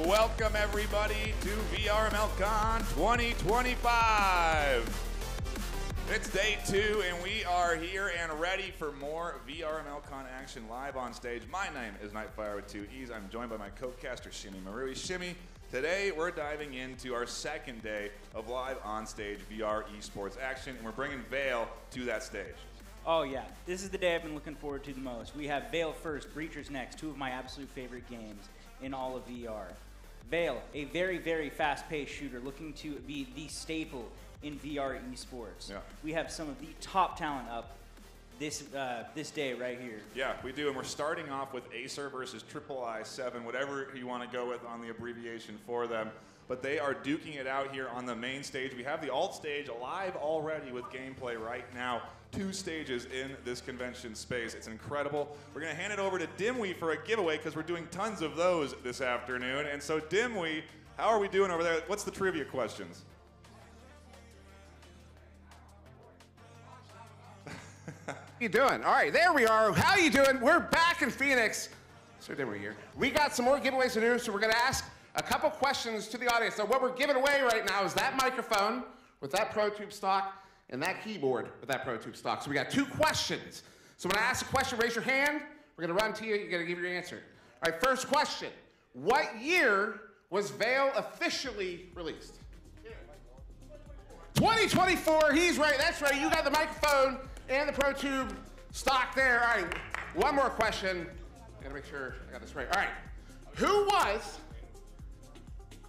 Welcome everybody to VRML CON 2025. It's day 2 and we are here and ready for more VRML CON action live on stage. My name is Nightfire with 2 E's. I'm joined by my co-caster Shimmy Marui. Shimmy, today we're diving into our second day of live on stage VR esports action and we're bringing VAIL to that stage. Oh yeah, this is the day I've been looking forward to the most. We have VAIL first, Breachers next, two of my absolute favorite games in all of VR. VAIL, a very, very fast-paced shooter looking to be the staple in VR esports. Yeah. We have some of the top talent up this day right here. Yeah, we do, and we're starting off with AESIR versus AEXLAB, whatever you want to go with on the abbreviation for them. But they are duking it out here on the main stage. We have the alt stage live already with gameplay right now. 2 stages in this convention space. It's incredible. We're going to hand it over to Dimwee for a giveaway because we're doing tons of those this afternoon. And so, Dimwee, how are we doing over there? What's the trivia questions? How you doing? All right, there we are. How you doing? We're back in Phoenix. So Dimwee here. We got some more giveaways to do, so we're going to ask a couple questions to the audience. So what we're giving away right now is that microphone with that ProTube stock and that keyboard with that ProTube stock. So we got 2 questions. So when I ask a question, raise your hand. We're going to run to you. You're going to give your answer. All right, first question. What year was VAIL officially released? 2024. He's right. That's right. You got the microphone and the ProTube stock there. All right, one more question. I got to make sure I got this right. All right. Who was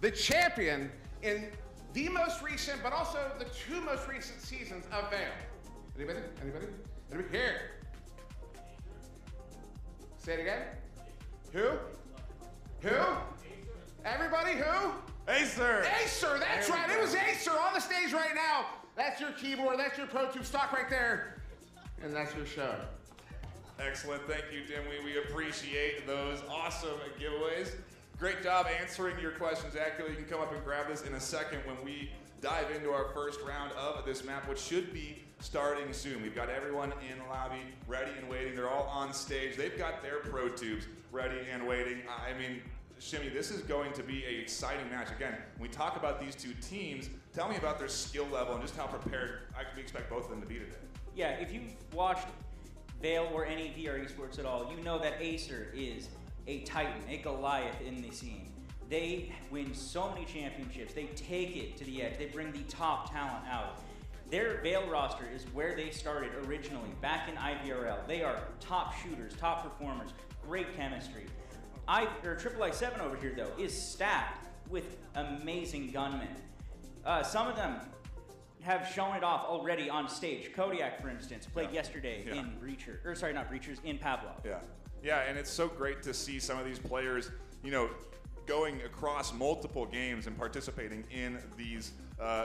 the champion in the most recent, but also the 2 most recent seasons of VAIL? Anybody? Anybody? Anybody? Here. Say it again. Who? Who? Everybody? Who? AESIR. AESIR, that's right. It was AESIR on the stage right now. That's your keyboard. That's your ProTube stock right there. And that's your show. Excellent. Thank you, Dimwee. We appreciate those awesome giveaways. Great job answering your questions accurately. You can come up and grab this in a second when we dive into our first round of this map, which should be starting soon. We've got everyone in lobby ready and waiting. They're all on stage. They've got their ProTubes ready and waiting. I mean, Shimmy, this is going to be an exciting match. Again, when we talk about these 2 teams, tell me about their skill level and just how prepared we expect both of them to be today. Yeah, if you've watched VAIL or any VR esports at all, you know that AESIR is a titan, a Goliath in the scene. They win so many championships. They take it to the edge. They bring the top talent out. Their VAIL roster is where they started originally, back in IVRL. They are top shooters, top performers, great chemistry. AAA7 over here, though, is stacked with amazing gunmen. Some of them have shown it off already on stage. Kodiak, for instance, played yesterday in Breachers, or sorry, not Breachers, in Pavlov. Yeah. Yeah, and it's so great to see some of these players, you know, going across multiple games and participating in these,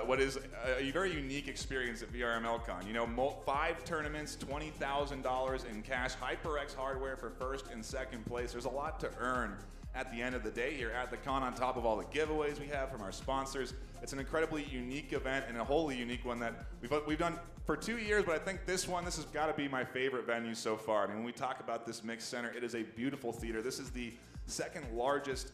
what is a very unique experience at VRML CON. You know, 5 tournaments, $20,000 in cash, HyperX hardware for 1st and 2nd place. There's a lot to earn at the end of the day here at the con, on top of all the giveaways we have from our sponsors. It's an incredibly unique event, and a wholly unique one that we've done for 2 years, but I think this has got to be my favorite venue so far. I mean, when we talk about this Mix Center, it is a beautiful theater. This is the 2nd largest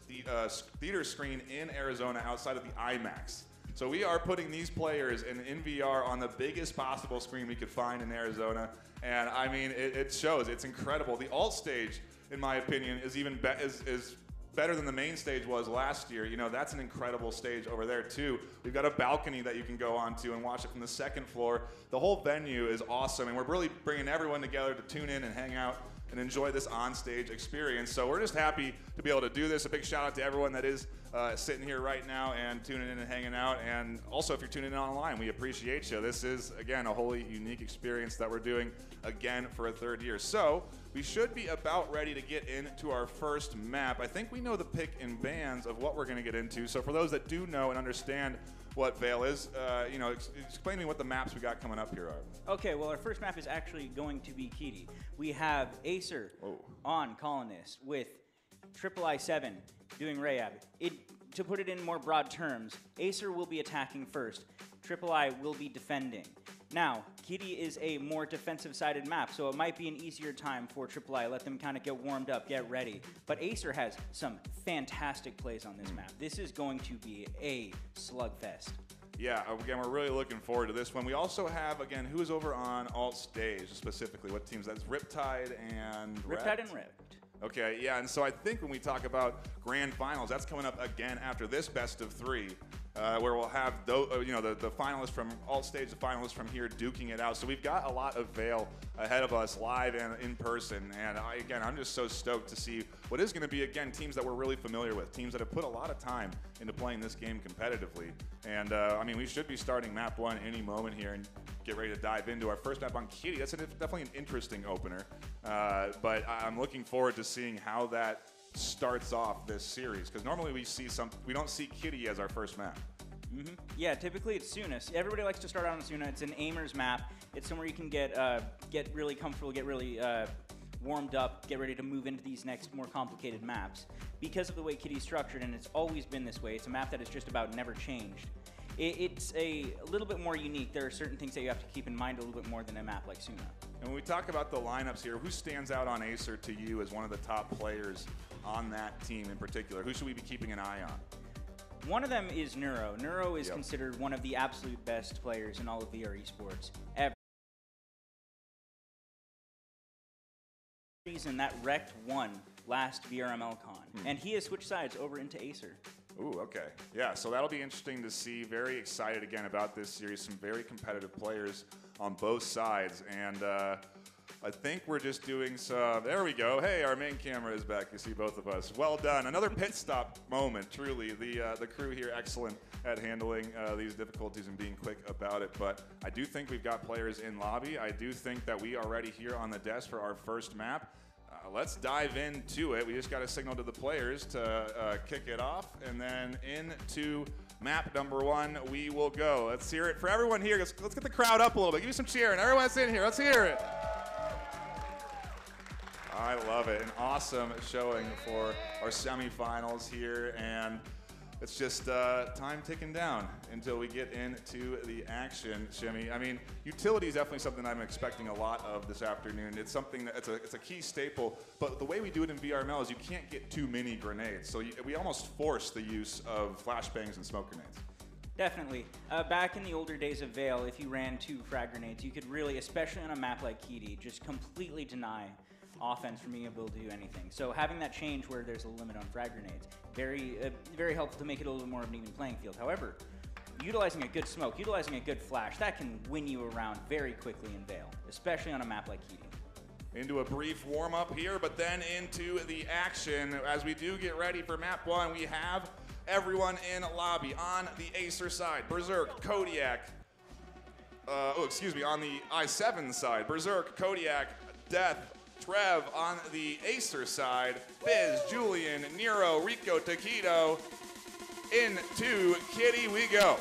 theater screen in Arizona outside of the IMAX. So we are putting these players in VR on the biggest possible screen we could find in Arizona, and I mean, it shows. It's incredible. The alt stage, in my opinion, is even is better than the main stage was last year. You know, that's an incredible stage over there too. We've got a balcony that you can go onto and watch it from the 2nd floor. The whole venue is awesome, and we're really bringing everyone together to tune in and hang out and enjoy this on-stage experience. So we're just happy to be able to do this. A big shout out to everyone that is sitting here right now and tuning in and hanging out. And also, if you're tuning in online, we appreciate you. This is, again, a wholly unique experience that we're doing again for a 3rd year. So we should be about ready to get into our first map. I think we know the pick and bans of what we're going to get into. So for those that do know and understand what VAIL is, you know, explain to me what the maps we got coming up here are. Okay, well, our first map is actually going to be Kitty. We have AESIR on Colonist with AAA7 doing Rayab. To put it in more broad terms, AESIR will be attacking first. AAA will be defending. Now, Kitty is a more defensive-sided map, so it might be an easier time for AAA. Let them kind of get warmed up, get ready. But AESIR has some fantastic plays on this map. This is going to be a slugfest. Yeah, again, we're really looking forward to this one. We also have, again, who is over on alt stage specifically? What teams? That's Riptide and Riptide and REKT. Okay, yeah, and so I think when we talk about grand finals, that's coming up again after this best of 3. where we'll have the finalists from all stage, the finalists from here duking it out. So we've got a lot of VAIL ahead of us live and in person. And I'm just so stoked to see what is going to be, again, teams that we're really familiar with, teams that have put a lot of time into playing this game competitively. And I mean, we should be starting map 1 any moment here and get ready to dive into our first map on Kitty. That's definitely an interesting opener. But I'm looking forward to seeing how that starts off this series, because normally we don't see Kitty as our first map. Mm-hmm. Yeah, typically it's Suna. Everybody likes to start out on Suna. It's an aimer's map. It's somewhere you can get really comfortable, get really warmed up, get ready to move into these next more complicated maps. Because of the way Kitty's structured, and it's always been this way, it's a map that is just about never changed. It's a little bit more unique. There are certain things that you have to keep in mind a little bit more than a map like Suna. And when we talk about the lineups here, who stands out on AESIR to you as one of the top players on that team in particular? Who should we be keeping an eye on? One of them is Neuro. Neuro is considered one of the absolute best players in all of VR esports ever. Reason that REKT won last VRML CON, and he has switched sides over into AESIR. Ooh, okay. Yeah, so that'll be interesting to see. Very excited again about this series. Some very competitive players on both sides. And I think we're just doing some, there we go. Hey, our main camera is back. You see both of us. Well done. Another pit stop moment, truly. The crew here, excellent at handling these difficulties and being quick about it. But I do think we've got players in lobby. I do think that we are ready here on the desk for our first map. Let's dive into it. We just got a signal to the players to kick it off, and then into map number 1 we will go. Let's hear it for everyone here. Let's get the crowd up a little bit. Give me some cheering. Everyone that's in here, let's hear it. I love it. An awesome showing for our semifinals here, and it's just time ticking down until we get into the action, Shimmy. I mean, utility is definitely something I'm expecting a lot of this afternoon. It's something that it's a key staple, but the way we do it in VRML is you can't get too many grenades, so we almost force the use of flashbangs and smoke grenades. Definitely. Back in the older days of VAIL, if you ran 2 frag grenades, you could really, especially on a map like Kitty, just completely deny offense from being able to do anything. So having that change where there's a limit on frag grenades, very helpful to make it a little bit more of an even playing field. However, utilizing a good smoke, utilizing a good flash, that can win you around very quickly in VAIL, especially on a map like Kitty. Into a brief warm-up here, but then into the action. As we do get ready for map 1, we have everyone in lobby. On the AESIR side, Berserk, Kodiak, on the I7 side, Berserk, Kodiak, Death, Trev. On the AESIR side, Fizz, Julian, Nero, Rico, Taquito. Into Kitty we go.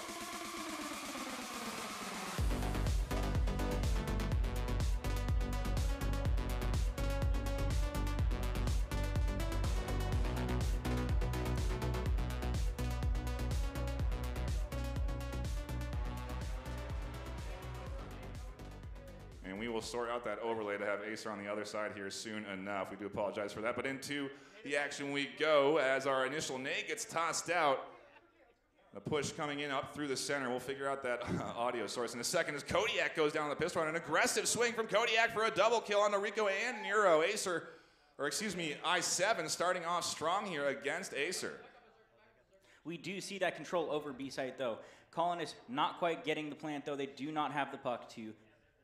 And we will sort out that overlay to have AESIR on the other side here soon enough. We do apologize for that. But into the action we go as our initial nade gets tossed out. The push coming in up through the center. We'll figure out that audio source in a second as Kodiak goes down the pistol run. An aggressive swing from Kodiak for a double kill on Rico and Nero. I7 starting off strong here against AESIR. We do see that control over B site though. Colin is not quite getting the plant though. They do not have the puck to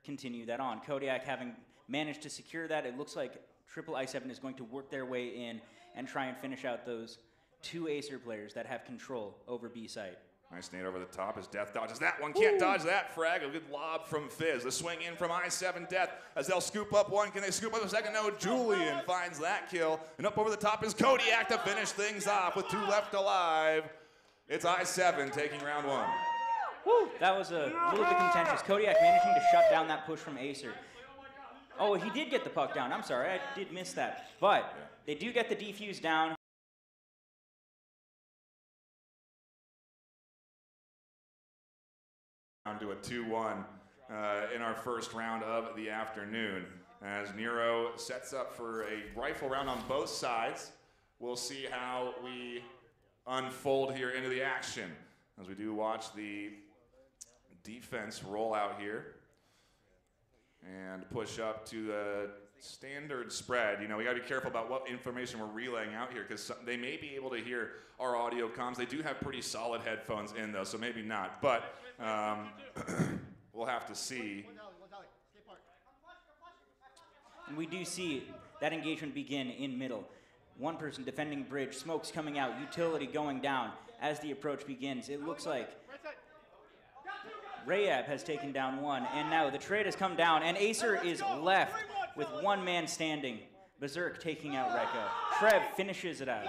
continue that on. Kodiak having managed to secure that, it looks like triple I7 is going to work their way in and try and finish out those 2 AESIR players that have control over B site. Nice nade over the top as Death dodges that one. Can't dodge that frag. A good lob from Fizz. The swing in from I7 Death as they'll scoop up one. Can they scoop up a second? No. Julian finds that kill. And up over the top is Kodiak to finish things off with 2 left alive. It's I7 taking round 1. Woo, that was a little bit contentious. Kodiak managing to shut down that push from AESIR. Oh, he did get the puck down. I'm sorry, I did miss that. But they do get the defuse down. Down to a 2-1 in our first round of the afternoon. As Nero sets up for a rifle round on both sides. We'll see how we unfold here into the action as we do watch the defense roll out here and push up to the standard spread. You know, we got to be careful about what information we're relaying out here because they may be able to hear our audio comms. They do have pretty solid headphones in, though, so maybe not. But we'll have to see. And we do see that engagement begin in middle. One person defending bridge, smokes coming out, utility going down as the approach begins. It looks like Rayab has taken down one, and now the trade has come down, and AESIR is left with one man standing. Berserk taking out REKT. Trev finishes it out.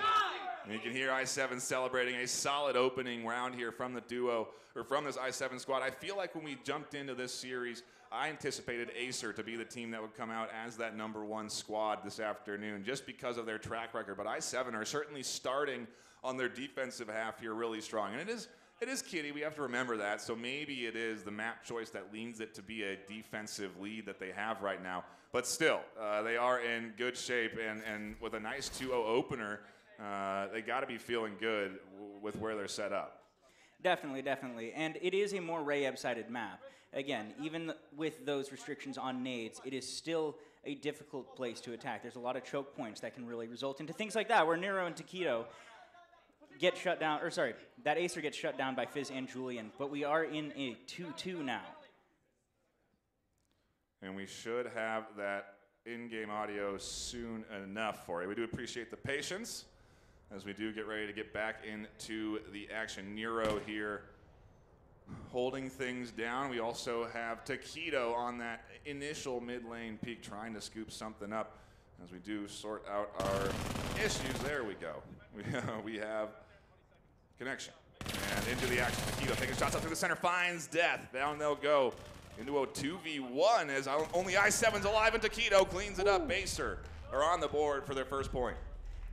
And you can hear i7 celebrating a solid opening round here from the duo, or from this i7 squad. I feel like when we jumped into this series, I anticipated AESIR to be the team that would come out as that #1 squad this afternoon, just because of their track record. But i7 are certainly starting on their defensive half here really strong. And it is Kitty, we have to remember that. So maybe it is the map choice that leans it to be a defensive lead that they have right now. But still, they are in good shape, and with a nice 2-0 opener, they got to be feeling good with where they're set up. Definitely, definitely. And it is a more Rayab-sided map. Again, even with those restrictions on nades, it is still a difficult place to attack. There's a lot of choke points that can really result into things like that, where Nero and Taquito get shut down, or sorry, that AESIR gets shut down by Fizz and Julian. But we are in a 2-2 now. And we should have that in-game audio soon enough for you. We do appreciate the patience as we do get ready to get back into the action. Nero here holding things down. We also have Taquito on that initial mid-lane peak trying to scoop something up as we do sort out our issues. There we go. We have connection. And into the action. Taquito taking shots up through the center, finds death. Down they'll go into a 2v1 as only i7's alive, and Taquito cleans it up. AESIR are on the board for their first point.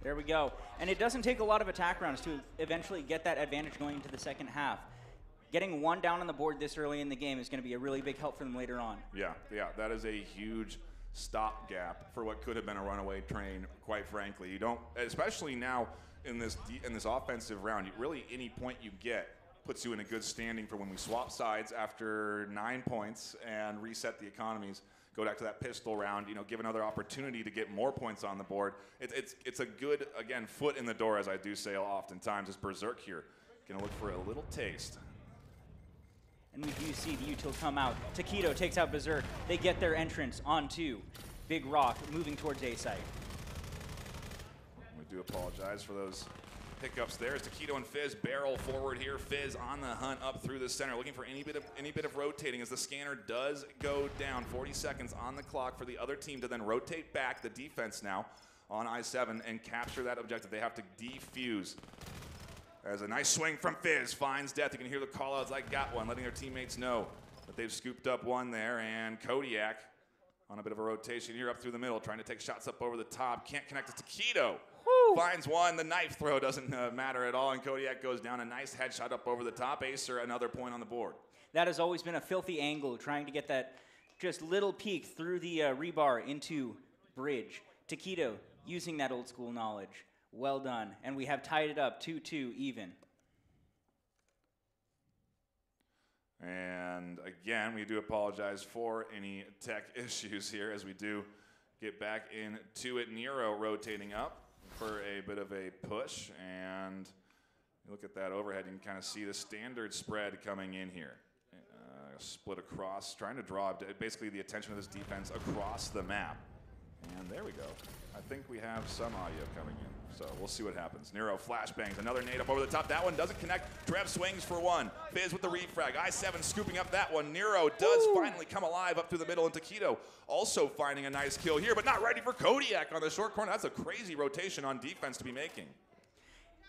There we go. And it doesn't take a lot of attack rounds to eventually get that advantage going into the second half. Getting one down on the board this early in the game is going to be a really big help for them later on. Yeah, that is a huge stopgap for what could have been a runaway train, quite frankly. You don't, especially now in this offensive round, really any point you get puts you in a good standing for when we swap sides after 9 points and reset the economies. Go back to that pistol round, you know, give another opportunity to get more points on the board. It's a good, again, foot in the door, as I do say oftentimes, as Berserk here. Gonna look for a little taste. And we do see the util come out. Taquito takes out Berserk. They get their entrance onto Big Rock, moving towards A site. We do apologize for those hiccups there as Taquito and Fizz barrel forward here. Fizz on the hunt up through the center, looking for any bit of rotating as the scanner does go down. 40 seconds on the clock for the other team to then rotate back the defense now on i7 and capture that objective. They have to defuse. As a nice swing from Fizz finds death. You can hear the call-outs, I got one, letting their teammates know that they've scooped up one there. And Kodiak on a bit of a rotation here up through the middle, trying to take shots up over the top. Can't connect to Taquito. Woo! Finds one. The knife throw doesn't matter at all, and Kodiak goes down. A nice headshot up over the top. AESIR, another point on the board. That has always been a filthy angle, trying to get that just little peek through the rebar into bridge. Taquito using that old school knowledge. Well done. And we have tied it up 2-2 even. And again, we do apologize for any tech issues here as we do get back into it. Nero rotating up for a bit of a push. And you look at that overhead, you can kind of see the standard spread coming in here. Split across, trying to draw basically the attention of this defense across the map. And there we go. I think we have some audio coming in, so we'll see what happens. Nero flashbangs, another nade up over the top. That one doesn't connect. Trev swings for one. Fizz with the refrag. i7 scooping up that one. Nero does finally come alive up through the middle, and Taquito also finding a nice kill here, but not ready for Kodiak on the short corner. That's a crazy rotation on defense to be making.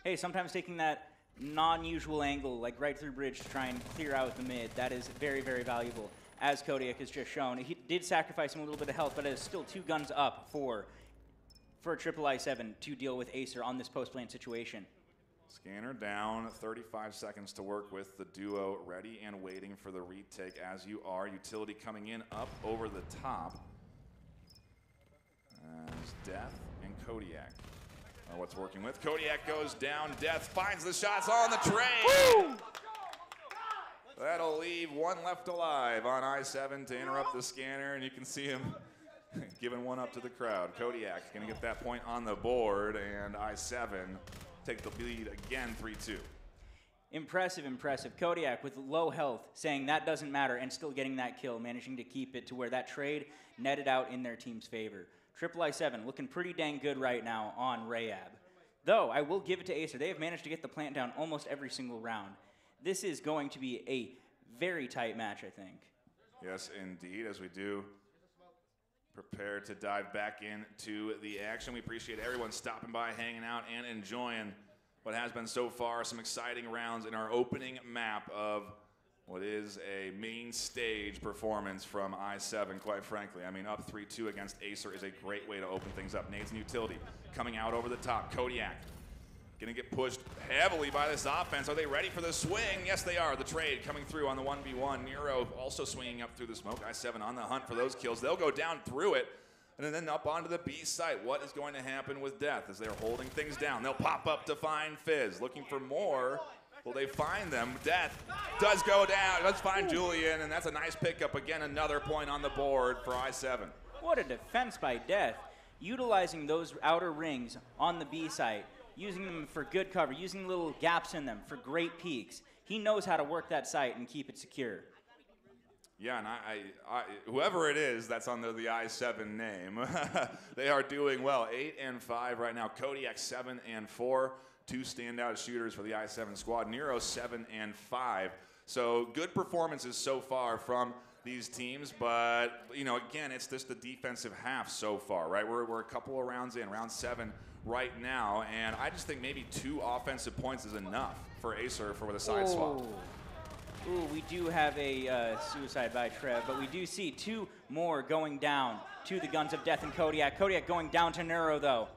Hey, sometimes taking that non-usual angle, like right through bridge, to try and clear out the mid, that is very, very valuable, as Kodiak has just shown. He did sacrifice him a little bit of health, but it is still 2 guns up for a triple i7 to deal with AESIR on this post-plant situation. Scanner down, 35 seconds to work with. The duo ready and waiting for the retake as you are. Utility coming in up over the top. As Death and Kodiak are what's working with. Kodiak goes down. Death finds the shots on the train. That'll leave one left alive on i7 to interrupt the scanner, and you can see him Giving one up to the crowd. Kodiak going to get that point on the board, and I7 take the lead again, 3-2. Impressive, impressive. Kodiak with low health saying that doesn't matter and still getting that kill, managing to keep it to where that trade netted out in their team's favor. I7 looking pretty dang good right now on Rayab. Though, I will give it to AESIR. They have managed to get the plant down almost every single round. This is going to be a very tight match, I think. Yes, indeed, as we do prepare to dive back into the action. We appreciate everyone stopping by, hanging out, and enjoying what has been so far some exciting rounds in our opening map of what is a main stage performance from I7, quite frankly. I mean, up 3-2 against AESIR is a great way to open things up. Nades and utility coming out over the top. Kodiak gonna get pushed heavily by this offense. Are they ready for the swing? Yes, they are. The trade coming through on the 1v1. Nero also swinging up through the smoke. I7 on the hunt for those kills. They'll go down through it. And then up onto the B site. What is going to happen with Death as they're holding things down? They'll pop up to find Fizz. Looking for more. Will they find them? Death does go down. Let's find Julian, and that's a nice pickup. Again, another point on the board for I7. What a defense by Death. Utilizing those outer rings on the B site, using them for good cover, using little gaps in them for great peaks. He knows how to work that site and keep it secure. Yeah, and I whoever it is that's under the I7 name, they are doing well. 8 and 5 right now. Kodiak 7 and 4. Two standout shooters for the I7 squad. Nero 7 and 5. So good performances so far from these teams, but you know, again, it's just the defensive half so far, right? We're a couple of rounds in, round 7 right now, and I just think maybe 2 offensive points is enough for AESIR for the side swap. Ooh, we do have a suicide by Trev, but we do see 2 more going down to the guns of Death and Kodiak. Kodiak going down to Nero, though.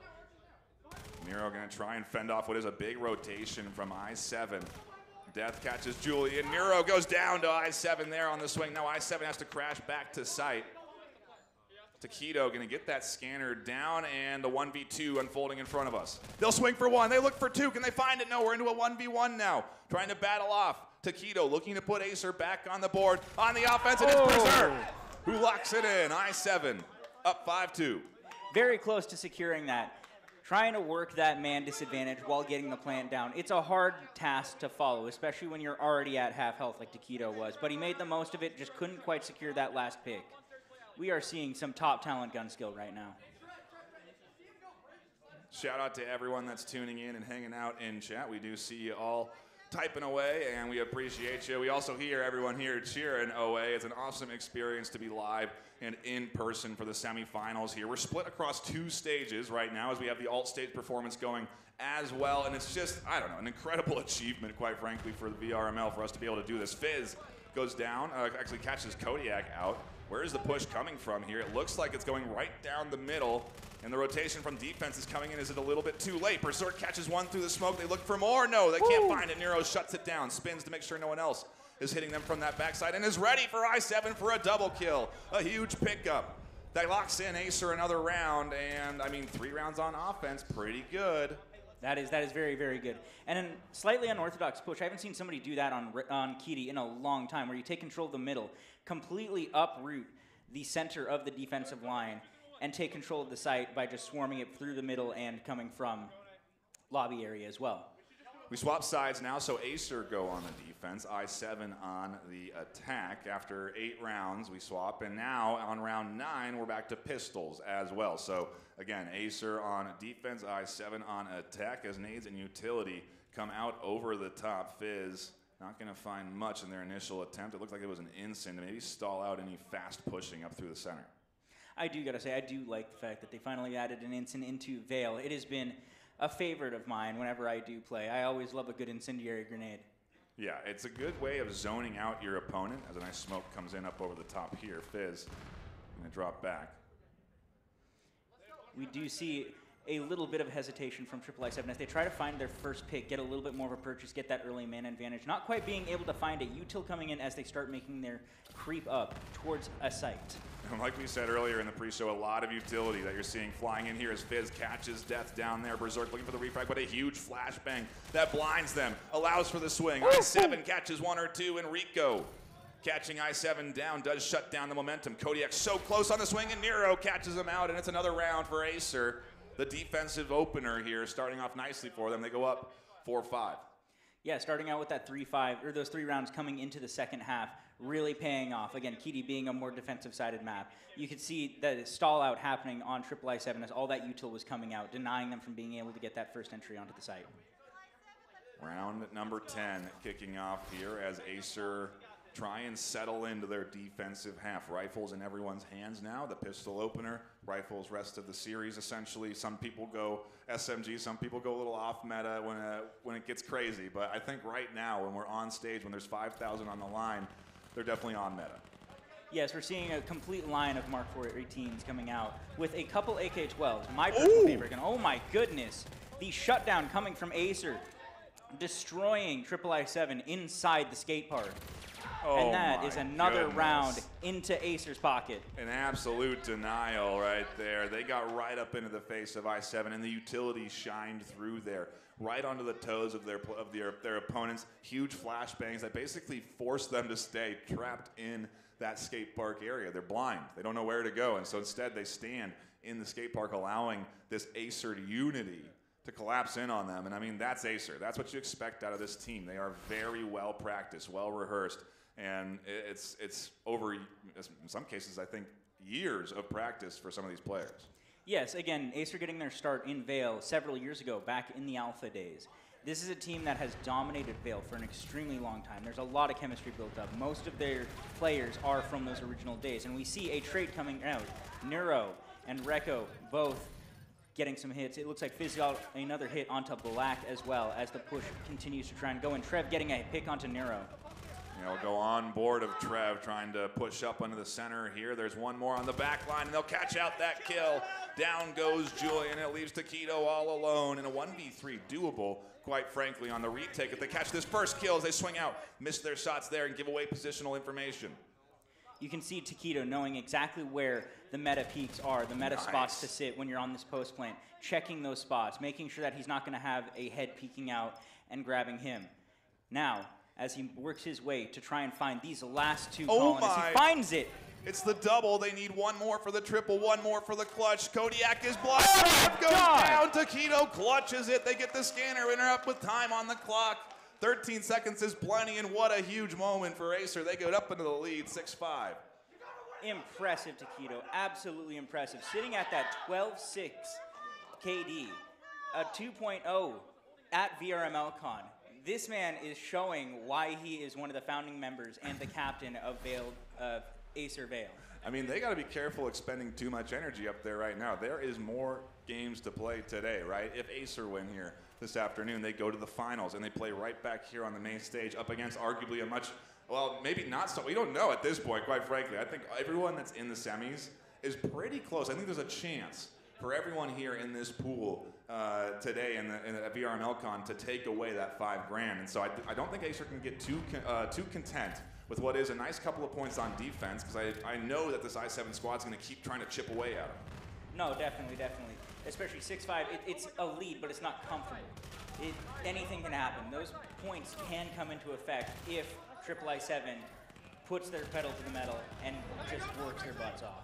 Nero going to try and fend off what is a big rotation from I7. Death catches Julian. Nero goes down to I7 there on the swing. Now I7 has to crash back to site. Taquito going to get that scanner down, and the 1v2 unfolding in front of us. They'll swing for 1. They look for 2. Can they find it? No, we're into a 1v1 now. Trying to battle off. Taquito looking to put AESIR back on the board. On the offense, and it's Berserk who locks it in. I7 up 5-2. Very close to securing that. Trying to work that man disadvantage while getting the plant down. It's a hard task to follow, especially when you're already at half health like Taquito was. But he made the most of it, just couldn't quite secure that last pick. We are seeing some top talent gun skill right now. Shout out to everyone that's tuning in and hanging out in chat. We do see you all typing away, and we appreciate you. We also hear everyone here cheering away. It's an awesome experience to be live and in person for the semifinals here. We're split across 2 stages right now as we have the alt stage performance going as well, and it's just, I don't know, an incredible achievement, quite frankly, for the VRML for us to be able to do this. Fizz goes down, actually catches Kodiak out. Where is the push coming from here? It looks like it's going right down the middle, and the rotation from defense is coming in. Is it a little bit too late? Berserk catches 1 through the smoke. They look for more. No, they can't find it. Nero shuts it down, spins to make sure no one else is hitting them from that backside, and is ready for I7 for a double kill. A huge pickup. That locks in AESIR another round, and I mean, 3 rounds on offense, pretty good. That is very, very good. And a slightly unorthodox push. I haven't seen somebody do that on Kitty in a long time, where you take control of the middle, completely uproot the center of the defensive line, and take control of the site by just swarming it through the middle and coming from lobby area as well. We swap sides now, so AESIR go on the defense, I7 on the attack. After 8 rounds, we swap, and now on round 9, we're back to pistols as well. So again, AESIR on defense, I7 on attack, as nades and utility come out over the top. Fizz not going to find much in their initial attempt. It looked like it was an instant to maybe stall out any fast pushing up through the center. I do got to say, I do like the fact that they finally added an instant into VAIL. It has been a favorite of mine whenever I do play. I always love a good incendiary grenade. Yeah, it's a good way of zoning out your opponent as a nice smoke comes in up over the top here. Fizz going to drop back. We do see a little bit of hesitation from I7 as they try to find their first pick, get a little bit more of a purchase, get that early mana advantage. Not quite being able to find it. Util coming in as they start making their creep up towards a site. And like we said earlier in the pre-show, a lot of utility that you're seeing flying in here as Fizz catches Death down there. Berserk looking for the refrag, but a huge flashbang that blinds them, allows for the swing. I7 catches 1 or 2, and Rico catching I7 down does shut down the momentum. Kodiak so close on the swing, and Nero catches him out, and it's another round for AESIR. The defensive opener here starting off nicely for them. They go up 4-5. Yeah, starting out with that 3-5, or those 3 rounds coming into the second half, really paying off. Again, Kitty being a more defensive-sided map. You could see the stall-out happening on I7 as all that util was coming out, denying them from being able to get that first entry onto the site. Round number 10 kicking off here as AESIR try and settle into their defensive half. Rifles in everyone's hands now. The pistol opener, rifles rest of the series essentially. Some people go SMG, some people go a little off meta when it gets crazy. But I think right now when we're on stage, when there's 5,000 on the line, they're definitely on meta. Yes, we're seeing a complete line of Mark IV 18s coming out with a couple AK-12s. My personal favorite, and oh my goodness, the shutdown coming from AESIR, destroying I7 inside the skate park. Oh, and that is another round into AESIR's pocket. An absolute denial right there. They got right up into the face of I7, and the utility shined through there, right onto the toes of their opponents. Huge flashbangs that basically forced them to stay trapped in that skate park area. They're blind. They don't know where to go, and so instead they stand in the skate park, allowing this AESIR unity to collapse in on them. And I mean, that's AESIR. That's what you expect out of this team. They are very well practiced, well rehearsed. And it's over, in some cases, I think, years of practice for some of these players. Yes, again, AESIR getting their start in VAIL several years ago, back in the alpha days. This is a team that has dominated VAIL for an extremely long time. There's a lot of chemistry built up. Most of their players are from those original days. And we see a trade coming out. Neuro and REKT both getting some hits. It looks like Fizz got another hit onto Black as well as the push continues to try and go. And Trev getting a pick onto Neuro. We'll go on board of Trev trying to push up into the center here. There's one more on the back line, and they'll catch out that kill. Down goes Julian. It leaves Taquito all alone in a 1v3 doable, quite frankly, on the retake. If they catch this first kill as they swing out, miss their shots there and give away positional information. You can see Taquito knowing exactly where the meta peaks are, the meta spots to sit when you're on this post plant, checking those spots, making sure that he's not going to have a head peeking out and grabbing him. Now, as he works his way to try and find these last two colonists, he finds it. It's the double. They need one more for the triple, one more for the clutch. Kodiak is blocked. Goes down. Taquito clutches it. They get the scanner interrupt with time on the clock. 13 seconds is plenty, and what a huge moment for AESIR. They go up into the lead, 6-5. Impressive, Taquito. Absolutely impressive. Sitting at that 12-6 KD, a 2.0 at VRML CON. This man is showing why he is one of the founding members and the captain of AESIR VAIL. I mean, they got to be careful expending too much energy up there right now. There is more games to play today, right? If AESIR win here this afternoon, they go to the finals, and they play right back here on the main stage up against arguably a much, well, maybe not so, we don't know at this point, quite frankly. I think everyone that's in the semis is pretty close. I think there's a chance for everyone here in this pool today in the VRML CON to take away that $5 grand. And so I don't think AESIR can get too content with what is a nice couple of points on defense, because I know that this I7 squad's going to keep trying to chip away at them. No, definitely, definitely. Especially 6-5, it's a lead, but it's not comfortable. Anything can happen. Those points can come into effect if I7 puts their pedal to the metal and just works their butts off.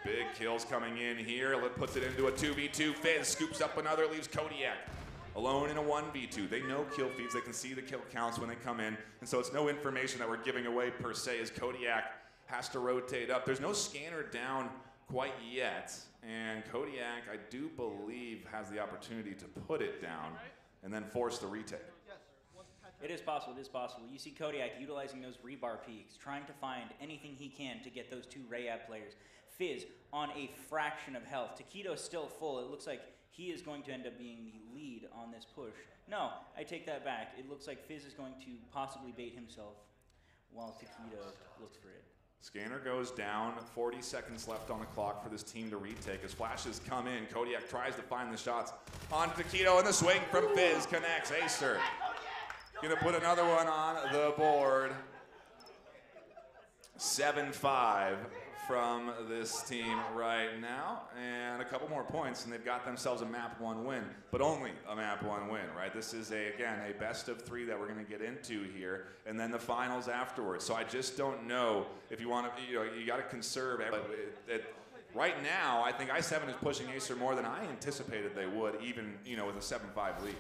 Big kills coming in here. Puts it into a 2v2. Fizz scoops up another, leaves Kodiak alone in a 1v2. They know kill feeds. They can see the kill counts when they come in. And so it's no information that we're giving away per se, as Kodiak has to rotate up. There's no scanner down quite yet. And Kodiak, I do believe, has the opportunity to put it down and then force the retake. It is possible, it is possible. You see Kodiak utilizing those rebar peaks, trying to find anything he can to get those two Rayab players. Fizz on a fraction of health. Taquito's still full. It looks like he is going to end up being the lead on this push. No, I take that back. It looks like Fizz is going to possibly bait himself while Taquito looks for it. Scanner goes down, 40 seconds left on the clock for this team to retake. As flashes come in, Kodiak tries to find the shots on Taquito, and the swing from Fizz connects. AESIR gonna put another one on the board. 7-5 from this team right now, and a couple more points, and they've got themselves a map 1 win, but only a map 1 win, right? This is, again, a best of 3 that we're going to get into here, and then the finals afterwards. So I just don't know if you want to, you got to conserve. Right now, I think I7 is pushing AESIR more than I anticipated they would, even, with a 7-5 lead.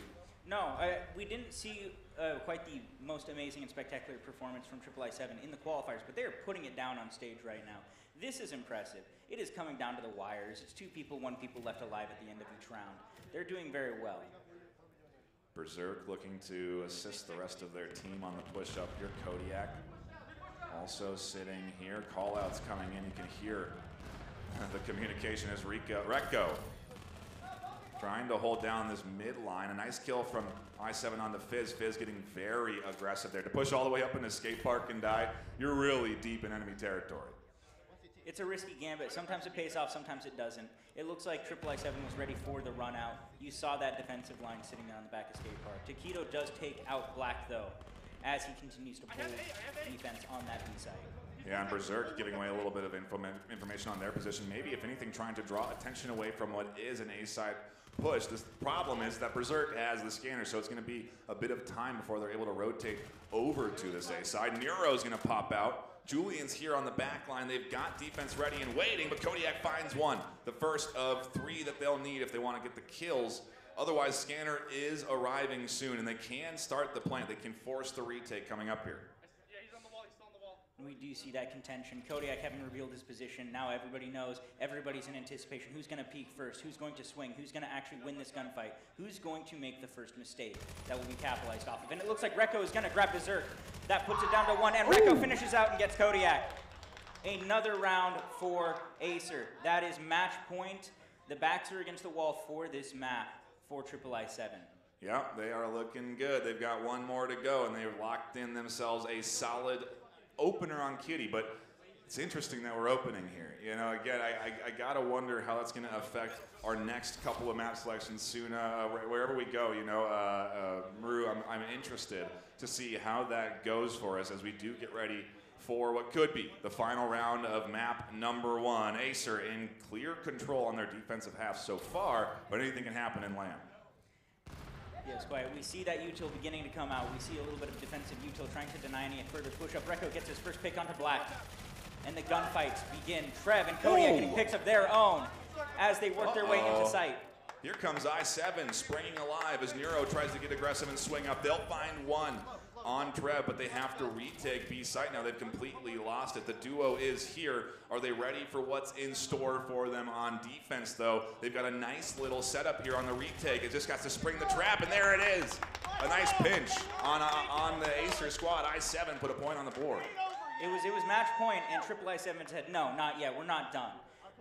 No, we didn't see quite the most amazing and spectacular performance from I7 in the qualifiers, but they're putting it down on stage right now. This is impressive. It is coming down to the wires. It's 2 people, 1 people left alive at the end of each round. They're doing very well. Berserk looking to assist the rest of their team on the push-up here. Kodiak also sitting here. Call-outs coming in. You can hear the communication as Rekto trying to hold down this midline. A nice kill from I7 on the Fizz. Fizz getting very aggressive there. To push all the way up in the skate park and die, you're really deep in enemy territory. It's a risky gambit. Sometimes it pays off, sometimes it doesn't. It looks like I7 was ready for the run out. You saw that defensive line sitting there on the back of skate park. Taquito does take out Black, though, as he continues to pull defense on that B side. Yeah, and Berserk giving away a little bit of information on their position. Maybe, if anything, trying to draw attention away from what is an A-side push. The problem is that Berserk has the scanner, so it's going to be a bit of time before they're able to rotate over to this A-side. Nero's going to pop out. Julian's here on the back line. They've got defense ready and waiting, but Kodiak finds one. The first of 3 that they'll need if they want to get the kills. Otherwise, Scanner is arriving soon, and they can start the plant. They can force the retake coming up here. Yeah, he's on the wall. He's still on the wall. We do see that contention. Kodiak having revealed his position. Now everybody knows. Everybody's in anticipation. Who's going to peek first? Who's going to swing? Who's going to actually win this gunfight? Who's going to make the first mistake that will be capitalized off of? And it looks like Rekto is going to grab Berserk. That puts it down to 1, and Rekto finishes out and gets Kodiak. Another round for AESIR. That is match point. The backs are against the wall for this map for I7. Yeah, they are looking good. They've got 1 more to go, and they've locked in themselves a solid opener on Kitty. But it's interesting that we're opening here. Again, I gotta wonder how that's going to affect our next couple of map selections soon. Wherever we go, Maru, I'm interested to see how that goes for us as we do get ready for what could be the final round of map number 1. AESIR in clear control on their defensive half so far, but anything can happen in land. Yes, quite. We see that util beginning to come out. We see a little bit of defensive util trying to deny any further push-up. Rekto gets his first pick onto Black, and the gunfights begin. Trev and Kodiak getting picks of their own as they work their way into sight. Here comes I7 springing alive as Nero tries to get aggressive and swing up. They'll find 1 on Trev, but they have to retake B site now. They've completely lost it. The duo is here. Are they ready for what's in store for them on defense, though? They've got a nice little setup here on the retake. It just got to spring the trap, and there it is. A nice pinch on the AESIR squad. I7 put a point on the board. It was match point, and I7 said, no, not yet. We're not done.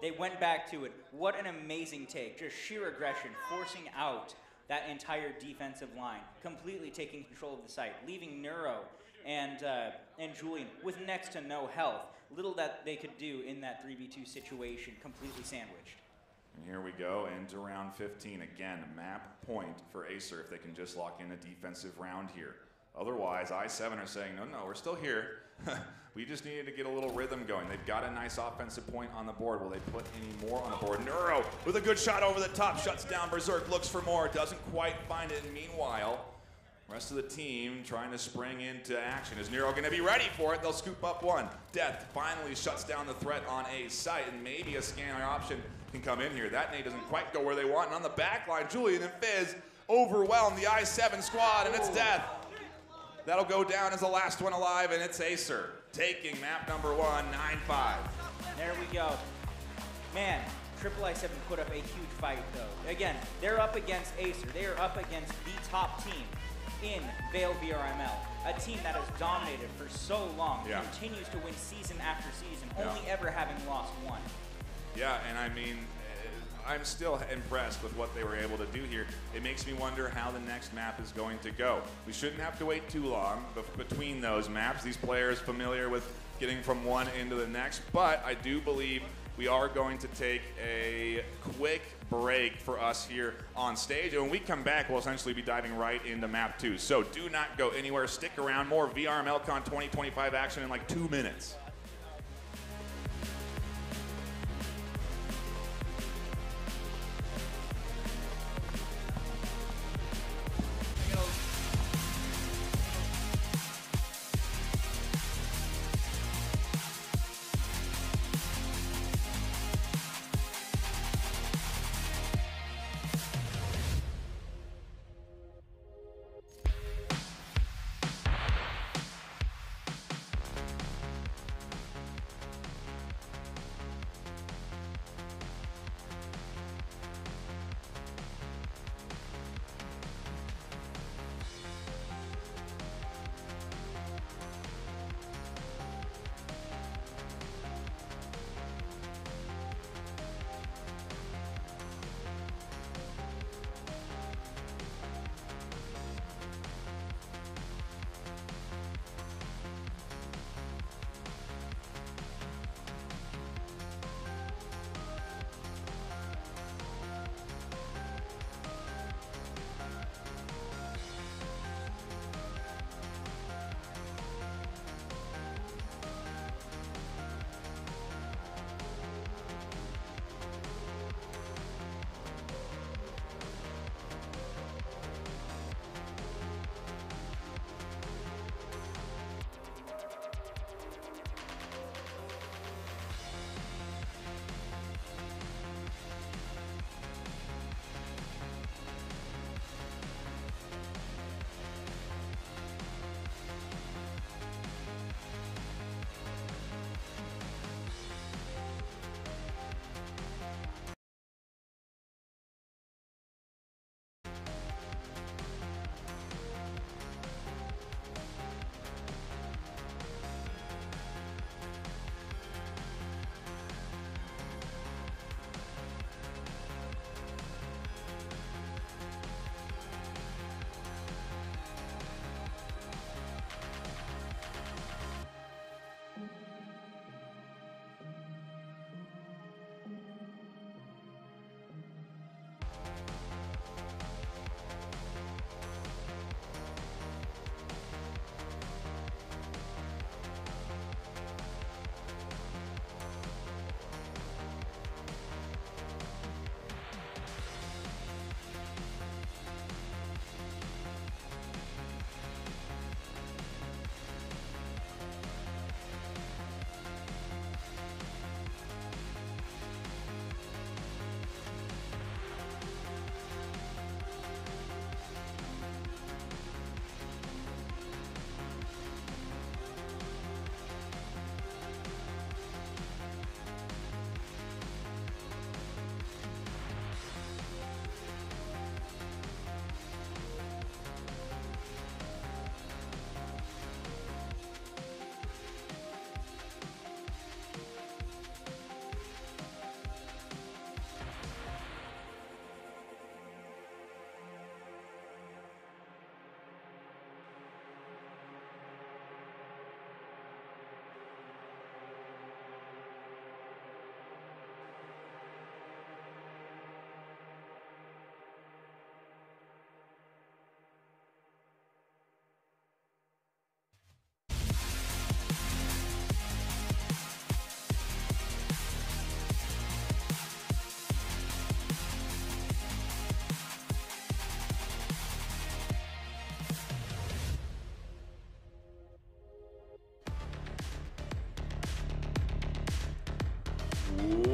They went back to it. What an amazing take. Just sheer aggression, forcing out that entire defensive line, completely taking control of the site, leaving Neuro and Julian with next to no health. Little that they could do in that 3v2 situation, completely sandwiched. And here we go into round 15. Again, map point for AESIR if they can just lock in a defensive round here. Otherwise, I7 are saying, no, we're still here. We just needed to get a little rhythm going. They've got a nice offensive point on the board. Will they put any more on the board? Neuro with a good shot over the top, shuts down Berserk, looks for more, doesn't quite find it. And meanwhile, rest of the team trying to spring into action. Is Nero going to be ready for it? They'll scoop up 1. Death finally shuts down the threat on a site, and maybe a scanner option can come in here. That nade doesn't quite go where they want. And on the back line, Julian and Fizz overwhelm the I7 squad, and it's Death. That'll go down as the last one alive, and it's AESIR taking map number 1, 9-5. There we go. Man, I7 put up a huge fight, though. Again, they're up against AESIR. They are up against the top team in VAIL VRML, a team that has dominated for so long, continues to win season after season, only ever having lost 1. Yeah, and I mean, I'm still impressed with what they were able to do here. It makes me wonder how the next map is going to go. We shouldn't have to wait too long between those maps. These players familiar with getting from one into the next, but I do believe we are going to take a quick break for us here on stage. And when we come back, we'll essentially be diving right into map 2. So do not go anywhere. Stick around. More VRML CON 2025 action in like 2 minutes.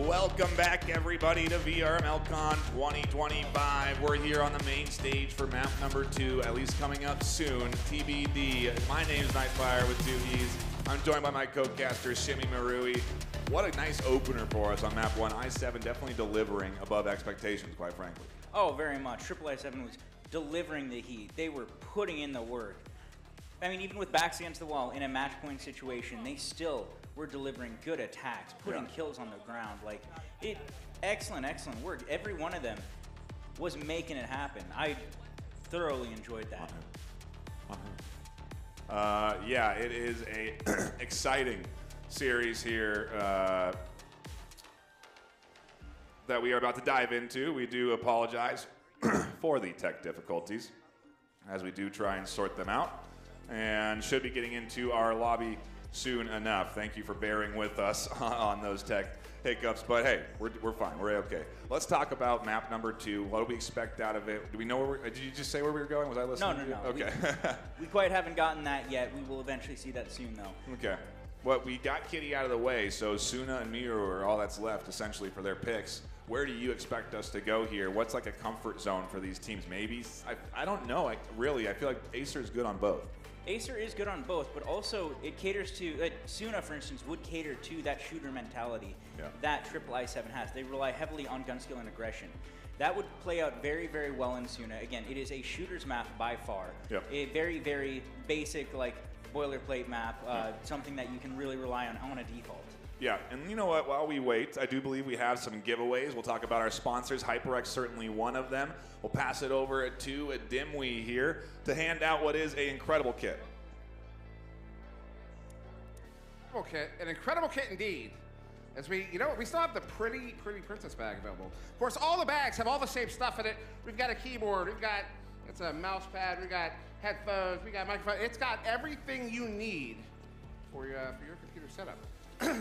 Welcome back, everybody, to VRML CON 2025. We're here on the main stage for map number 2, at least coming up soon, TBD. My name is Nightfire with 2 E's. I'm joined by my co-caster, Shimmy Marui. What a nice opener for us on map 1. I7 definitely delivering above expectations, quite frankly. Oh, very much. I7 was delivering the heat. They were putting in the work. I mean, even with backs against the wall in a match point situation, they still were delivering good attacks, putting kills on the ground. Like, excellent work. Every one of them was making it happen. I thoroughly enjoyed that. Yeah, it is a exciting series here that we are about to dive into. We do apologize for the tech difficulties as we do try and sort them out, and should be getting into our lobby soon enough. Thank you for bearing with us on those tech hiccups, but hey, we're fine. We're okay. Let's talk about map number 2. What do we expect out of it? Do we know where did you just say where we were going? Was I listening? No. Okay. We quite haven't gotten that yet. We will eventually see that soon, though. Okay. Well, we got Kitty out of the way, so Suna and Miru are all that's left, essentially, for their picks. Where do you expect us to go here? What's like a comfort zone for these teams? Maybe? I don't know. I feel like AESIR is good on both. AESIR is good on both, but also it caters to, Suna, for instance, would cater to that shooter mentality that I7 has. They rely heavily on gun skill and aggression. That would play out very, very well in Suna. Again, it is a shooter's map by far. A very, very basic, like, boilerplate map, something that you can really rely on a default. Yeah, and you know what? While we wait, I do believe we have some giveaways. We'll talk about our sponsors. HyperX certainly one of them. We'll pass it over to a Dimwee here to hand out what is an incredible kit. An incredible kit indeed. As we still have the pretty princess bag available. Of course, all the bags have all the same stuff in it. We've got a keyboard. It's a mouse pad. We've got headphones. We got microphone. It's got everything you need for your computer setup.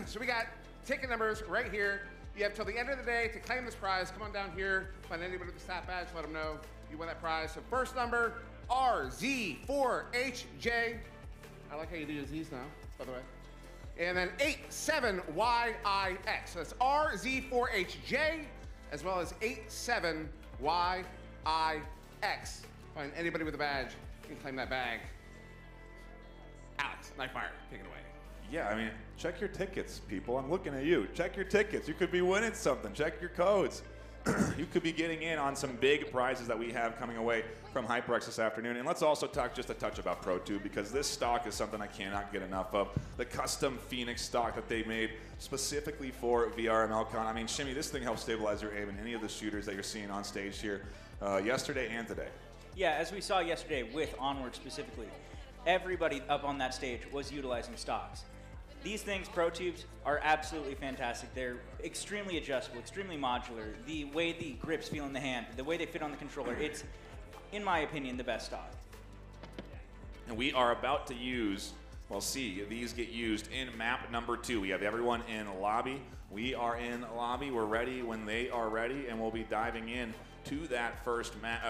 So we got ticket numbers right here. You have till the end of the day to claim this prize. Come on down here, find anybody with the stat badge, let them know you won that prize. So first number, RZ4HJ. I like how you do your Z's now, by the way. And then 87YIX. So that's RZ4HJ as well as 87YIX. Find anybody with a badge, you can claim that bag. Alex, Nightfire, take it away. Yeah, I mean, check your tickets, people. I'm looking at you. Check your tickets. You could be winning something. Check your codes. You could be getting in on some big prizes that we have coming away from HyperX this afternoon. And let's also talk just a touch about ProTube, because this stock is something I cannot get enough of. The custom Phoenix stock that they made specifically for VRML CON. I mean, Shimmy, this thing helps stabilize your aim in any of the shooters that you're seeing on stage here yesterday and today. Yeah, as we saw yesterday with Onward specifically, everybody up on that stage was utilizing stocks. These things, ProTubes, are absolutely fantastic. They're extremely adjustable, extremely modular. The way the grips feel in the hand, the way they fit on the controller, it's, in my opinion, the best stock. And we are about to use, well, see, these get used in map number 2. We have everyone in lobby. We are in lobby. We're ready when they are ready, and we'll be diving in to that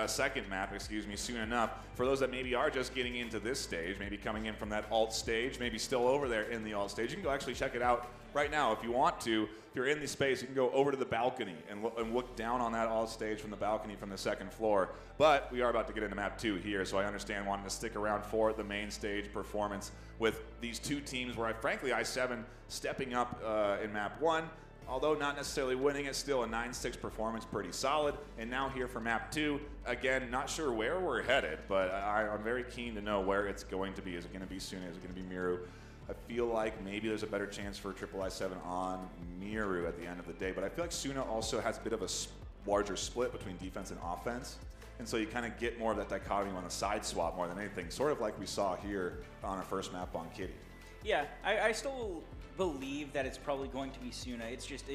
second map, soon enough. For those that maybe are just getting into this stage, maybe coming in from that alt stage, maybe still over there in the alt stage, you can go actually check it out right now if you want to. If you're in the space, you can go over to the balcony and look down on that alt stage from the balcony from the second floor. But we are about to get into map 2 here, so I understand wanting to stick around for the main stage performance with these two teams where, frankly, I7 stepping up in map 1. Although not necessarily winning it, still a 9-6 performance, pretty solid. And now here for map 2, again, not sure where we're headed, but I'm very keen to know where it's going to be. Is it going to be Suna? Is it going to be Miru? I feel like maybe there's a better chance for I7 on Miru at the end of the day, but I feel like Suna also has a bit of a larger split between defense and offense. And so you kind of get more of that dichotomy on the side swap more than anything, sort of like we saw here on our first map on Kitty. Yeah, I still believe that it's probably going to be Suna. It's just,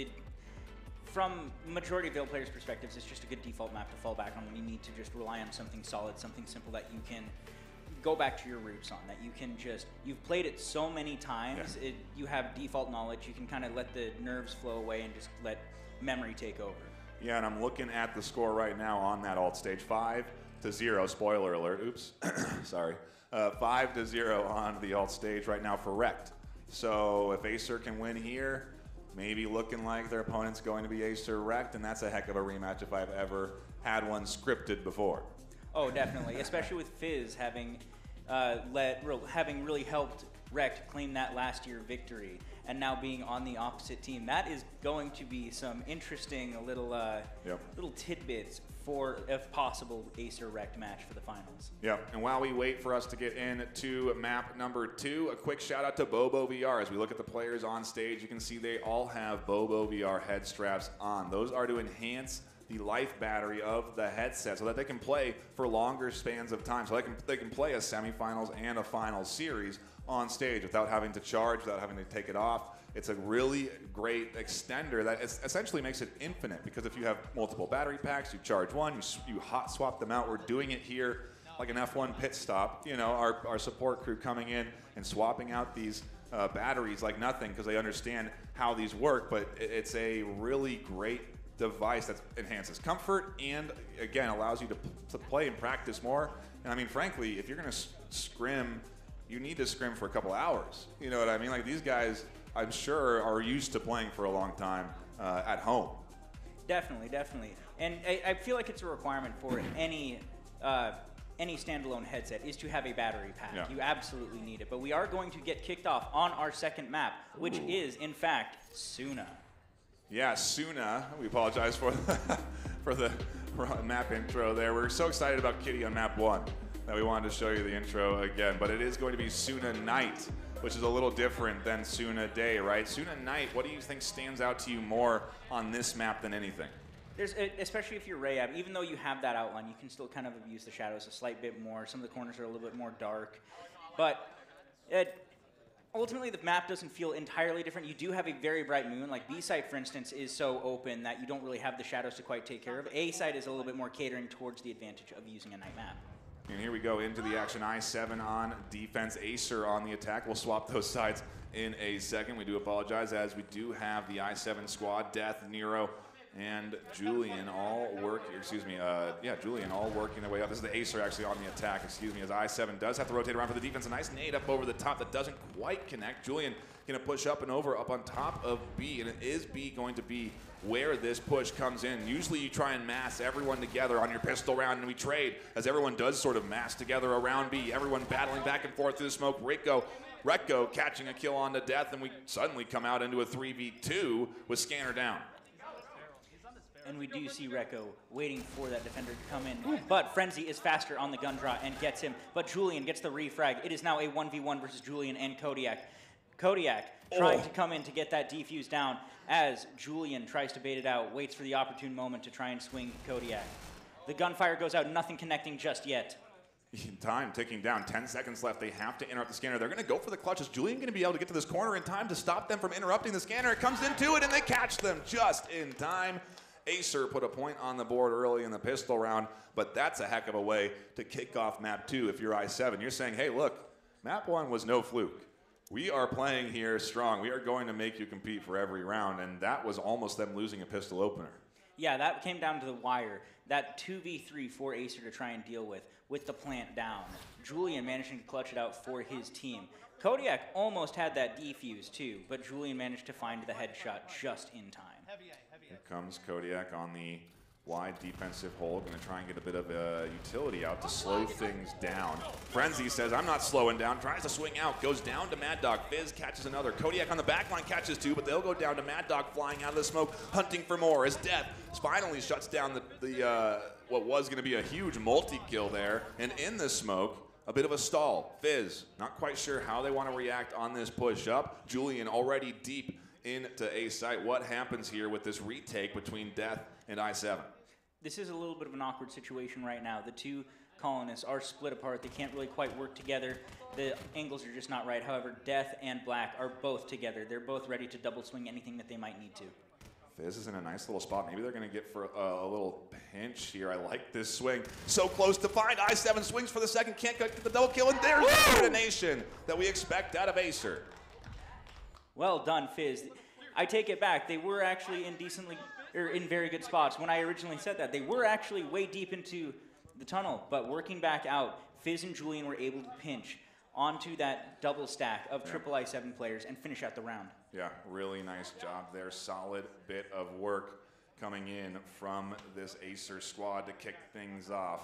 from majority of VAIL players' perspectives, it's just a good default map to fall back on when you need to just rely on something solid, something simple that you can go back to your roots on, that you can just, you've played it so many times, you have default knowledge, you can kind of let the nerves flow away and just let memory take over. Yeah, and I'm looking at the score right now on that alt stage, 5-0, spoiler alert, oops, sorry. 5-0 on the alt stage right now for REKT. So if AESIR can win here, maybe looking like their opponent's going to be AESIR REKT, and that's a heck of a rematch if I've ever had one scripted before. Oh, definitely, especially with Fizz having having really helped REKT claim that last year victory, and now being on the opposite team. That is going to be some interesting little little tidbits for, if possible, AESIR REKT match for the finals. Yep, and while we wait for us to get into map number 2, a quick shout out to BOBO VR. As we look at the players on stage, you can see they all have BOBO VR head straps on. Those are to enhance the life battery of the headset so that they can play for longer spans of time. So they can play a semifinals and a final series on stage without having to charge, without having to take it off. It's a really great extender that essentially makes it infinite, because if you have multiple battery packs, you charge one, you hot swap them out. We're doing it here like an F1 pit stop. You know, our support crew coming in and swapping out these batteries like nothing, because they understand how these work. But it's a really great device that enhances comfort and, again, allows you to play and practice more. And I mean, frankly, if you're going to scrim, you need to scrim for a couple hours. You know what I mean? Like, these guys, I'm sure, are used to playing for a long time at home. Definitely, definitely. And I feel like it's a requirement for any standalone headset is to have a battery pack. Yeah. You absolutely need it. But we are going to get kicked off on our second map, which is, in fact, Suna. Yeah, Suna. We apologize for the map intro there. We're so excited about Kitty on map 1 that we wanted to show you the intro again. But it is going to be Suna Night, which is a little different than Suna Day, right? Suna Night, what do you think stands out to you more on this map than anything? Especially if you're Rayab, even though you have that outline, you can still kind of abuse the shadows a slight bit more. Some of the corners are a little bit more dark. But ultimately, the map doesn't feel entirely different. You do have a very bright moon. Like B-side, for instance, is so open that you don't really have the shadows to quite take care of. A-side is a little bit more catering towards the advantage of using a night map. And here we go into the action. I7 on defense, AESIR on the attack. We'll swap those sides in a second. We do apologize, as we do have the I7 squad, Death, Nero, and Julian all Julian all working their way up. This is the AESIR actually on the attack, as I7 does have to rotate around for the defense. A nice nade up over the top that doesn't quite connect. Julian gonna push up and over, up on top of B, and it is B going to be where this push comes in. Usually you try and mass everyone together on your pistol round, and we trade as everyone does sort of mass together around B, everyone battling back and forth through the smoke. REKT catching a kill on to Death, and we suddenly come out into a 3v2 with Scanner down. And we do see REKT waiting for that defender to come in. But Frenzy is faster on the gun draw and gets him. But Julian gets the refrag. It is now a 1v1 versus Julian and Kodiak. Kodiak trying to come in to get that defuse down as Julian tries to bait it out, waits for the opportune moment to try and swing Kodiak. The gunfire goes out, nothing connecting just yet. Time ticking down, 10 seconds left. They have to interrupt the scanner. They're going to go for the clutch. Is Julian going to be able to get to this corner in time to stop them from interrupting the scanner? It comes into it, and they catch them just in time. AESIR put a point on the board early in the pistol round, but that's a heck of a way to kick off map 2 if you're I7. You're saying, hey, look, map 1 was no fluke. We are playing here strong. We are going to make you compete for every round, and that was almost them losing a pistol opener. Yeah, that came down to the wire. That 2v3 for AESIR to try and deal with the plant down. Julian managing to clutch it out for his team. Kodiak almost had that defuse too, but Julian managed to find the headshot just in time. Here comes Kodiak on the wide defensive hold. Going to try and get a bit of a utility out to slow things down. Frenzy says, I'm not slowing down. Tries to swing out. Goes down to Mad Dog. Fizz catches another. Kodiak on the back line catches two, but they'll go down to Mad Dog flying out of the smoke, hunting for more as Death finally shuts down the what was going to be a huge multi-kill there. And in the smoke, a bit of a stall. Fizz, not quite sure how they want to react on this push up. Julian already deep into A site. What happens here with this retake between Death and I7? This is a little bit of an awkward situation right now. The two colonists are split apart. They can't really quite work together. The angles are just not right. However, Death and Black are both together. They're both ready to double swing anything that they might need to. Fizz is in a nice little spot. Maybe they're going to get for a little pinch here. I like this swing. So close to find. I7 swings for the second. Can't get the double kill. And there's the coordination that we expect out of AESIR. Well done, Fizz. I take it back. They were actually in very good spots. When I originally said that, they were actually way deep into the tunnel, but working back out, Fizz and Julian were able to pinch. onto that double stack of triple I7 players and finish out the round. Yeah, really nice job there. Solid bit of work coming in from this AESIR squad to kick things off.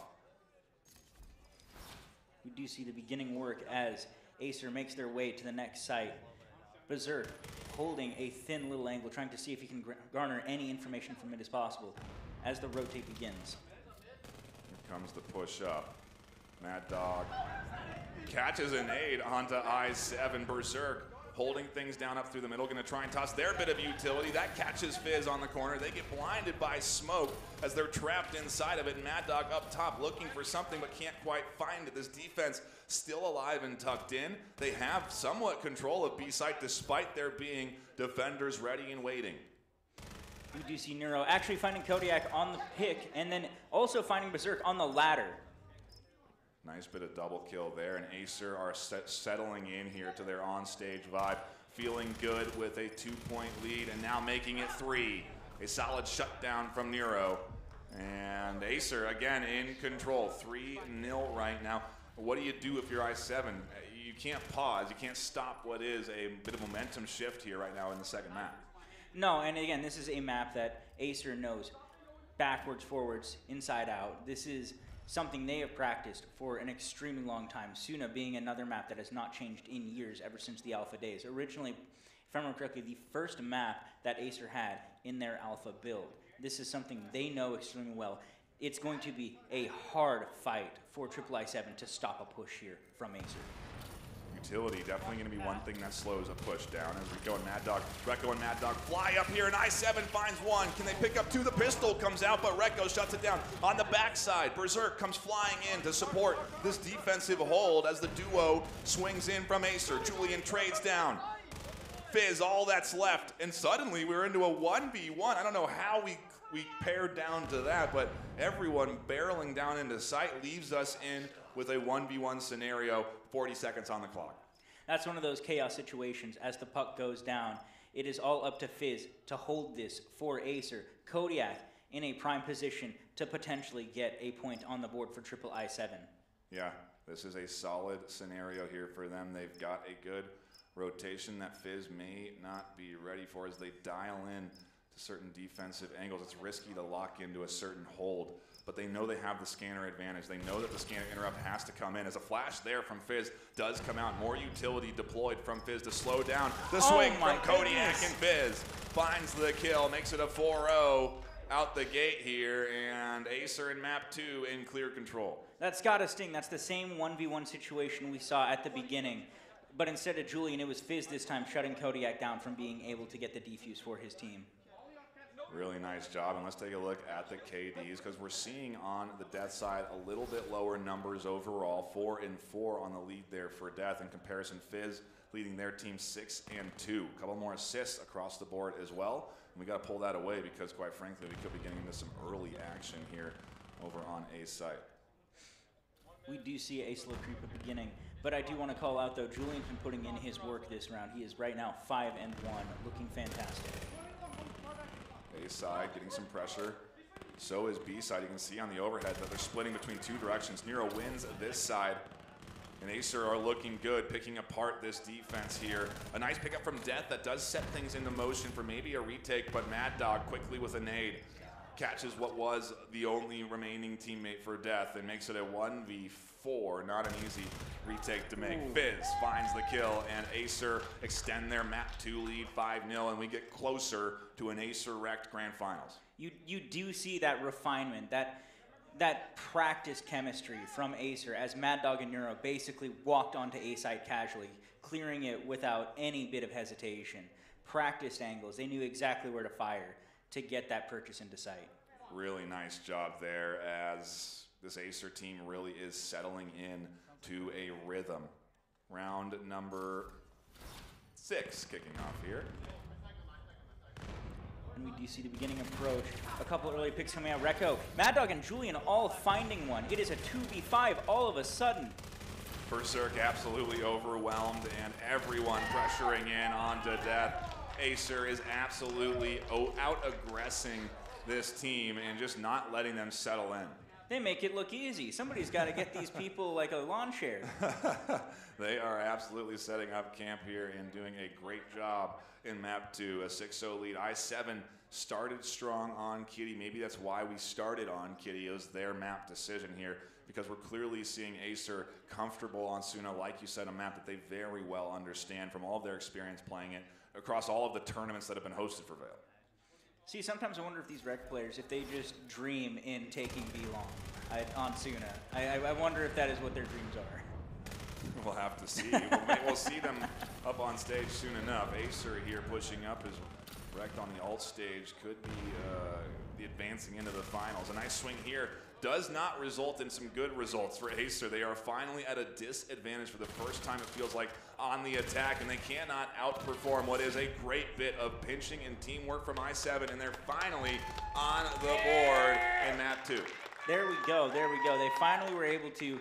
We do see the beginning work as AESIR makes their way to the next site. Berserk holding a thin little angle, trying to see if he can garner any information from it as possible as the rotate begins. Here comes the push up. Mad Dog catches an nade onto I7. Berserk holding things down up through the middle, gonna try and toss their bit of utility. That catches Fizz on the corner. They get blinded by smoke as they're trapped inside of it. Mad Dog up top looking for something but can't quite find it. This defense still alive and tucked in. They have somewhat control of B site despite there being defenders ready and waiting. We do see Neuro actually finding Kodiak on the pick and then also finding Berserk on the ladder. Nice bit of double kill there, and AESIR are settling in here to their on-stage vibe, feeling good with a 2-point lead, and now making it 3. A solid shutdown from Neuro, and AESIR again in control, 3-0 right now. What do you do if you're I7? You can't pause, you can't stop what is a bit of momentum shift here right now in the second map. No, and again, this is a map that AESIR knows backwards, forwards, inside out. This is something they have practiced for an extremely long time. Suna being another map that has not changed in years ever since the alpha days. Originally, if I remember correctly, the first map that AESIR had in their alpha build. This is something they know extremely well. It's going to be a hard fight for triple I7 to stop a push here from AESIR. Utility definitely going to be one thing that slows a push down as Rico and Mad Dog, Rekko and Mad Dog fly up here, and I7 finds one. Can they pick up two? The pistol comes out, but Rekko shuts it down. On the backside, Berserk comes flying in to support this defensive hold as the duo swings in from AESIR. Julian trades down. Fizz, all that's left, and suddenly we're into a 1v1. I don't know how we pared down to that, but everyone barreling down into sight leaves us in with a 1v1 scenario, 40 seconds on the clock. That's one of those chaos situations. As the puck goes down, it is all up to Fizz to hold this for AESIR. Kodiak in a prime position to potentially get a point on the board for triple I7. Yeah, this is a solid scenario here for them. They've got a good rotation that Fizz may not be ready for as they dial in to certain defensive angles. It's risky to lock into a certain hold, but they know they have the scanner advantage. They know that the scanner interrupt has to come in. As a flash there from Fizz does come out, more utility deployed from Fizz to slow down the swing from Kodiak, and Fizz finds the kill, makes it a 4-0 out the gate here, and AESIR in map 2 in clear control. That's gotta sting. That's the same 1v1 situation we saw at the beginning, but instead of Julian, it was Fizz this time shutting Kodiak down from being able to get the defuse for his team. Really nice job, and let's take a look at the KDs because we're seeing on the Death side a little bit lower numbers overall, 4 and 4 on the lead there for Death. In comparison, Fizz leading their team 6 and 2. A couple more assists across the board as well, and we got to pull that away because, quite frankly, we could be getting into some early action here over on A site. We do see AESIR creep at the beginning, but I do want to call out though, Julian's been putting in his work this round. He is right now 5 and 1, looking fantastic. A side getting some pressure. So is B side. You can see on the overhead that they're splitting between two directions. Nero wins this side. And AESIR are looking good, picking apart this defense here. A nice pickup from Death that does set things into motion for maybe a retake, but Mad Dog quickly with a nade catches what was the only remaining teammate for Death and makes it a 1v4. Not an easy retake to make. Ooh. Fizz finds the kill, and AESIR extend their map 2 lead 5-0, and we get closer to an AESIR REKT Grand Finals. You do see that refinement, that practice chemistry from AESIR as Mad Dog and Neuro basically walked onto A side casually, clearing it without any bit of hesitation. Practiced angles, they knew exactly where to fire to get that purchase into sight. Really nice job there as this AESIR team really is settling in to a rhythm. Round number 6 kicking off here. And we do see the beginning approach. A couple early picks coming out. Rekko, Mad Dog, and Julian all finding one. It is a 2v5 all of a sudden. Berserk absolutely overwhelmed and everyone pressuring in onto Death. AESIR is absolutely out-aggressing this team and just not letting them settle in. They make it look easy. Somebody's got to get these people like a lawn chair. They are absolutely setting up camp here and doing a great job in map 2. A 6-0 lead. I7 started strong on Kitty. Maybe that's why we started on Kitty. It was their map decision here, because we're clearly seeing AESIR comfortable on Suna, like you said, a map that they very well understand from all of their experience playing it across all of the tournaments that have been hosted for VAIL. See, sometimes I wonder if these REKT players, if they just dream in taking B long on Suna. I wonder if that is what their dreams are. We'll have to see. We'll see them up on stage soon enough. AESIR here pushing up as REKT on the alt stage could be the advancing into the finals. A nice swing here does not result in some good results for AESIR. They are finally at a disadvantage for the first time, it feels like, on the attack, and they cannot outperform what is a great bit of pinching and teamwork from I7, and they're finally on the board in map 2. There we go, there we go. They finally were able to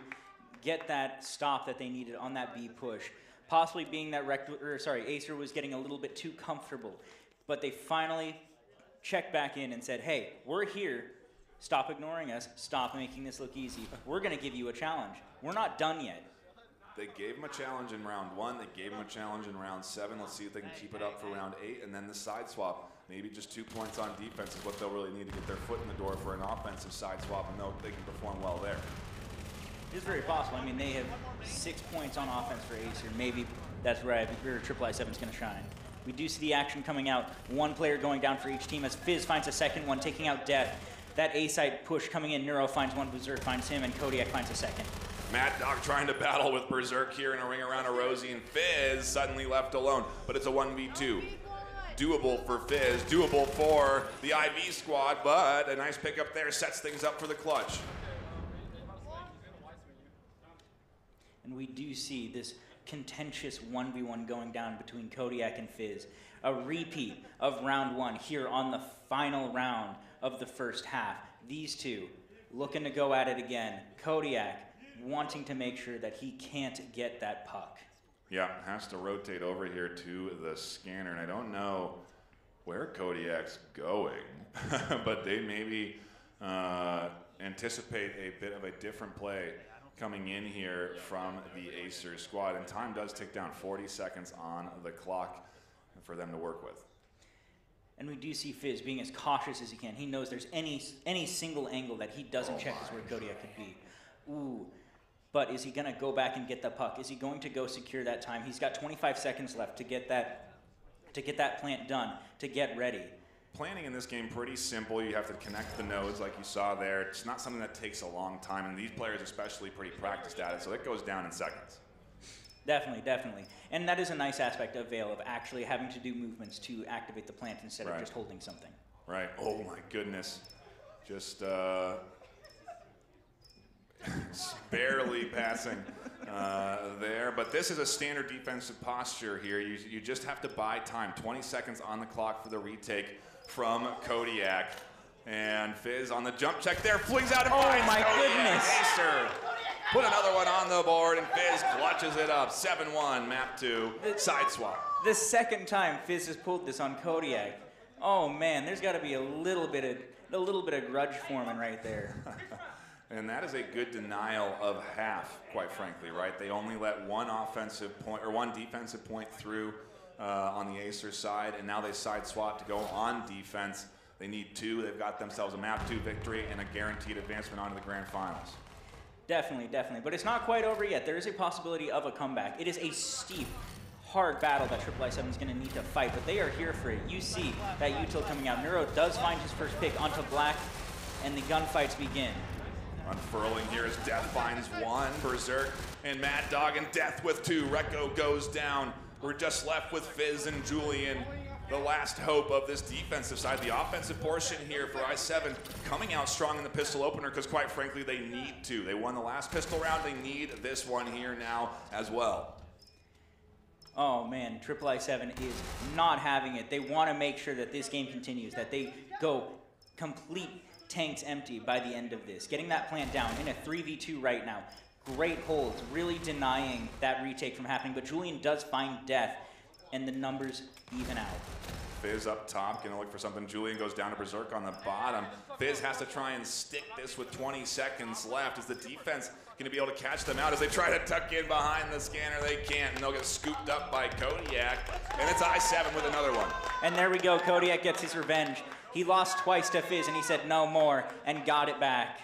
get that stop that they needed on that B push. Possibly being that AESIR was getting a little bit too comfortable, but they finally checked back in and said, hey, we're here. Stop ignoring us. Stop making this look easy. We're going to give you a challenge. We're not done yet. They gave him a challenge in round 1. They gave him a challenge in round 7. Let's see if they can keep it up for round 8. And then the side swap. Maybe just 2 points on defense is what they'll really need to get their foot in the door for an offensive side swap, and they can perform well there. It's very possible. I mean, they have 6 points on offense for AESIR. Maybe that's where Triple I7 is going to shine. We do see the action coming out. One player going down for each team as Fizz finds a second one, taking out Death. That A-side push coming in, Neuro finds one, Berserk finds him, and Kodiak finds a second. Mad Dog trying to battle with Berserk here in a ring around a Rosie, and Fizz suddenly left alone, but it's a 1v2. Doable for Fizz, doable for the IV squad, but a nice pickup there sets things up for the clutch. And we do see this contentious 1v1 going down between Kodiak and Fizz. A repeat of round 1 here on the final round of the first half. These two looking to go at it again. Kodiak wanting to make sure that he can't get that puck. Yeah, has to rotate over here to the scanner, and I don't know where Kodiak's going, but they maybe anticipate a bit of a different play coming in here from the AESIR squad, and time does tick down, 40 seconds on the clock for them to work with. And we do see Fizz being as cautious as he can. He knows there's any single angle that he doesn't check is where Kodiak could be. Ooh, but is he gonna go back and get the puck? Is he going to go secure that time? He's got 25 seconds left to get that plant done, to get ready. Planning in this game pretty simple. You have to connect the nodes like you saw there. It's not something that takes a long time, and these players especially pretty practiced at it, so it goes down in seconds. Definitely, definitely. And that is a nice aspect of VAIL, of actually having to do movements to activate the plant instead of just holding something. Right. Oh my goodness. Just barely passing there. But this is a standard defensive posture here. You just have to buy time. 20 seconds on the clock for the retake from Kodiak. And Fizz on the jump check there, flings out and finds my Kodiak. goodness. AESIR put another one on the board, and Fizz clutches it up. 7-1, map 2, side swap. The second time Fizz has pulled this on Kodiak. Oh man, there's got to be a little bit of grudge forming right there. And that is a good denial of half, quite frankly, right? They only let one offensive point or one defensive point through on the AESIR side, and now they side swap to go on defense. They need 2. They've got themselves a map 2 victory and a guaranteed advancement onto the grand finals. Definitely, definitely. But it's not quite over yet. There is a possibility of a comeback. It is a steep, hard battle that Triple I7 is going to need to fight, but they are here for it. You see that util coming out. Neuro does find his first pick onto Black, and the gunfights begin. Unfurling here as Death finds 1. Berserk and Mad Dog, and Death with 2. Rekko goes down. We're just left with Fizz and Julian. The last hope of this defensive side. The offensive portion here for I7 coming out strong in the pistol opener because, quite frankly, they need to. They won the last pistol round. They need this one here now as well. Oh man, Triple I7 is not having it. They want to make sure that this game continues, that they go complete tanks empty by the end of this. Getting that plant down in a 3v2 right now. Great holds, really denying that retake from happening, but Julian does find Death. and the numbers even out. Fizz up top, gonna look for something. Julian goes down to Berserk on the bottom. Fizz has to try and stick this with 20 seconds left. Is the defense gonna be able to catch them out as they try to tuck in behind the scanner? They can't, and they'll get scooped up by Kodiak, and it's I7 with another one. And there we go, Kodiak gets his revenge. He lost twice to Fizz, and he said no more, and got it back.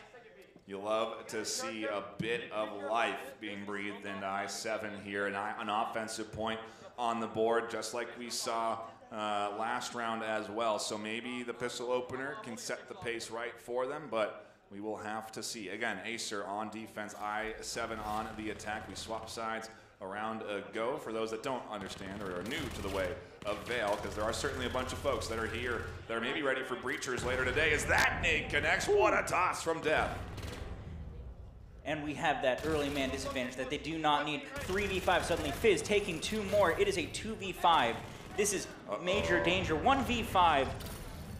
You love to see a bit of life being breathed into I7 here, and an offensive point on the board, just like we saw last round as well. So maybe the pistol opener can set the pace right for them, but we will have to see. Again, AESIR on defense, I7 on the attack. We swap sides around a go for those that don't understand or are new to the way of VAIL, because there are certainly a bunch of folks that are here that are maybe ready for breachers later today. As that nade connects, what a toss from Death. And we have that early man disadvantage that they do not need. 3v5 suddenly. Fizz taking 2 more. It is a 2v5. This is major danger. 1v5.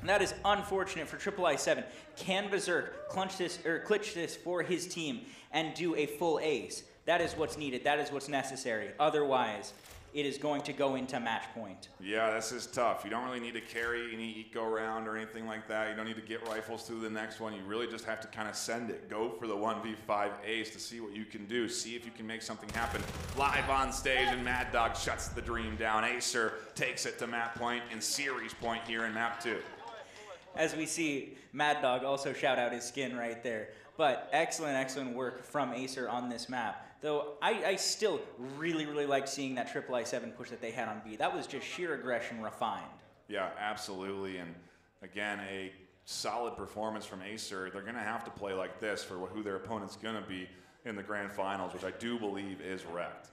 And that is unfortunate for I7. Can Berserk clutch this for his team and do a full ace? That is what's needed. That is what's necessary. Otherwise, it is going to go into match point. Yeah, this is tough. You don't really need to carry any eco round or anything like that. You don't need to get rifles through the next one. You really just have to kind of send it. Go for the 1v5 ace to see what you can do. See if you can make something happen live on stage, and Mad Dog shuts the dream down. AESIR takes it to map point and series point here in map 2. As we see, Mad Dog also shout out his skin right there. But excellent, excellent work from AESIR on this map. Though I still really, really like seeing that I7 push that they had on B. That was just sheer aggression refined. Yeah, absolutely. And again, a solid performance from AESIR. They're going to have to play like this for who their opponent's going to be in the grand finals, which I do believe is REKT.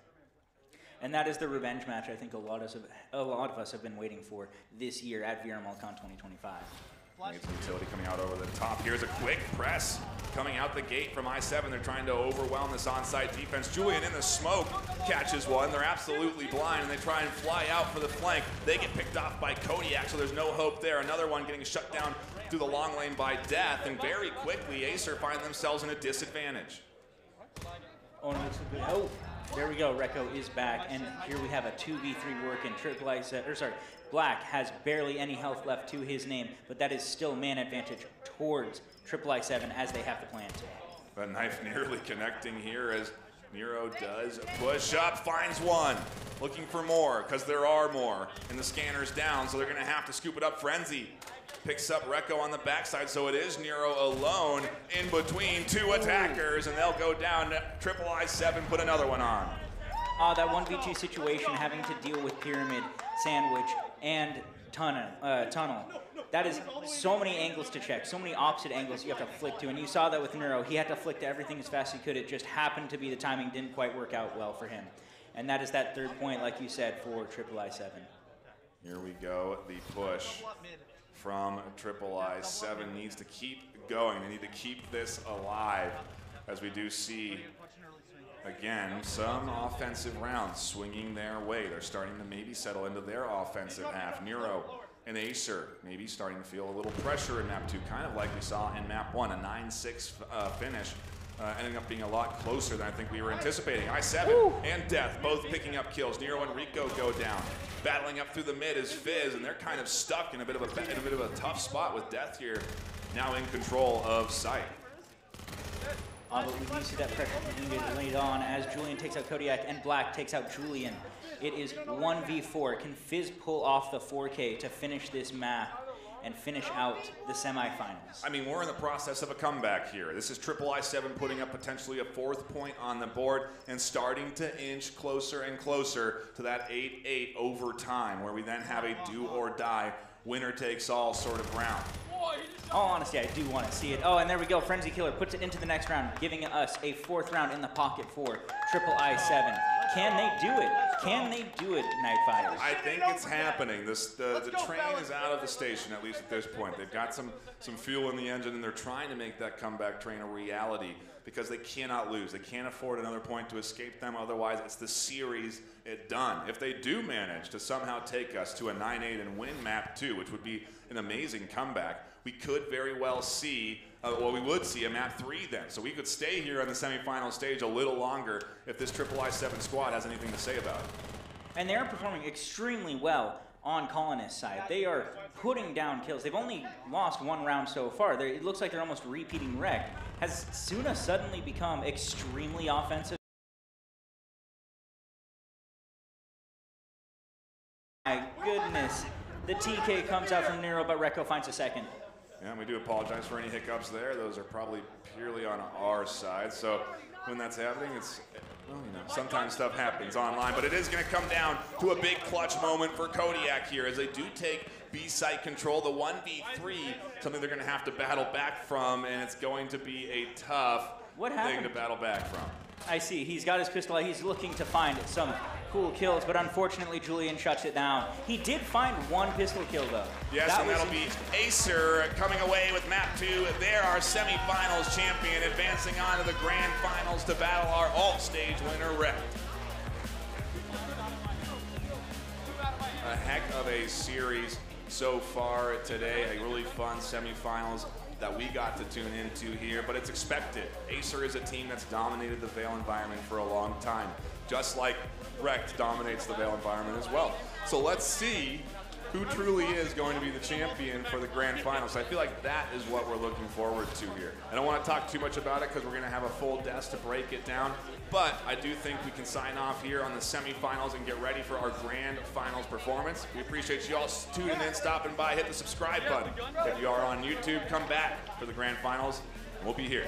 And that is the revenge match I think a lot of us have been waiting for this year at VRML CON 2025. Needs utility coming out over the top. Here's a quick press coming out the gate from I7. They're trying to overwhelm this onside defense. Julian in the smoke catches one. They're absolutely blind, and they try and fly out for the flank. They get picked off by Kodiak, so there's no hope there. Another one getting shut down through the long lane by Death, and very quickly AESIR find themselves in a disadvantage. Oh, no, oh, there we go. Rekko is back, and here we have a 2v3 work in Black has barely any health left to his name, but that is still man advantage towards I7 as they have to plant. The knife nearly connecting here as Nero does push up, finds one. Looking for more, because there are more. And the scanner's down, so they're going to have to scoop it up. Frenzy picks up Rekko on the backside, so it is Nero alone in between 2 attackers, and they'll go down. I7 put another one on. That 1v2 situation, having to deal with Pyramid, Sandwich, and Tunnel. That is so many angles to check, so many opposite angles you have to flick to, and you saw that with Nero. He had to flick to everything as fast as he could. It just happened to be the timing didn't quite work out well for him. And that is that 3rd point, like you said, for I7. Here we go, the push from I7 needs to keep going. They need to keep this alive, as we do see again, some offensive rounds swinging their way. They're starting to maybe settle into their offensive half. Nero and AESIR maybe starting to feel a little pressure in map 2, kind of like we saw in map 1, a 9-6 finish, ending up being a lot closer than I think we were anticipating. I7 and Death both picking up kills. Nero and Rico go down. Battling up through the mid is Fizz, and they're kind of stuck in a bit of a tough spot with Death here, now in control of site. But we do see that pressure being laid on as Julian takes out Kodiak and Black takes out Julian. It is 1v4. Can Fizz pull off the 4K to finish this map and finish out the semifinals? I mean, we're in the process of a comeback here. This is I7 putting up potentially a 4th point on the board and starting to inch closer and closer to that 8-8 overtime, where we then have a do or die, winner takes all sort of round. Oh, honestly, I do want to see it. Oh, and there we go. Frenzy Killer puts it into the next round, giving us a 4th round in the pocket for I7. Can they do it? Can they do it, Nightfires? I think it's happening. The train is out of the station, at least at this point. They've got some fuel in the engine, and they're trying to make that comeback train a reality because they cannot lose. They can't afford another point to escape them. Otherwise, it's the series done. If they do manage to somehow take us to a 9-8 and win map 2, which would be an amazing comeback, we could very well see, we would see a map 3 then. So we could stay here on the semifinal stage a little longer if this I7 squad has anything to say about it. And they're performing extremely well on Colonist's side. They are putting down kills. They've only lost 1 round so far. It looks like they're almost repeating REKT. Has Suna suddenly become extremely offensive? My goodness. The TK comes out from Nero, but Rekko finds a second. Yeah, and we do apologize for any hiccups there. Those are probably purely on our side. So when that's happening, it's, well, you know, sometimes stuff happens online, but it is going to come down to a big clutch moment for Kodiak here as they do take B site control, the 1v3, something they're going to have to battle back from, and it's going to be a tough thing to battle back from. I see. He's got his pistol out. He's looking to find some cool kills, but unfortunately Julian shuts it down. He did find 1 pistol kill, though. Yes, and that'll be AESIR coming away with map 2. They're our semifinals champion, advancing on to the grand finals to battle our alt stage winner, REKT. A heck of a series so far today. A really fun semifinals that we got to tune into here, but it's expected. AESIR is a team that's dominated the VAIL environment for a long time, just like REKT dominates the VAIL environment as well. So let's see who truly is going to be the champion for the grand finals. I feel like that is what we're looking forward to here. I don't want to talk too much about it because we're going to have a full desk to break it down, but I do think we can sign off here on the semifinals and get ready for our grand finals performance. We appreciate you all tuning in, stopping by, hit the subscribe button. If you are on YouTube, come back for the grand finals, and we'll be here.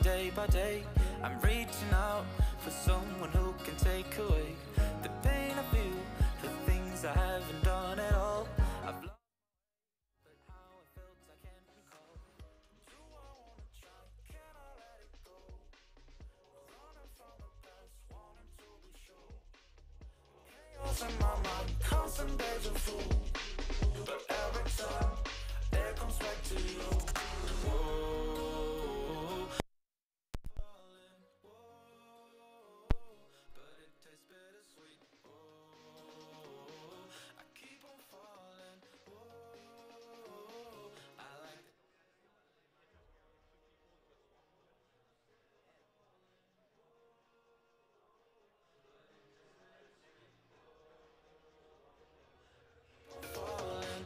day by day. I'm reaching out for someone who can take away the pain I feel for things I haven't done at all. I've lost but how I felt I can't recall. Do I wanna try? Can I let it go? Running from the past, wanting to be sure. Chaos in my mind, constant deja vu. But every time it comes back to you. Whoa. Falling, whoa. But it tastes bittersweet. Whoa. I keep on falling. Whoa. I like it. Falling.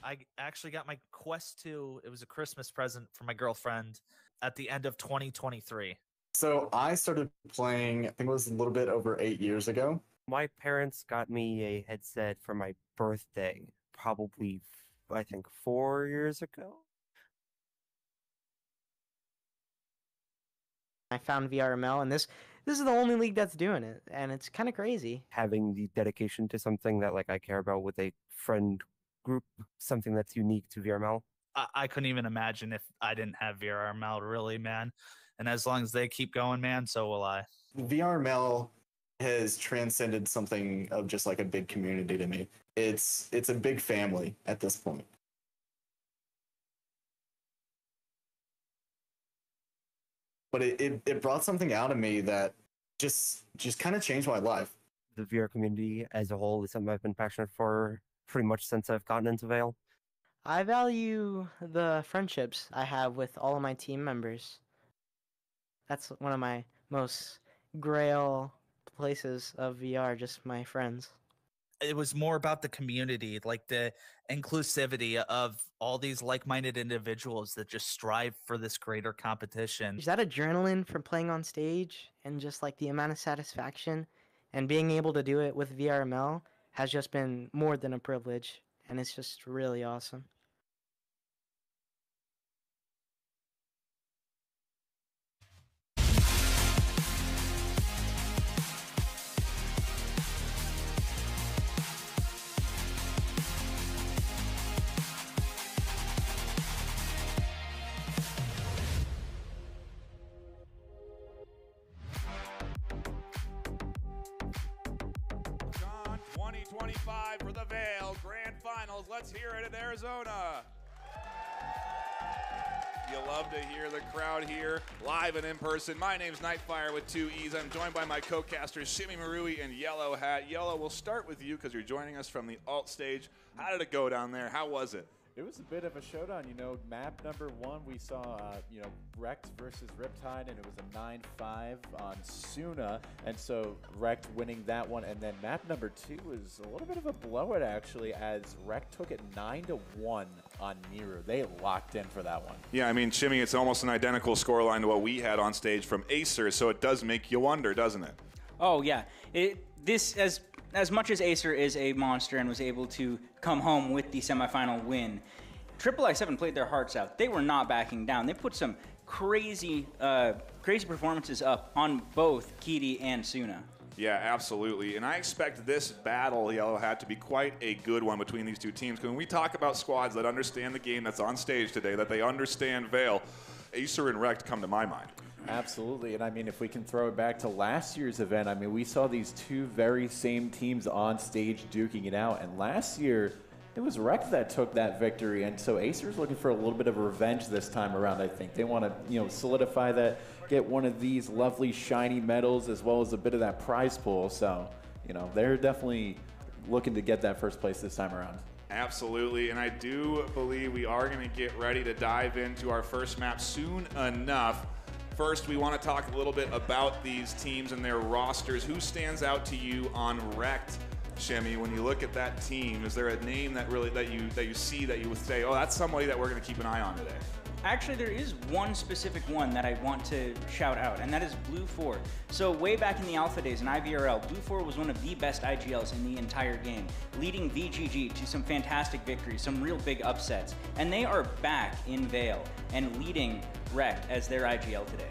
I actually got my Quest 2. It was a Christmas present for my girlfriend at the end of 2023. So I started playing, I think it was a little bit over 8 years ago. My parents got me a headset for my birthday, probably, I think, 4 years ago. I found VRML, and this is the only league that's doing it, and it's kind of crazy. Having the dedication to something that I care about with a friend group something that's unique to VRML. I couldn't even imagine if I didn't have VRML, really, man. And as long as they keep going, man, so will I. VRML has transcended something of just like a big community to me. It's a big family at this point. But it brought something out of me that just kind of changed my life. The VR community as a whole is something I've been passionate for pretty much since I've gotten into VAIL. I value the friendships I have with all of my team members. That's one of my most grail places of VR, just my friends. It was more about the community, like the inclusivity of all these like-minded individuals that just strive for this greater competition. Is that adrenaline from playing on stage and just like the amount of satisfaction and being able to do it with VRML has just been more than a privilege, and it's just really awesome. Con 2025 for the VAIL Grand Finals. Let's hear it in Arizona. You love to hear the crowd here, live and in person. My name's Nightfire with 2 E's. I'm joined by my co-casters, Shimmy Marui and Yellow Hat. Yellow, we'll start with you because you're joining us from the alt stage. How did it go down there? How was it? It was a bit of a showdown, you know. Map number 1, we saw, REKT versus Riptide, and it was a 9-5 on Suna, and so REKT winning that one. And then map number 2 was a little bit of a blowout, actually, as REKT took it 9-1 on Miru. They locked in for that one. Yeah, I mean, Shimmy, it's almost an identical scoreline to what we had on stage from AESIR, so it does make you wonder, doesn't it? Oh, yeah. As much as AESIR is a monster and was able to come home with the semifinal win, I7 played their hearts out. They were not backing down. They put some crazy performances up on both Kitty and Suna. Yeah, absolutely. And I expect this battle, Yellow Hat, to be quite a good one between these two teams. Because when we talk about squads that understand the game that's on stage today, that they understand VAIL, AESIR and REKT come to my mind. Absolutely, and I mean, if we can throw it back to last year's event, I mean, we saw these two very same teams on stage duking it out, and last year, it was REKT that took that victory, and so AESIR's looking for a little bit of revenge this time around, I think. They want to, solidify that, get one of these lovely shiny medals as well as a bit of that prize pool, so, they're definitely looking to get that first place this time around. Absolutely, and I do believe we are going to get ready to dive into our first map soon enough. First, we want to talk a little bit about these teams and their rosters. Who stands out to you on REKT, Shimmy? When you look at that team, is there a name that really that you see that you would say, oh, that's somebody that we're going to keep an eye on today? Actually, there is one specific one that I want to shout out, and that is Blue 4. So way back in the alpha days in IVRL, Blue 4 was one of the best IGLs in the entire game, leading VGG to some fantastic victories, some real big upsets. And they are back in VAIL and leading REKT as their IGL today.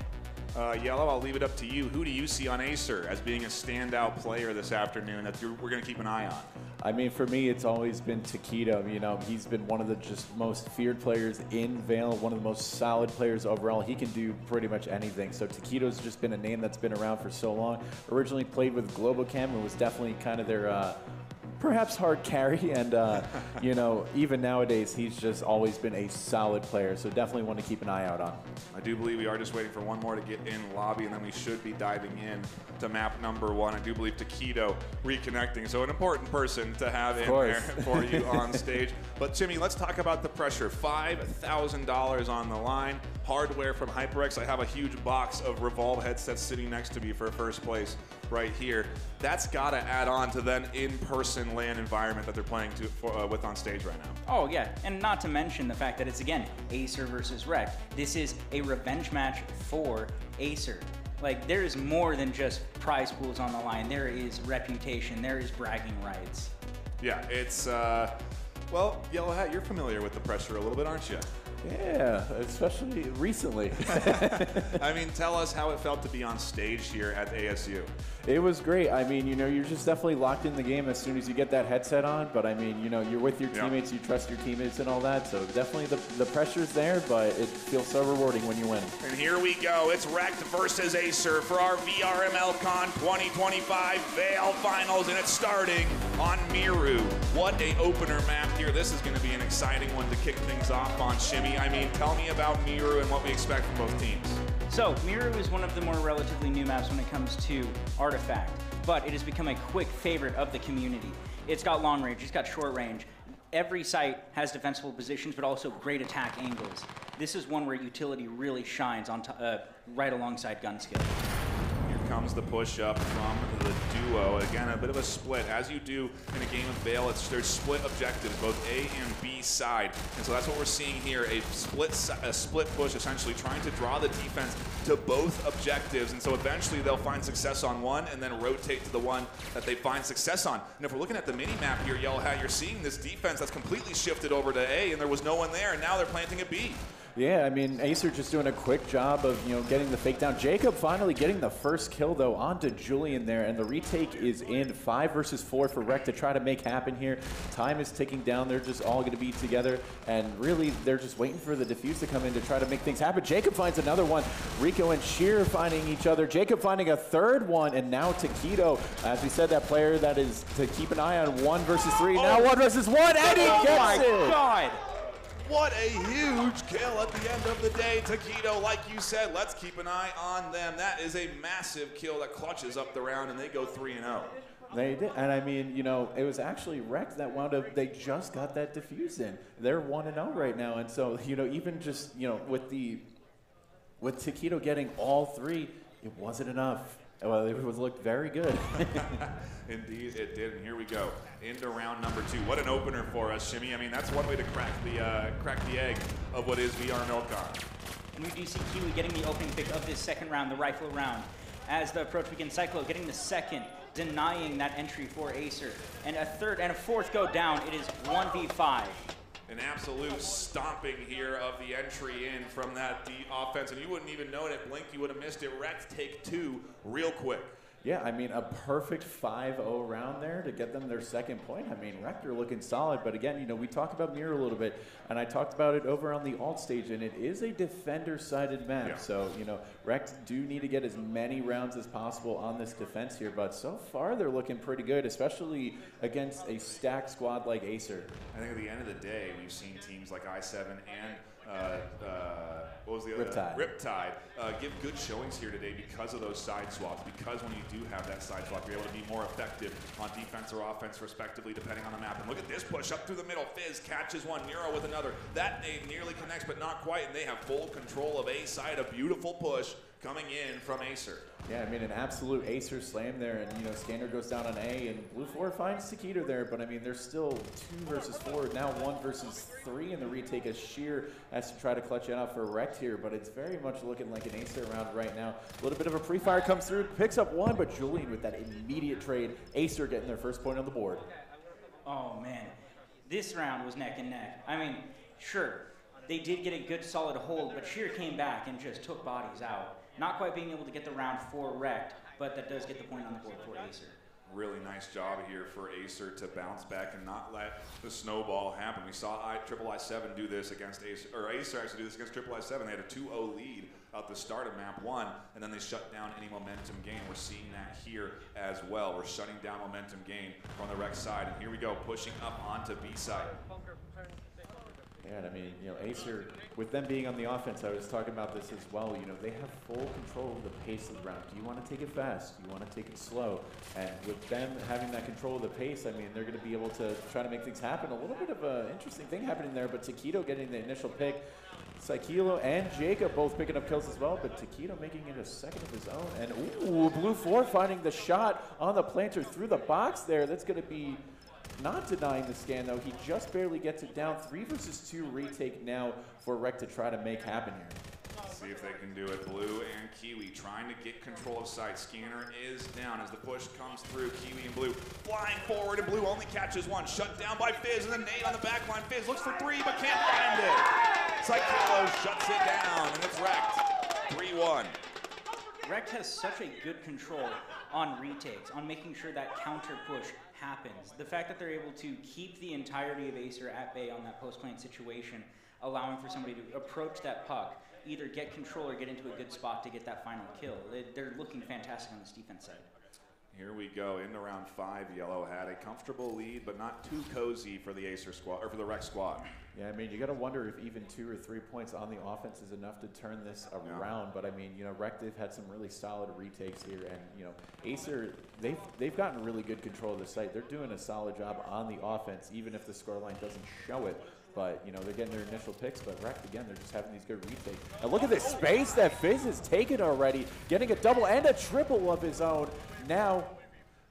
Yellow, I'll leave it up to you. Who do you see on AESIR as being a standout player this afternoon that we're going to keep an eye on? I mean, for me, it's always been Taquito. He's been one of the just most feared players in VAIL, one of the most solid players overall. He can do pretty much anything. So Taquito's just been a name that's been around for so long. Originally played with Globocam and was definitely kind of their perhaps hard carry, and even nowadays he's just always been a solid player, so definitely want to keep an eye out on. I do believe we are just waiting for one more to get in lobby, and then we should be diving in to map number 1. I do believe Taquito reconnecting, so an important person to have in there for you on stage. But Timmy, let's talk about the pressure. $5,000 on the line, hardware from HyperX. I have a huge box of Revolve headsets sitting next to me for first place right here. That's got to add on to then in-person LAN environment that they're playing with on stage right now. Oh yeah, and not to mention the fact that it's, again, AESIR versus REKT. This is a revenge match for AESIR. Like, there is more than just prize pools on the line. There is reputation, there is bragging rights. Yeah, it's, well, Yellow Hat, you're familiar with the pressure a little bit, aren't you? Yeah, especially recently. I mean, tell us how it felt to be on stage here at ASU. It was great. I mean, you know, you're just definitely locked in the game as soon as you get that headset on. But I mean, you know, you're with your teammates, you trust your teammates and all that. So definitely the pressure's there, but it feels so rewarding when you win. And here we go. It's REKT versus AESIR for our VRML CON 2025 VAIL Finals, and it's starting on Miru. What a opener map here. This is going to be an exciting one to kick things off on, Shimmy. I mean, tell me about Miru and what we expect from both teams. So, Miru is one of the more relatively new maps when it comes to Artifact, but it has become a quick favorite of the community. It's got long range, it's got short range. Every site has defensible positions, but also great attack angles. This is one where utility really shines on right alongside gun skill. Here comes the push up from the duo. Again, a bit of a split. As you do in a game of VAIL, there's split objectives, both A and B side. And so that's what we're seeing here, a split push, essentially trying to draw the defense to both objectives. And so eventually they'll find success on one and then rotate to the one that they find success on. And if we're looking at the mini-map here, Yellow Hat, you're seeing this defense that's completely shifted over to A, and there was no one there, and now they're planting at B. Yeah, I mean, AESIR just doing a quick job of, you know, getting the fake down. Jacob finally getting the first kill, though, onto Julian there, and the retake is in 5 versus 4 for REKT to try to make happen here. Time is ticking down. They're just all going to be together, and really, they're just waiting for the defuse to come in to try to make things happen. Jacob finds another one. Rico and Sheer finding each other. Jacob finding a third one, and now Taquito, as we said, that player that is to keep an eye on 1 versus 3. Now 1 versus 1, and he gets it! Oh my God! What a huge kill at the end of the day. Taquito, like you said, let's keep an eye on them. That is a massive kill that clutches up the round, and they go 3-0. They did, and I mean, you know, it was actually REKT that wound up, they just got that defuse in. They're 1-0 right now, and so, you know, even just, you know, with Taquito getting all 3, it wasn't enough. Well, it looked very good. Indeed, it did. And here we go into round number 2. What an opener for us, Shimmy. I mean, that's one way to crack the egg of what is VRML CON. And we do see Kiwi getting the opening pick of this second round, the rifle round. As the approach begins, Cyclo getting the second, denying that entry for AESIR. And a third and a fourth go down. It is 1v5. An absolute stomping here of the entry in from that offense, and you wouldn't even know it at blink. You would have missed it. REKT take 2 real quick. Yeah, I mean, a perfect 5-0 round there to get them their second point. I mean, REKT are looking solid, but again, you know, we talked about Mirror a little bit, and I talked about it over on the alt stage, and it is a defender-sided map. Yeah. So, you know, REKT do need to get as many rounds as possible on this defense here, but so far they're looking pretty good, especially against a stacked squad like AESIR. I think at the end of the day, we've seen teams like I7 and what was the other? Riptide give good showings here today because of those side swaps, because when you do have that side swap, you're able to be more effective on defense or offense, respectively, depending on the map. And look at this push up through the middle. Fizz catches one, Nero with another. That nade nearly connects, but not quite, and they have full control of A side. A beautiful push coming in from AESIR. Yeah, I mean, an absolute AESIR slam there, and, you know, Scanner goes down on A, and Blue 4 finds Taquito there, but, I mean, there's still 2 versus 4, now 1 versus 3 in the retake as Sheer has to try to clutch it out for REKT here, but it's very much looking like an AESIR round right now. A little bit of a pre-fire comes through, picks up 1, but Julian with that immediate trade, AESIR getting their first point on the board. Oh, man. This round was neck and neck. I mean, sure, they did get a good solid hold, but Sheer came back and just took bodies out. Not quite being able to get the round for REKT, but that does get the point on the board for AESIR. Really nice job here for AESIR to bounce back and not let the snowball happen. We saw I7 do this against AESIR, or AESIR actually do this against I7. They had a 2-0 lead at the start of map 1, and then they shut down any momentum gain. We're seeing that here as well. We're shutting down momentum gain from the REKT side, and here we go, pushing up onto B side. Yeah, and I mean, you know, AESIR, with them being on the offense, I was talking about this as well, you know, they have full control of the pace of the round. Do you want to take it fast? Do you want to take it slow? And with them having that control of the pace, I mean, they're going to be able to try to make things happen. A little bit of an interesting thing happening there, but Taquito getting the initial pick. Saikilo and Jacob both picking up kills as well, but Taquito making it a second of his own. And, ooh, Blue 4 finding the shot on the planter through the box there. That's going to be not denying the scan, though. He just barely gets it down. 3 versus 2 retake now for REKT to try to make happen here. See if they can do it. Blue and Kiwi trying to get control of sight. Scanner is down as the push comes through. Kiwi and Blue flying forward, and Blue only catches 1. Shut down by Fizz, and then nade on the back line. Fizz looks for 3, but can't find it. Cyclo shuts it down, and it's REKT. 3-1. REKT has such a good control on retakes, on making sure that counter push happens. The fact that they're able to keep the entirety of AESIR at bay on that post-plant situation, allowing for somebody to approach that puck, either get control or get into a good spot to get that final kill. They're looking fantastic on this defense side. Here we go into round 5. Yellow had a comfortable lead, but not too cozy for the AESIR squad, or for the REKT squad. Yeah, I mean, you got to wonder if even 2 or 3 points on the offense is enough to turn this around. But I mean, you know, REKT, they've had some really solid retakes here, and you know, AESIR, they've gotten really good control of the site. They're doing a solid job on the offense, even if the scoreline doesn't show it. But you know, they're getting their initial picks. But REKT, again, they're just having these good retakes. And look at this space that Fizz has taken already, getting a double and a triple of his own. Now,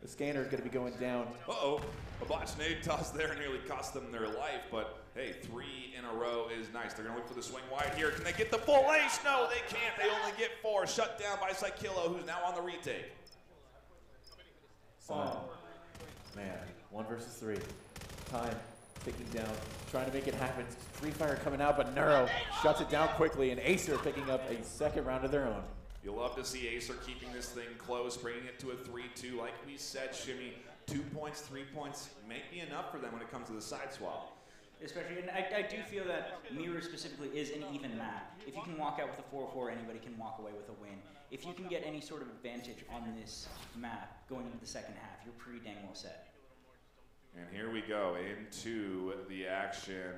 the scanner is going to be going down. Uh-oh, a botched nade toss there nearly cost them their life, but hey, 3 in a row is nice. They're going to look for the swing wide here. Can they get the full ace? No, they can't. They only get 4. Shut down by Cyclo, who's now on the retake. So, man, 1 versus 3. Time ticking down, trying to make it happen. Free fire coming out, but Neuro shuts it down quickly, and AESIR picking up a second round of their own. You'll love to see AESIR keeping this thing close, bringing it to a 3-2. Like we said, Shimmy, 2 points, 3 points may be enough for them when it comes to the side swap. Especially, and I do feel that Mirror specifically is an even map. If you can walk out with a 4-4, anybody can walk away with a win. If you can get any sort of advantage on this map going into the second half, you're pretty dang well set. And here we go into the action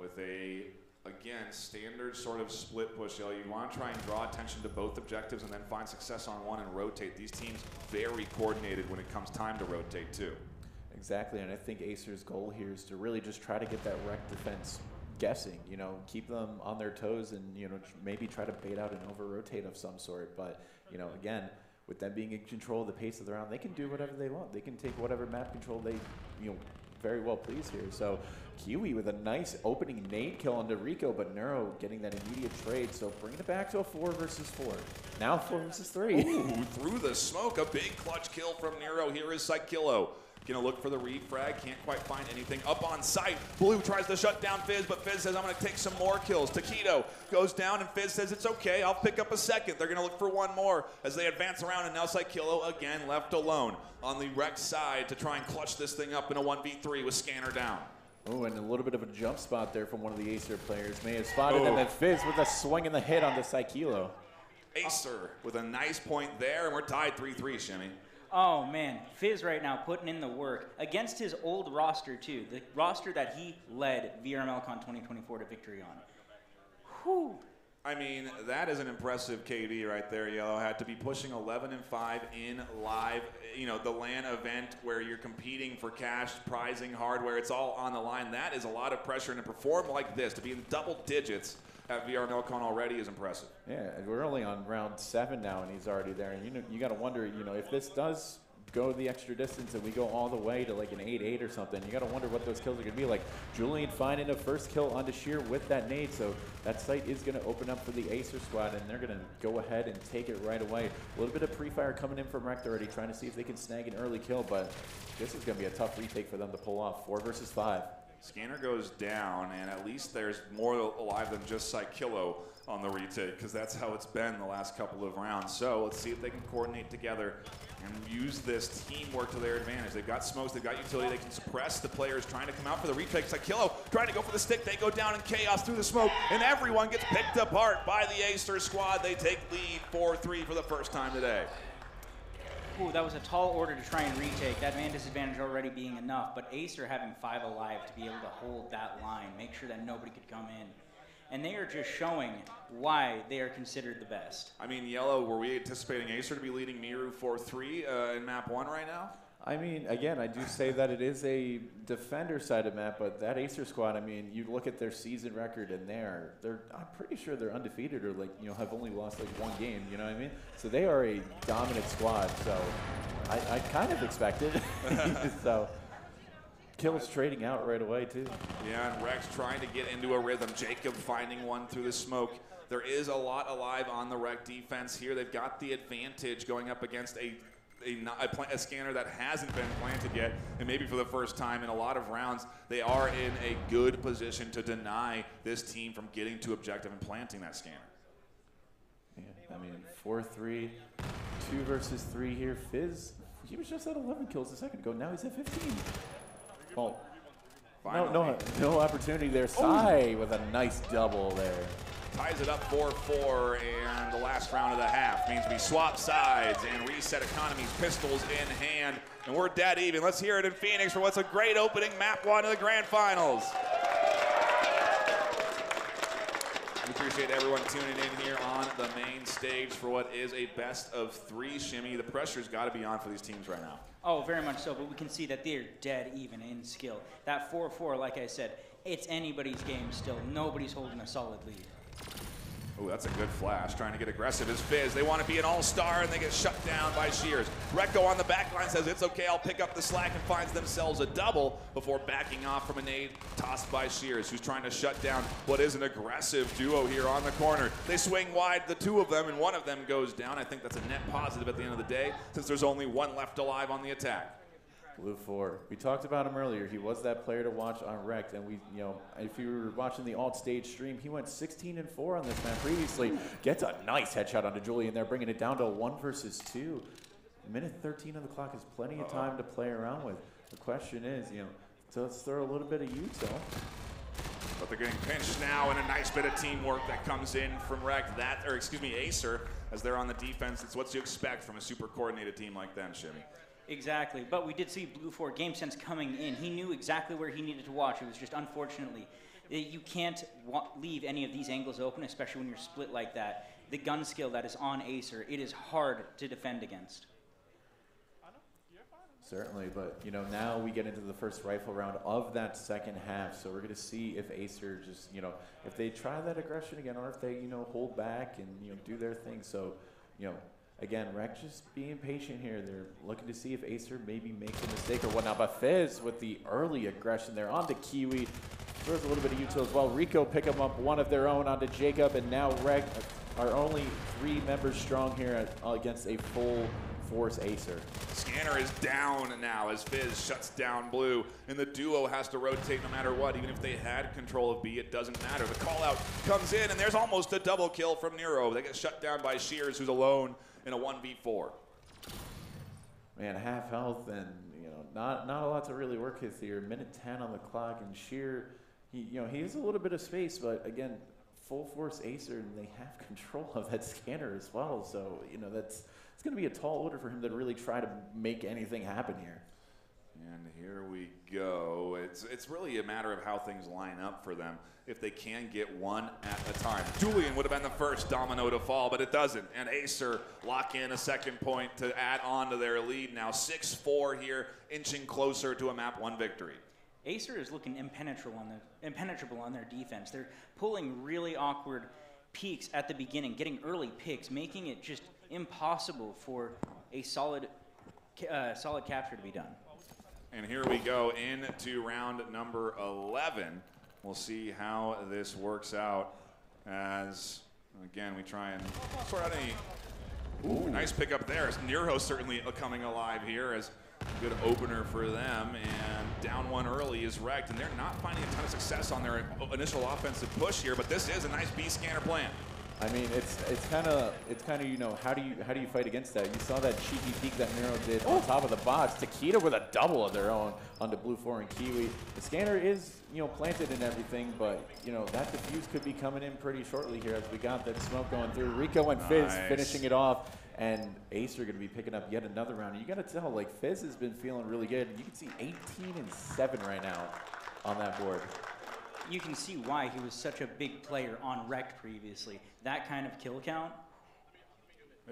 with a, again, standard sort of split push. You want to try and draw attention to both objectives and then find success on one and rotate. These teams very coordinated when it comes time to rotate too. Exactly, and I think AESIR's goal here is to really just try to get that REKT defense guessing, you know, keep them on their toes and, you know, maybe try to bait out an over-rotate of some sort. But, you know, again, with them being in control of the pace of the round, they can do whatever they want. They can take whatever map control they, you know, very well please here. So Kiwi with a nice opening nade kill onto Rico, but Neuro getting that immediate trade. So bringing it back to a 4 versus 4. Now 4 versus 3. Ooh, through the smoke, a big clutch kill from Neuro. Here is Cyclo. Gonna look for the refrag, can't quite find anything. Up on site, Blue tries to shut down Fizz, but Fizz says, I'm gonna take some more kills. Taquito goes down, and Fizz says, it's okay, I'll pick up a second. They're gonna look for one more as they advance around, and now Cyclo again left alone on the REKT side to try and clutch this thing up in a 1v3 with Scanner down. Oh, and a little bit of a jump spot there from one of the AESIR players. May have spotted him, and Fizz with a swing and the hit on the Cyclo. AESIR with a nice point there, and we're tied 3-3, Shimmy. Oh man, Fizz right now putting in the work against his old roster too, the roster that he led VRML CON 2024 to victory on. Whew. I mean, that is an impressive KD right there, Yellow. Had to be pushing 11-5 in live, you know, the LAN event where you're competing for cash, prizing hardware, it's all on the line. That is a lot of pressure, and to perform like this, to be in double digits at VRML CON already is impressive. Yeah, we're only on round 7 now, and he's already there. And you know, you got to wonder, you know, if this does go the extra distance and we go all the way to like an 8-8 or something, you got to wonder what those kills are going to be. Like Julian finding a first kill onto Sheer with that nade, so that site is going to open up for the AESIR squad, and they're going to go ahead and take it right away. A little bit of pre-fire coming in from REKT already, trying to see if they can snag an early kill, but this is going to be a tough retake for them to pull off. 4 versus 5. Scanner goes down, and at least there's more alive than just Cyclo on the retake, because that's how it's been the last couple of rounds. So let's see if they can coordinate together and use this teamwork to their advantage. They've got smokes, they've got utility, they can suppress the players trying to come out for the retake. Cyclo trying to go for the stick, they go down in chaos through the smoke, and everyone gets picked apart by the AESIR squad. They take lead 4-3 for the first time today. Ooh, that was a tall order to try and retake. That man disadvantage already being enough, but AESIR having 5 alive to be able to hold that line, make sure that nobody could come in. And they are just showing why they are considered the best. I mean, Yellow, were we anticipating AESIR to be leading Miru 4-3 in map 1 right now? I mean, again, I do say that it is a defender-sided map, but that AESIR squad, I mean, you look at their season record, and I'm pretty sure they're undefeated or, like, you know, have only lost, like, 1 game, you know what I mean? So they are a dominant squad, so I kind of expected. So kills trading out right away, too. Yeah, and REKT trying to get into a rhythm. Jacob finding one through the smoke. There is a lot alive on the REKT defense here. They've got the advantage going up against a a scanner that hasn't been planted yet, and maybe for the first time in a lot of rounds, they are in a good position to deny this team from getting to objective and planting that scanner. Yeah, I mean, 4-3, 2 versus 3 here. Fizz, he was just at 11 kills a second ago. Now he's at 15. Well, no opportunity there. Sai with a nice double there. Ties it up 4-4, and the last round of the half means we swap sides and reset economies, pistols in hand, and we're dead even. Let's hear it in Phoenix for what's a great opening map 1 of the grand finals. We appreciate everyone tuning in here on the main stage for what is a best of 3 shimmy. The pressure's got to be on for these teams right now. Oh, very much so, but we can see that they're dead even in skill. That 4-4, like I said, it's anybody's game still. Nobody's holding a solid lead. Oh, that's a good flash. Trying to get aggressive is Fizz. They want to be an all-star, and they get shut down by Shears. REKT on the backline says, it's okay, I'll pick up the slack, and finds themselves a double before backing off from a nade tossed by Shears, who's trying to shut down what is an aggressive duo here on the corner. They swing wide, the 2 of them, and one of them goes down. I think that's a net positive at the end of the day, since there's only 1 left alive on the attack. Blue 4. We talked about him earlier. He was that player to watch on REKT, and we, if you were watching the alt stage stream, he went 16-4 on this map previously. Gets a nice headshot onto Julian there, bringing it down to a 1 versus 2. Minute 13 of the clock is plenty of time to play around with. The question is, so let's throw a little bit of util. But they're getting pinched now, and a nice bit of teamwork that comes in from REKT. AESIR, as they're on the defense. It's what you expect from a super coordinated team like them, Shimmy. Exactly, but we did see Blue 4 game sense coming in. He knew exactly where he needed to watch. It was just unfortunately, you can't leave any of these angles open, especially when you're split like that. The gun skill that is on AESIR, it is hard to defend against. Certainly, but now we get into the first rifle round of that second half, so we're going to see if AESIR just, if they try that aggression again, or if they, hold back and, do their thing. So, again, REKT just being patient here. They're looking to see if AESIR maybe makes a mistake or whatnot. But Fizz with the early aggression there onto Kiwi. Throws a little bit of util as well. Rico pick them up one of their own onto Jacob. And now REKT are only 3 members strong here against a full force AESIR. Scanner is down now as Fizz shuts down Blue, and the duo has to rotate no matter what. Even if they had control of B, it doesn't matter. The call out comes in, and there's almost a double kill from Nero. They get shut down by Shears, who's alone in a 1v4. Man, half health, and not a lot to really work with here. Minute 10 on the clock, and Shear, he has a little bit of space, but again, full force AESIR, and they have control of that scanner as well. So it's going to be a tall order for him to really try to make anything happen here. And here we go. It's really a matter of how things line up for them. If they can get one at a time. Julian would have been the first domino to fall, but it doesn't. And AESIR lock in a second point to add on to their lead. Now 6-4 here, inching closer to a map 1 victory. AESIR is looking impenetrable on their defense. They're pulling really awkward peaks at the beginning, getting early picks, making it just impossible for a solid capture to be done. And here we go into round number 11. We'll see how this works out as, again, we try and sort out a nice pickup there. Nero certainly coming alive here as a good opener for them. And down 1 early is REKT, and they're not finding a ton of success on their initial offensive push here, but this is a nice B scanner plan. I mean, it's kind of how do you fight against that? You saw that cheeky peek that Nero did on top of the box. Takeda with a double of their own onto Blue 4 and Kiwi. The scanner is planted and everything, but that defuse could be coming in pretty shortly here as we got that smoke going through. Rico and Fizz finishing it off, and AESIR going to be picking up yet another round. And you got to tell, Fizz has been feeling really good. You can see 18-7 right now on that board. You can see why he was such a big player on REKT previously. That kind of kill count.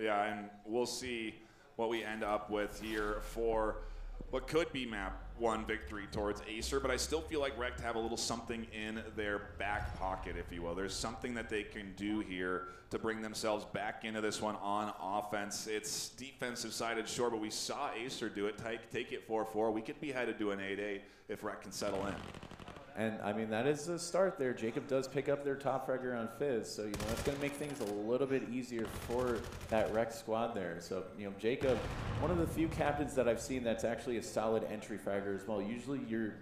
Yeah, and we'll see what we end up with here for what could be map 1 victory towards AESIR, but I still feel like REKT have a little something in their back pocket, if you will. There's something that they can do here to bring themselves back into this one on offense. It's defensive sided, sure, but we saw AESIR do it, take it 4-4. We could be headed to an 8-8 if REKT can settle in. And I mean, that is a start there. Jacob does pick up their top fragger on Fizz, so that's going to make things a little bit easier for that REKT squad there. So Jacob, one of the few captains that I've seen that's actually a solid entry fragger as well. Usually your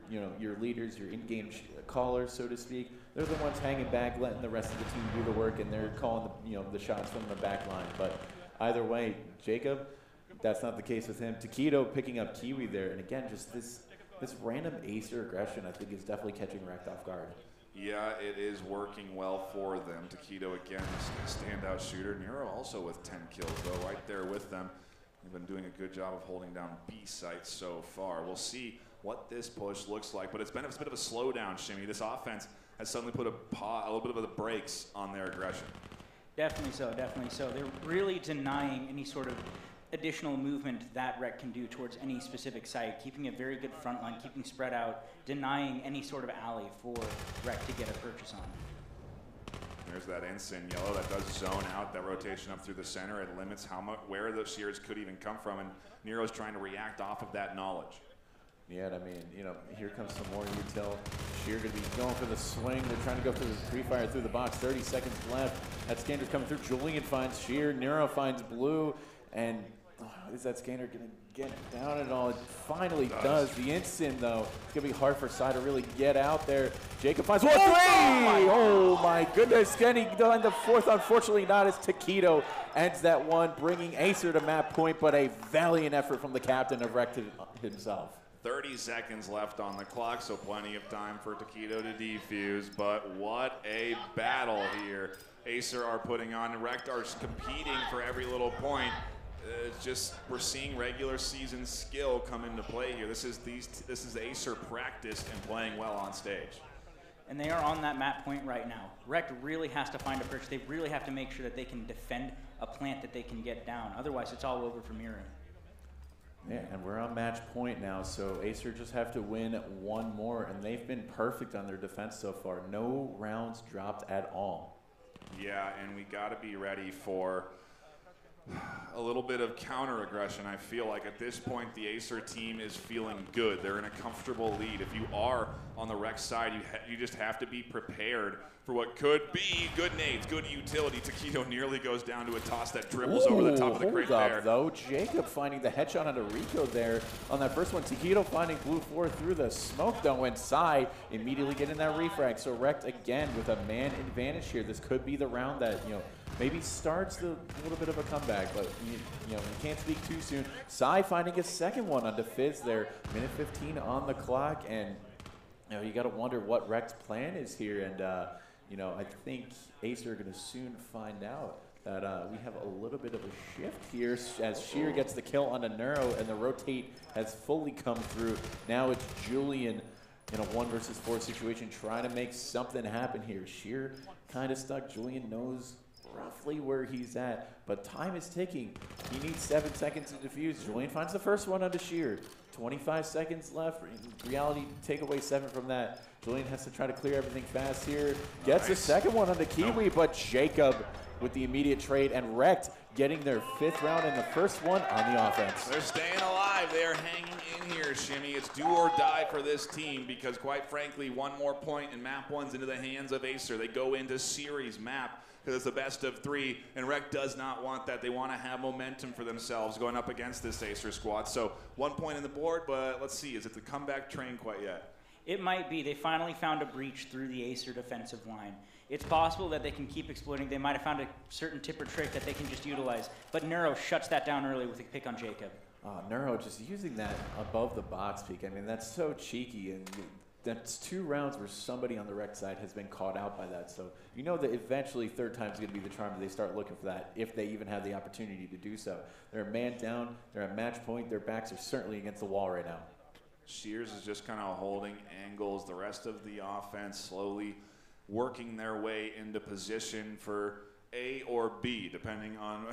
leaders, your in-game callers, so to speak, they're the ones hanging back, letting the rest of the team do the work, and they're calling the shots from the back line. But either way, Jacob, that's not the case with him. Taquito picking up Kiwi there, and again, just this random AESIR aggression, I think, is definitely catching REKT off guard. Yeah, it is working well for them. Taquito, again, is a standout shooter. Nero also with 10 kills, though, right there with them. They've been doing a good job of holding down B sites so far. We'll see what this push looks like, but it's been a bit of a slowdown, Shimmy. This offense has suddenly put a little bit of the brakes on their aggression. Definitely so, definitely so. They're really denying any sort of additional movement that REKT can do towards any specific site, keeping a very good front line, keeping spread out, denying any sort of alley for REKT to get a purchase on. There's that ensign yellow that does zone out that rotation up through the center. It limits where those shears could even come from, and Nero's trying to react off of that knowledge. Yeah, I mean, here comes some more util. Sheer going to be going for the swing. They're trying to go for the pre-fire through the box. 30 seconds left. That scanner's coming through. Julian finds Sheer. Nero finds Blue, and is that scanner going to get it down at all? It finally does. The instant, though, it's going to be hard for Sai to really get out there. Jacob finds 1-3! Oh, my goodness. Can he done the fourth? Unfortunately not, as Taquito ends that one, bringing AESIR to map point, but a valiant effort from the captain of REKT himself. 30 seconds left on the clock, so plenty of time for Taquito to defuse, but what a battle here AESIR are putting on. REKT are competing for every little point. It's just, we're seeing regular season skill come into play here. This is AESIR practiced and playing well on stage. And they are on that map point right now. REKT really has to find a purchase. They really have to make sure that they can defend a plant that they can get down. Otherwise, it's all over for Mira. Yeah, and we're on match point now, so AESIR just have to win one more, and they've been perfect on their defense so far. No rounds dropped at all. Yeah, and we got to be ready for a little bit of counter aggression. I feel like at this point the AESIR team is feeling good. They're in a comfortable lead. If you are on the REKT side, you just have to be prepared for what could be good nades, good utility. Taquito nearly goes down to a toss that dribbles over the top of the crate there. Though. Jacob finding the headshot onto Rico there on that first one. Taquito finding Blue 4 through the smoke, though, and Sai immediately getting that refrag. So REKT again with a man advantage here. This could be the round that, maybe starts a little bit of a comeback, but you can't speak too soon. Sai finding his second one onto Fizz there. Minute 15 on the clock, and you got to wonder what REKT's plan is here. And I think AESIR are going to soon find out that we have a little bit of a shift here as Sheer gets the kill on a Neuro, and the rotate has fully come through. Now it's Julian in a 1 versus 4 situation trying to make something happen here. Sheer kind of stuck. Julian knows roughly where he's at, but time is ticking. He needs 7 seconds to defuse. Julian finds the first one onto Sheer. 25 seconds left. Reality, take away 7 from that. Julian has to try to clear everything fast here. Gets the second one onto Kiwi, but Jacob with the immediate trade, and REKT getting their 5th round and the first one on the offense. They're staying alive. They're hanging in here, Shimmy. It's do or die for this team because, quite frankly, one more point and map 1's into the hands of AESIR. They go into series map because it's the best of 3, and REKT does not want that. They want to have momentum for themselves going up against this AESIR squad. So 1 point in the board, but let's see. Is it the comeback train quite yet? It might be. They finally found a breach through the AESIR defensive line. It's possible that they can keep exploiting. They might have found a certain tip or trick that they can just utilize. But Neuro shuts that down early with a pick on Jacob. Neuro just using that above the box peak. I mean, that's so cheeky. And that's 2 rounds where somebody on the REKT side has been caught out by that. So you know that eventually 3rd time's going to be the charm. They start looking for that if they even have the opportunity to do so. They're a man down. They're at match point. Their backs are certainly against the wall right now. Shears is just kind of holding angles. The rest of the offense slowly working their way into position for A or B, depending on,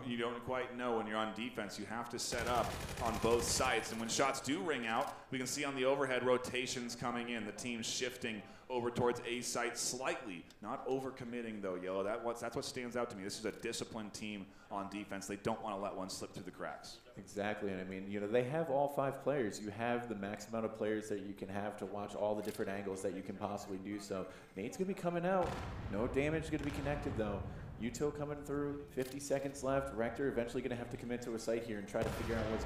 you don't quite know when you're on defense. You have to set up on both sides. And when shots do ring out, we can see on the overhead rotations coming in, the team shifting over towards A site slightly. Not overcommitting though, Yellow. That's what stands out to me. This is a disciplined team on defense. They don't want to let one slip through the cracks. Exactly, and I mean, you know, they have all 5 players. You have the max amount of players that you can have to watch all the different angles that you can possibly do. So Nate's going to be coming out. No damage going to be connected, though. Uto coming through, 50 seconds left. REKT eventually going to have to commit to a site here and try to figure out what's,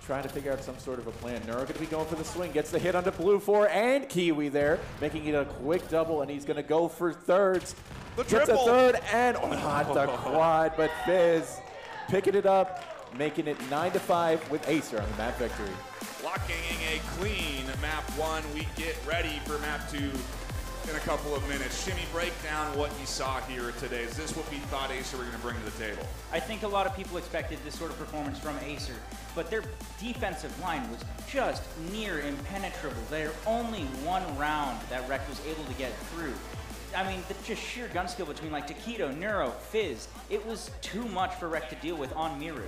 trying to figure out some sort of a plan. Neuro going to be going for the swing, gets the hit onto Blue 4 and Kiwi there, making it a quick double, and he's going to go for thirds. The Gets triple. a third and not the quad, but Fizz picking it up, making it 9-5 with AESIR on the map victory. Locking a clean map 1. We get ready for map 2 in a couple of minutes. Shimmy, break down what you saw here today. Is this what we thought AESIR were going to bring to the table? I think a lot of people expected this sort of performance from AESIR, but their defensive line was just near impenetrable. They're only one round that REKT was able to get through. I mean, the just sheer gun skill between like Taquito, Neuro, Fizz, it was too much for REKT to deal with on Miru.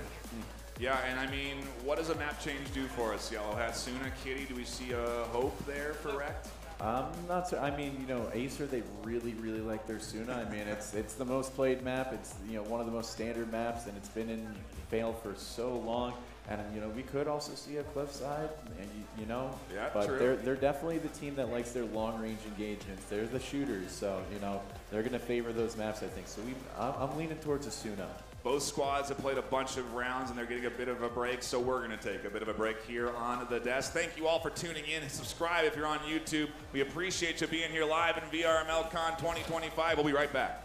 Yeah, and I mean, what does a map change do for us? Yellow Hat, Suna, Kitty, do we see a hope there for REKT? I'm not so. I mean, you know, AESIR, they really, really like their Suna. I mean, it's the most played map. It's, you know, one of the most standard maps, and it's been in VAIL for so long. And, you know, we could also see a Cliffside, and you know, yeah, but true. they're definitely the team that likes their long-range engagements. They're the shooters, so, you know, they're going to favor those maps, I think. So I'm leaning towards a Suna. Both squads have played a bunch of rounds and they're getting a bit of a break, so we're going to take a bit of a break here on the desk. Thank you all for tuning in. Subscribe if you're on YouTube. We appreciate you being here live in VRML CON 2025. We'll be right back.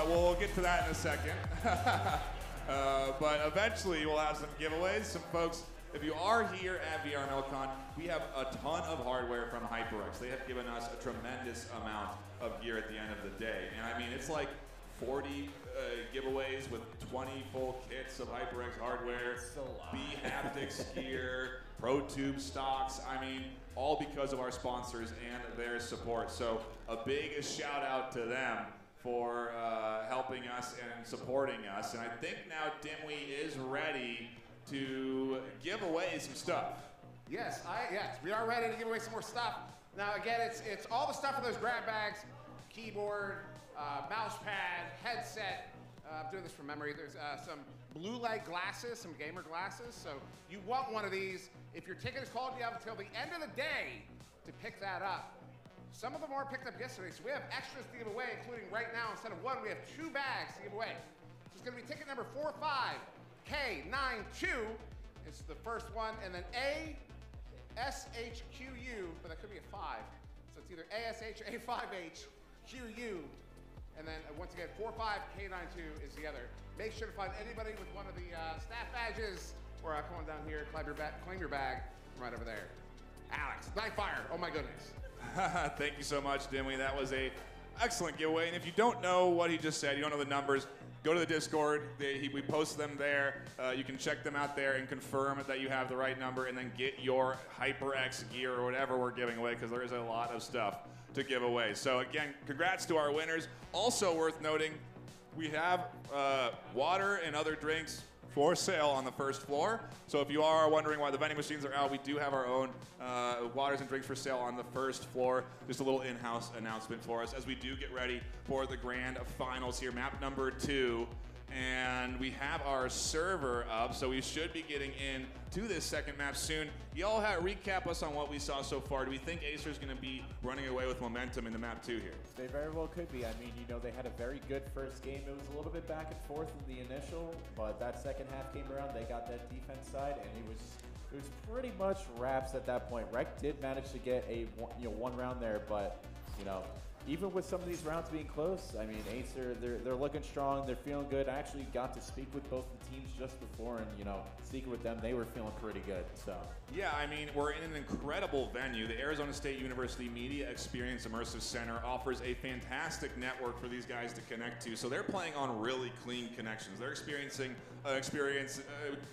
but we'll get to that in a second. But eventually we'll have some giveaways. Some folks, if you are here at VRML CON, we have a ton of hardware from HyperX. They have given us a tremendous amount of gear at the end of the day. And I mean, it's like 40 giveaways with 20 full kits of HyperX hardware, B Haptics gear, Pro Tube stocks. I mean, all because of our sponsors and their support. So a big shout out to them for helping us and supporting us. And I think now Dimwee is ready to give away some stuff. Yes, we are ready to give away some more stuff. Now again, it's all the stuff in those grab bags, keyboard, mouse pad, headset. I'm doing this from memory. There's some blue light glasses, some gamer glasses. So you want one of these. If your ticket is called, you have until the end of the day to pick that up. Some of them were picked up yesterday, so we have extras to give away, including right now, instead of one, we have 2 bags to give away. So it's gonna be ticket number 45K92 is the first one, and then ASHQU, but that could be a 5. So it's either ASH or A5HQU. And then once again, 45K92 is the other. Make sure to find anybody with one of the staff badges, or come on down here, claim your bag from right over there. Alex, Nightfire, oh my goodness. Thank you so much, Dimwee. That was a excellent giveaway. And if you don't know what he just said, you don't know the numbers, go to the Discord. We post them there. You can check them out there and confirm that you have the right number, and then get your HyperX gear or whatever we're giving away, because there is a lot of stuff to give away. So again, congrats to our winners. Also worth noting, we have water and other drinks for sale on the first floor. So if you are wondering why the vending machines are out, we do have our own waters and drinks for sale on the first floor. Just a little in-house announcement for us as we do get ready for the grand finals here, map number 2. And we have our server up, so we should be getting in to this second map soon. Y'all recap us on what we saw so far. Do we think AESIR is going to be running away with momentum in the map 2 here? They very well could be. I mean, you know, they had a very good first game. It was a little bit back and forth in the initial, but that second half came around. They got that defense side, and it was pretty much wraps at that point. REKT did manage to get a one round there, but you know, even with some of these rounds being close, I mean, AESIR, they're looking strong. They're feeling good. I actually got to speak with both the teams just before, and you know, speaking with them, they were feeling pretty good. So yeah, I mean, we're in an incredible venue. The Arizona State University Media Experience Immersive Center offers a fantastic network for these guys to connect to. So they're playing on really clean connections. They're experiencing experience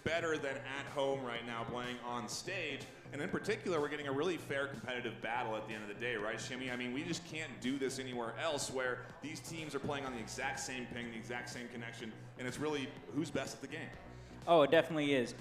better than at home right now, playing on stage. And in particular, we're getting a really fair competitive battle at the end of the day, right, Shimmy? I mean, we just can't do this anywhere else where these teams are playing on the exact same ping, the exact same connection, and it's really who's best at the game. Oh, it definitely is.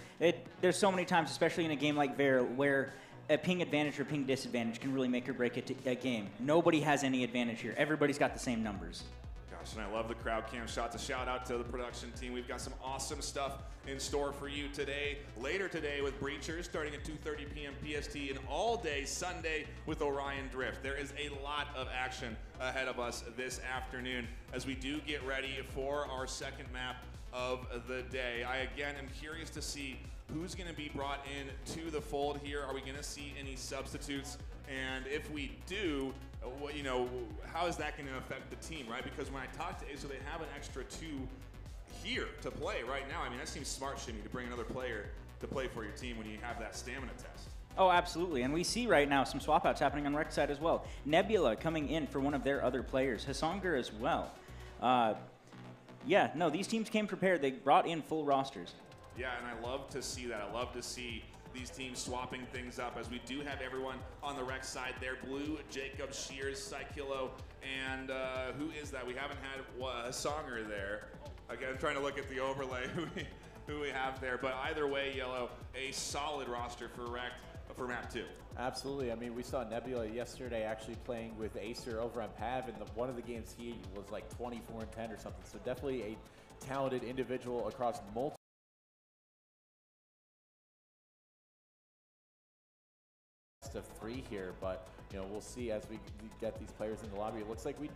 There's so many times, especially in a game like VAIL, where a ping advantage or ping disadvantage can really make or break a game. Nobody has any advantage here. Everybody's got the same numbers. Gosh, and I love the crowd cam shots. A shout out to the production team. We've got some awesome stuff in store for you today. Later today with Breachers, starting at 2:30 p.m. PST, and all day Sunday with Orion Drift. There is a lot of action ahead of us this afternoon as we do get ready for our second map of the day. I again am curious to see who's going to be brought in to the fold here. Are we going to see any substitutes? And if we do, you know, how is that going to affect the team, right? Because when I talked to AESIR, they have an extra 2 here to play right now. I mean, that seems smart, Shimmy, to bring another player to play for your team when you have that stamina test. Oh, absolutely. And we see right now some swap outs happening on REKT side as well. Nebula coming in for one of their other players. Hasanger as well. Yeah, no, these teams came prepared. They brought in full rosters. Yeah, and I love to see that. I love to see these teams swapping things up as we do have everyone on the REKT side there. Blue, Jacob, Shears, Psykilo, and who is that? We haven't had Hasanger there. Again, trying to look at the overlay who we have there. But either way, Yellow, a solid roster for REKT for map 2. Absolutely. I mean, we saw Nebula yesterday actually playing with AESIR over on PAV, and one of the games he was like 24-10 or something. So definitely a talented individual across multiple of 3 here, but you know, we'll see as we get these players in the lobby. It looks like we do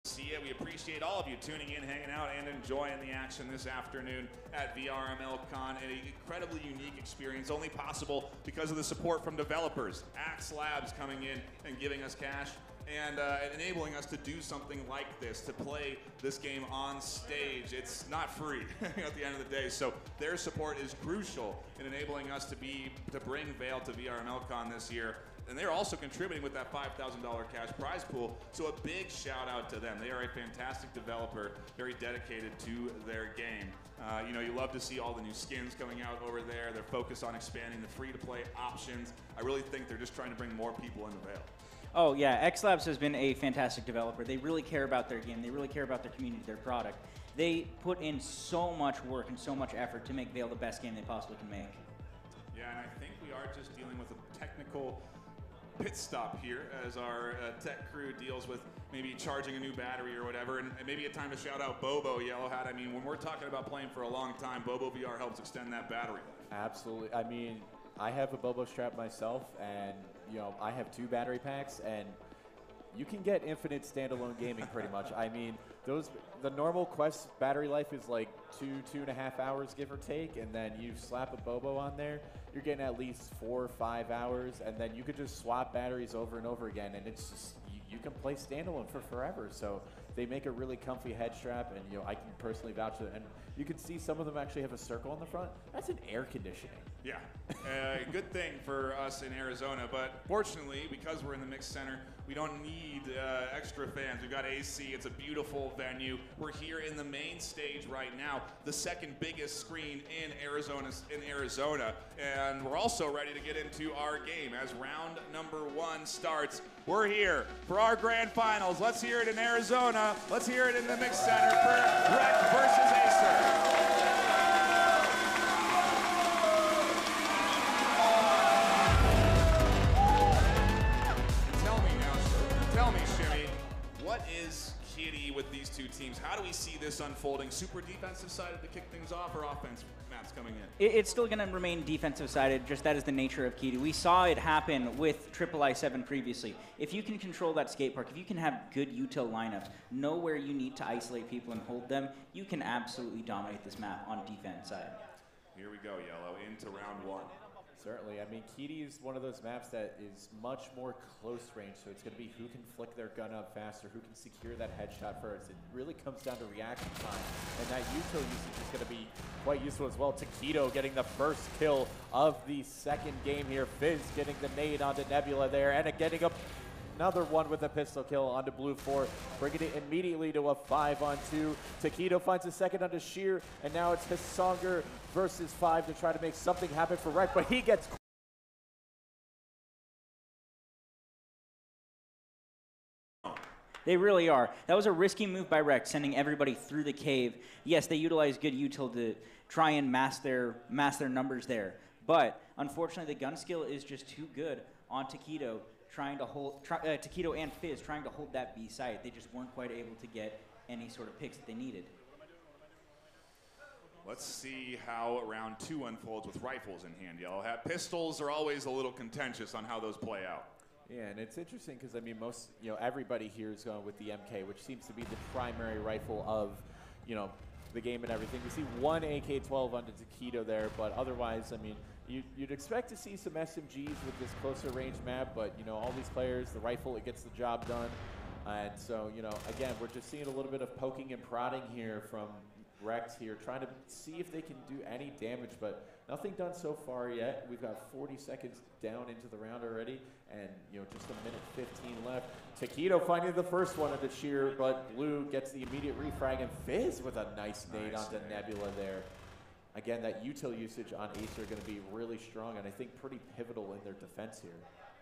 see it. We appreciate all of you tuning in, hanging out, and enjoying the action this afternoon at VRML CON. An incredibly unique experience, only possible because of the support from developers. AEXLAB coming in and giving us cash, and enabling us to do something like this, to play this game on stage. It's not free at the end of the day, so their support is crucial in enabling us to bring VAIL to VRML CON this year. And they're also contributing with that $5,000 cash prize pool, so a big shout out to them. They are a fantastic developer, very dedicated to their game. You know, you love to see all the new skins coming out over there. They're focused on expanding the free-to-play options. I really think they're just trying to bring more people into VAIL. Oh yeah, AEXLAB has been a fantastic developer. They really care about their game. They really care about their community, their product. They put in so much work and so much effort to make VAIL the best game they possibly can make. Yeah, and I think we are just dealing with a technical pit stop here as our tech crew deals with maybe charging a new battery or whatever, and maybe a time to shout out Bobo Yellow Hat. I mean, when we're talking about playing for a long time, BOBO VR helps extend that battery life. Absolutely. I mean, I have a Bobo strap myself, and you know, I have 2 battery packs, and you can get infinite standalone gaming pretty much. I mean, the normal Quest battery life is like 2.5 hours, give or take, and then you slap a Bobo on there, you're getting at least 4 or 5 hours, and then you could just swap batteries over and over again, and it's just, you can play standalone for forever. So they make a really comfy head strap, and you know, I can personally vouch for it. And you can see some of them actually have a circle on the front. That's an air conditioning. Yeah, good thing for us in Arizona, but fortunately, because we're in the Mix Center, we don't need extra fans. We've got AC, it's a beautiful venue. We're here in the main stage right now, the second biggest screen in Arizona, and we're also ready to get into our game as round number 1 starts. We're here for our grand finals. Let's hear it in Arizona. Let's hear it in the Mix Center for REKT versus AESIR. What is Kitty with these two teams? How do we see this unfolding? Super defensive sided to kick things off, or offense maps coming in? It's still going to remain defensive sided, just that is the nature of Kitty. We saw it happen with III-7 previously. If you can control that skate park, if you can have good util lineups, know where you need to isolate people and hold them, you can absolutely dominate this map on defense side. Here we go, Yellow, into round 1. Certainly. I mean, Kitty is one of those maps that is much more close range, so it's going to be who can flick their gun up faster, who can secure that headshot first. It really comes down to reaction time, and that util usage is going to be quite useful as well. Taquito getting the first kill of the second game here. Fizz getting the nade onto Nebula there, and getting another one with a pistol kill onto Blue 4, bringing it immediately to a 5-on-2. Taquito finds a second onto Sheer, and now it's Hissonger versus 5 to try to make something happen for REKT, but he gets... They really are. That was a risky move by REKT, sending everybody through the cave. Yes, they utilized good util to try and mask their numbers there, but unfortunately the gun skill is just too good on Taquito, trying to hold Taquito and Fizz trying to hold that B site. They just weren't quite able to get any sort of picks that they needed. Let's see how round 2 unfolds with rifles in hand, Yellow Hat. Pistols are always a little contentious on how those play out. Yeah, and it's interesting because, I mean, everybody here is going with the MK, which seems to be the primary rifle of, the game and everything. We see one AK-12 onto Taquito there, but otherwise, I mean, you'd expect to see some SMGs with this closer range map, but, all these players, the rifle, it gets the job done. And so, again, we're just seeing a little bit of poking and prodding here from REKT here, trying to see if they can do any damage, but nothing done so far yet. We've got 40 seconds down into the round already, and just a minute 15 left. Taquito finding the first one into Sheer, but Blue gets the immediate refrag, and Fizz with a nice nade onto Nebula there. Again, that util usage on AESIR are going to be really strong, and I think pretty pivotal in their defense here.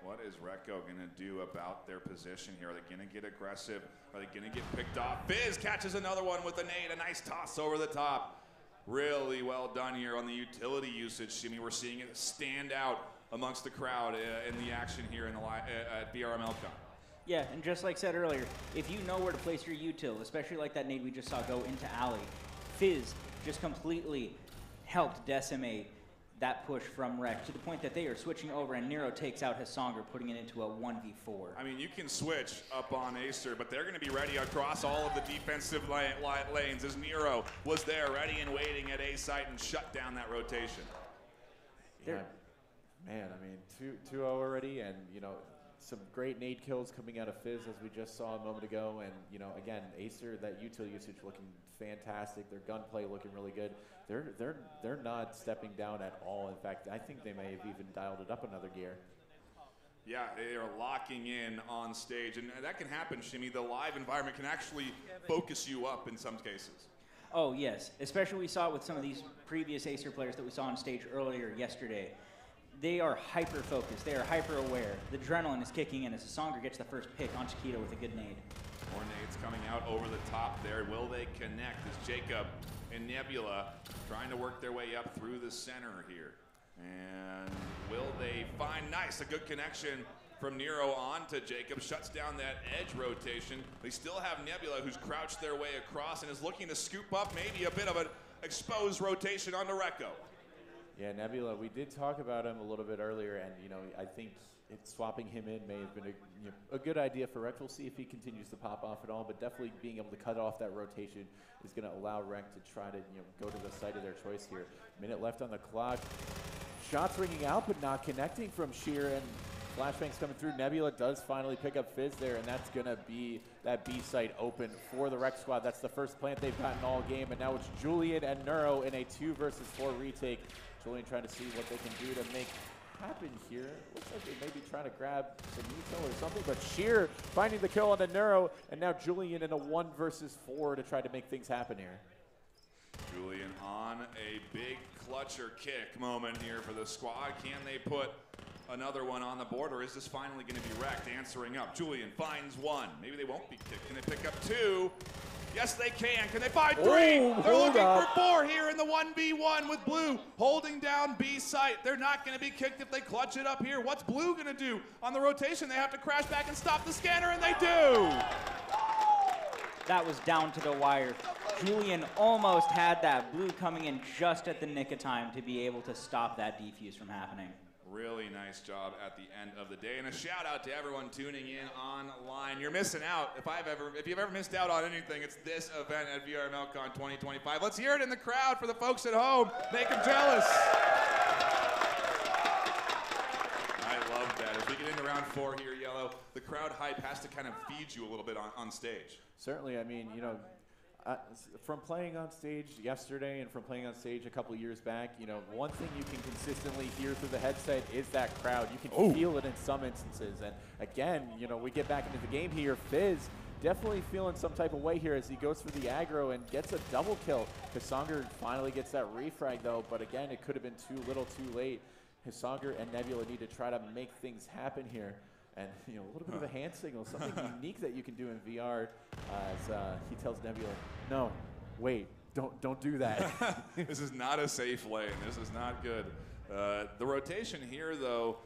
What is REKT going to do about their position here? Are they going to get aggressive? Are they going to get picked off? Fizz catches another one with a nade, a nice toss over the top. Really well done here on the utility usage, Shimmy. We're seeing it stand out amongst the crowd in the action here at VRML CON. Yeah, and just like said earlier, if you know where to place your util, especially like that nade we just saw go into Alley, Fizz just completely helped decimate that push from REKT to the point that they are switching over, and Nero takes out Hissonger, putting it into a 1v4. I mean, you can switch up on AESIR, but they're going to be ready across all of the defensive lanes as Nero was there ready and waiting at A site and shut down that rotation. Yeah, man, I mean, 2-0 already, and, some great nade kills coming out of Fizz, as we just saw a moment ago. And, you know, again, AESIR, that util usage looking fantastic. Their gunplay looking really good. They're not stepping down at all. In fact, I think they may have even dialed it up another gear. Yeah, they are locking in on stage, and that can happen, Shimmy. The live environment can actually focus you up in some cases. Oh, yes. Especially we saw it with some of these previous AESIR players that we saw on stage earlier yesterday. They are hyper-focused. They are hyper-aware. The adrenaline is kicking in as Hasanger gets the first pick on Chiquito with a good nade. More nades coming out over the top there. Will they connect as Jacob and Nebula trying to work their way up through the center here? And will they find, nice, a good connection from Nero on to Jacob, shuts down that edge rotation. They still have Nebula, who's crouched their way across and is looking to scoop up maybe a bit of an exposed rotation onto Rekko. Yeah, Nebula, we did talk about him a little bit earlier, and, you know, I think swapping him in may have been a good idea for REKT. We'll see if he continues to pop off at all, but definitely being able to cut off that rotation is going to allow REKT to try to, go to the site of their choice here. Minute left on the clock. Shots ringing out, but not connecting from Sheer, and flashbangs coming through. Nebula does finally pick up Fizz there, and that's going to be that B site open for the REKT squad. That's the first plant they've gotten all game, and now it's Julian and Neuro in a 2 versus 4 retake. Julian trying to see what they can do to make happen here. Looks like they may be trying to grab some util or something, but Sheer finding the kill on the Neuro, and now Julian in a 1 versus 4 to try to make things happen here. Julian on a big clutcher kick moment here for the squad. Can they put another one on the board, or is this finally going to be REKT answering up? Julian finds 1. Maybe they won't be kicked. Can they pick up 2? Yes, they can. Can they find 3? They're looking for 4 here in the 1v1 with Blue holding down B site. They're not going to be kicked if they clutch it up here. What's Blue going to do on the rotation? They have to crash back and stop the scanner, and they do. That was down to the wire. Julian almost had that. Blue coming in just at the nick of time to be able to stop that defuse from happening. Really nice job at the end of the day, and a shout out to everyone tuning in online. You're missing out. If you've ever missed out on anything, it's this event at VRML CON 2025. Let's hear it in the crowd for the folks at home. Make them jealous. I love that. As we get into round 4 here, Yellow, the crowd hype has to kind of feed you a little bit on stage. Certainly, I mean, from playing on stage yesterday and from playing on stage a couple years back, one thing you can consistently hear through the headset is that crowd. You can feel it in some instances. And again, we get back into the game here. Fizz definitely feeling some type of way here as he goes for the aggro and gets a double kill. Hasanger finally gets that refrag though, but again, it could have been too little too late. Hasanger and Nebula need to try to make things happen here. And, a little bit of a hand signal, something unique that you can do in VR as he tells Nebula, no, wait, don't do that. This is not a safe lane. This is not good. The rotation here, though,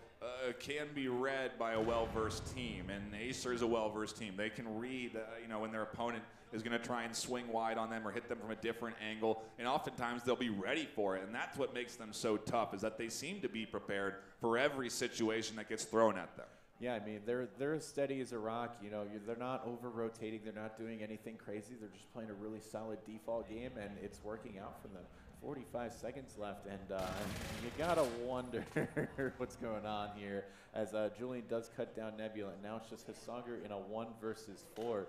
can be read by a well-versed team, and AESIR is a well-versed team. They can read, when their opponent is going to try and swing wide on them or hit them from a different angle, and oftentimes they'll be ready for it, and that's what makes them so tough, is that they seem to be prepared for every situation that gets thrown at them. Yeah, I mean, they're as steady as a rock. They're not over-rotating. They're not doing anything crazy. They're just playing a really solid default game, and it's working out for them. 45 seconds left, and you gotta wonder what's going on here as Julian does cut down Nebula, and now it's just Hasanger in a 1 versus 4.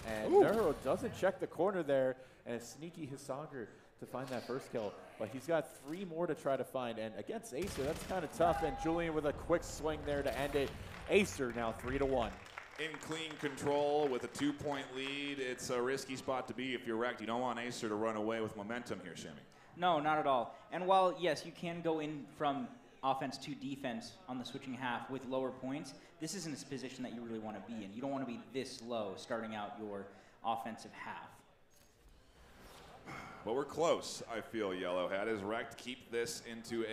And Neuro doesn't check the corner there, and a sneaky Hasanger to find that first kill, but he's got 3 more to try to find, and against AESIR, that's kind of tough, and Julian with a quick swing there to end it. AESIR now 3-1. In clean control with a 2-point lead, it's a risky spot to be if you're REKT. You don't want AESIR to run away with momentum here, Shimmy. No, not at all. And while, yes, you can go in from offense to defense on the switching half with lower points, this isn't a position that you really want to be in. You don't want to be this low starting out your offensive half. But we're close, I feel, Yellowhead, as REKT keep this into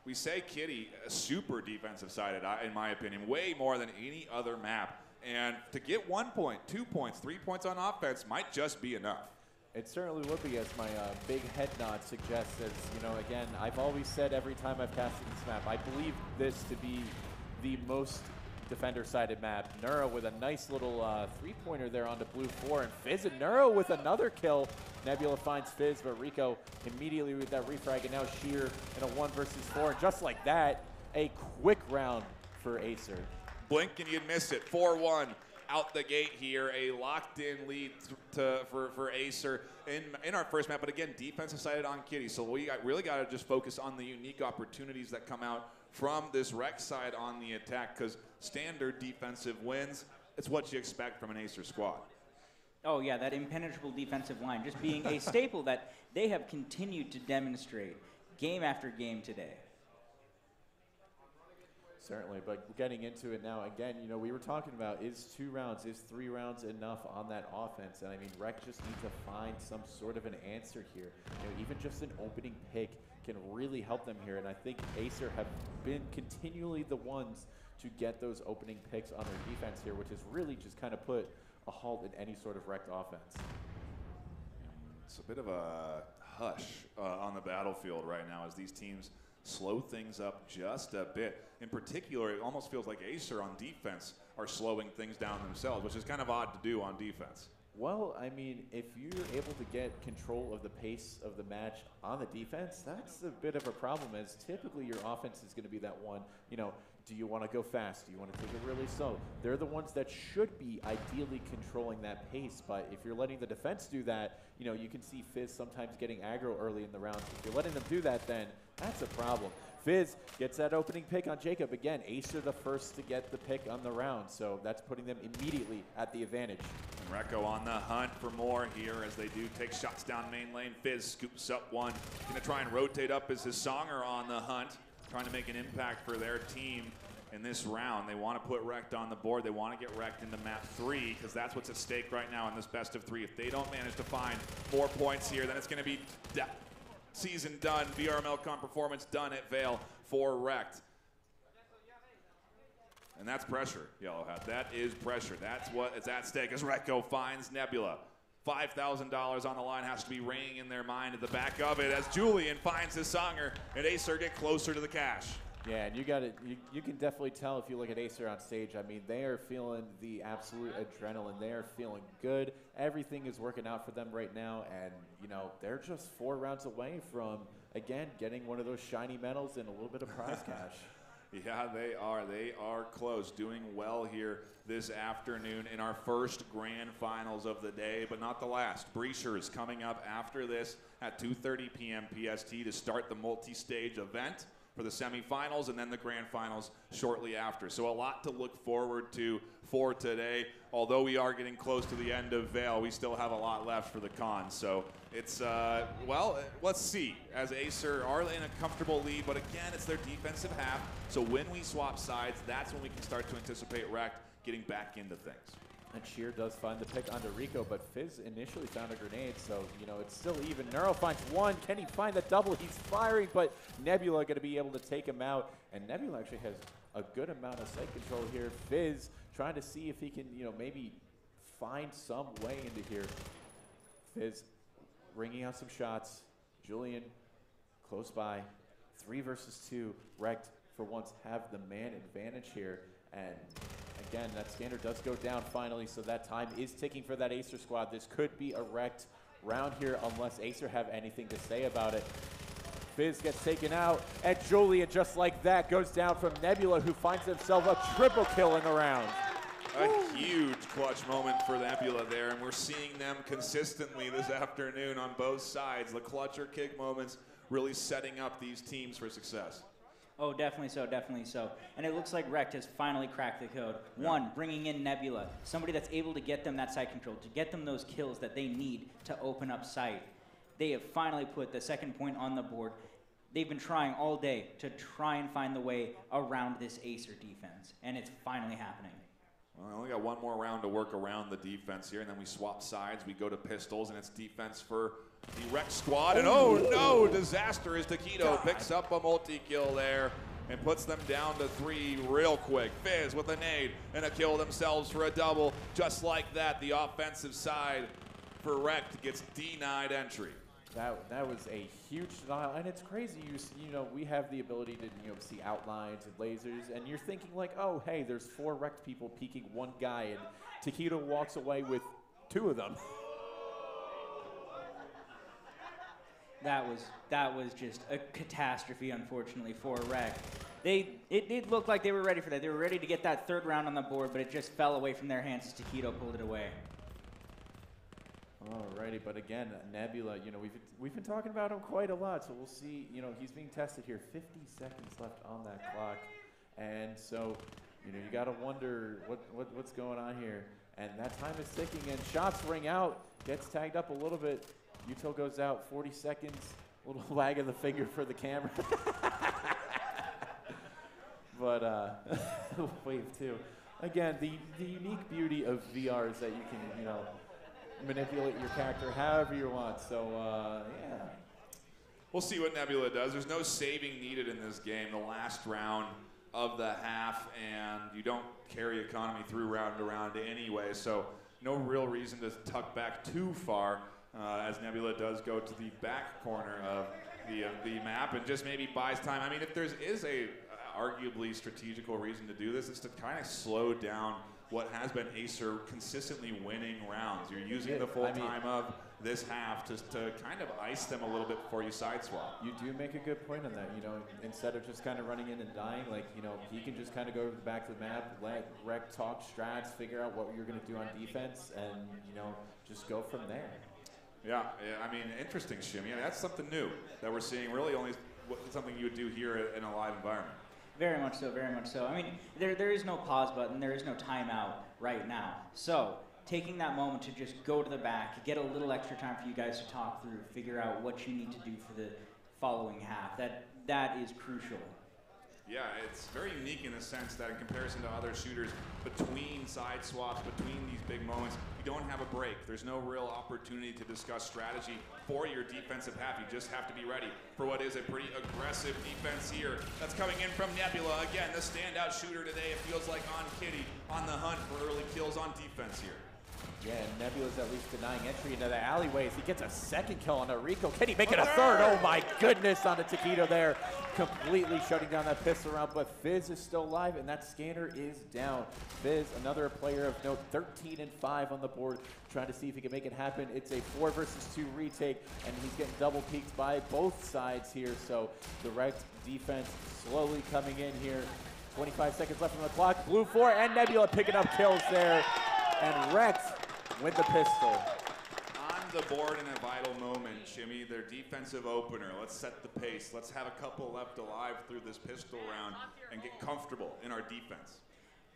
we say Kitty, a super defensive sided, in my opinion, way more than any other map. And to get 1 point, 2 points, 3 points on offense might just be enough. It certainly would be, as my big head nod suggests. As again, I've always said every time I've casted this map, I believe this to be the most defender-sided map. Neuro with a nice little 3-pointer there onto blue 4, and Fizz and Neuro with another kill. Nebula finds Fizz, but Rico immediately with that refrag, and now Sheer in a 1 versus 4. And just like that, a quick round for AESIR. Blink and you'd miss it. 4-1 out the gate here. A locked-in lead for AESIR in our first map. But again, defense decided on Kitty. So we really got to just focus on the unique opportunities that come out from this REKT side on the attack, because standard defensive wins, it's what you expect from an AESIR squad. Oh yeah, that impenetrable defensive line just being a staple that they have continued to demonstrate game after game today. Certainly, but getting into it now, again, you know, we were talking about, is 2 rounds, is 3 rounds enough on that offense? And I mean, REKT just need to find some sort of an answer here. You know, even just an opening pick can really help them here. And I think AESIR have been continually the ones to get those opening picks on their defense here, which has really just kind of put a halt in any sort of REKT offense. It's a bit of a hush on the battlefield right now as these teams slow things up just a bit. In particular, it almost feels like AESIR on defense are slowing things down themselves, which is kind of odd to do on defense. Well, I mean, if you're able to get control of the pace of the match on the defense, that's a bit of a problem, as typically your offense is going to be that one, you know, do you want to go fast? Do you want to take it really slow? They're the ones that should be ideally controlling that pace, but if you're letting the defense do that, you know, you can see Fizz sometimes getting aggro early in the rounds. If you're letting them do that, then that's a problem. Fizz gets that opening pick on Jacob. Again, AESIR the first to get the pick on the round, so that's putting them immediately at the advantage. And REKT on the hunt for more here as they do take shots down main lane. Fizz scoops up one. Gonna try and rotate up as his Songer on the hunt, trying to make an impact for their team in this round. They want to put REKT on the board. They want to get REKT into map 3, because that's what's at stake right now in this best of 3. If they don't manage to find 4 points here, then it's going to be season done. VRML CON performance done at VAIL for REKT. And that's pressure, Yellow Hat. That is pressure. That's what is at stake as REKT finds Nebula. $5,000 on the line has to be ringing in their mind at the back of it as Julian finds his Songer and AESIR get closer to the cash. Yeah, and you can definitely tell if you look at AESIR on stage. I mean, they are feeling the absolute adrenaline. They are feeling good. Everything is working out for them right now, and you know, they're just 4 rounds away from, again, getting one of those shiny medals and a little bit of prize cash. Yeah, they are. They are close. Doing well here this afternoon in our first grand finals of the day, but not the last. Breacher is coming up after this at 2:30 p.m. PST to start the multi-stage event for the semifinals and then the grand finals shortly after. So a lot to look forward to for today. Although we are getting close to the end of VAIL, we still have a lot left for the con. So it's, well, let's see, as AESIR are in a comfortable lead, but again, it's their defensive half. So when we swap sides, that's when we can start to anticipate REKT getting back into things. And Sheer does find the pick onto Rico, but Fizz initially found a grenade, so, you know, it's still even. Neuro finds one. Can he find the double? He's firing, but Nebula going to be able to take him out. And Nebula actually has a good amount of sight control here. Fizz trying to see if he can, you know, maybe find some way into here. Fizz ringing out some shots. Julian close by. 3 versus 2. REKT, for once, have the man advantage here. And again, that standard does go down finally, so that time is ticking for that AESIR squad. This could be a REKT round here unless AESIR have anything to say about it. Fizz gets taken out, and Julian, just like that, goes down from Nebula, who finds himself a triple kill in the round. A huge clutch moment for Nebula there, and we're seeing them consistently this afternoon on both sides. The clutch or kick moments really setting up these teams for success. Oh, definitely so, definitely so. And it looks like REKT has finally cracked the code. One, bringing in Nebula, somebody that's able to get them that site control, to get them those kills that they need to open up site. They have finally put the second point on the board. They've been trying all day to try and find the way around this AESIR defense, and it's finally happening. Well, I only got one more round to work around the defense here, and then we swap sides. We go to pistols, and it's defense for the REKT squad. And oh no, disaster as Taquito picks up a multi-kill there and puts them down to 3 real quick. Fizz with a nade and a kill themselves for a double. Just like that, the offensive side for REKT gets denied entry. That was a huge denial, and it's crazy. You know, we have the ability to, you know, see outlines and lasers, and you're thinking like, oh, hey, there's 4 REKT people peeking one guy, and Taquito walks away with 2 of them. That was just a catastrophe, unfortunately, for REKT. It looked like they were ready for that. They were ready to get that third round on the board, but it just fell away from their hands as Taquito pulled it away. Alrighty, but again, Nebula, you know, we've been talking about him quite a lot, so we'll see. You know, he's being tested here. 50 seconds left on that clock, and so, you know, you got to wonder what's going on here. And that time is ticking, and shots ring out. Gets tagged up a little bit. Yuto goes out. 40 seconds. A little wag of the finger for the camera. But wave 2. Again, the unique beauty of VR is that you can, you know, manipulate your character however you want. So, yeah. We'll see what Nebula does. There's no saving needed in this game. The last round of the half, and you don't carry economy through round to round anyway, so no real reason to tuck back too far as Nebula does go to the back corner of the map and just maybe buys time. I mean, if there is a arguably strategical reason to do this, it's to kind of slow down what has been AESIR consistently winning rounds. You're using the full time of this half to kind of ice them a little bit before you side swap. You do make a good point on that. You know, instead of just kind of running in and dying, like, you know, he can just kind of go to the back of the map, let REKT talk strats, figure out what you're going to do on defense, and, you know, just go from there. Yeah, I mean, interesting, Shimmy. I mean, that's something new that we're seeing. Really, only something you would do here in a live environment. Very much so, very much so. I mean, there is no pause button, there is no timeout right now. So, taking that moment to just go to the back, get a little extra time for you guys to talk through, figure out what you need to do for the following half, that is crucial. Yeah, it's very unique in the sense that in comparison to other shooters, between side swaps, between these big moments, you don't have a break. There's no real opportunity to discuss strategy for your defensive half. You just have to be ready for what is a pretty aggressive defense here. That's coming in from Nebula. Again, the standout shooter today, it feels like on Kitty, on the hunt for early kills on defense here. Yeah, Nebula's at least denying entry into the alleyways. He gets a second kill on a Rico. Can he make it a third? Oh my goodness, on a Taquito there. Completely shutting down that pistol round, but Fizz is still alive, and that scanner is down. Fizz, another player of note, 13 and 5 on the board, trying to see if he can make it happen. It's a 4 versus 2 retake, and he's getting double peeked by both sides here, so the REKT defense slowly coming in here. 25 seconds left on the clock. Blue 4 and Nebula picking up kills there, and REKT with the pistol. On the board in a vital moment, Shimmy, their defensive opener. Let's set the pace. Let's have a couple left alive through this pistol round and get comfortable in our defense.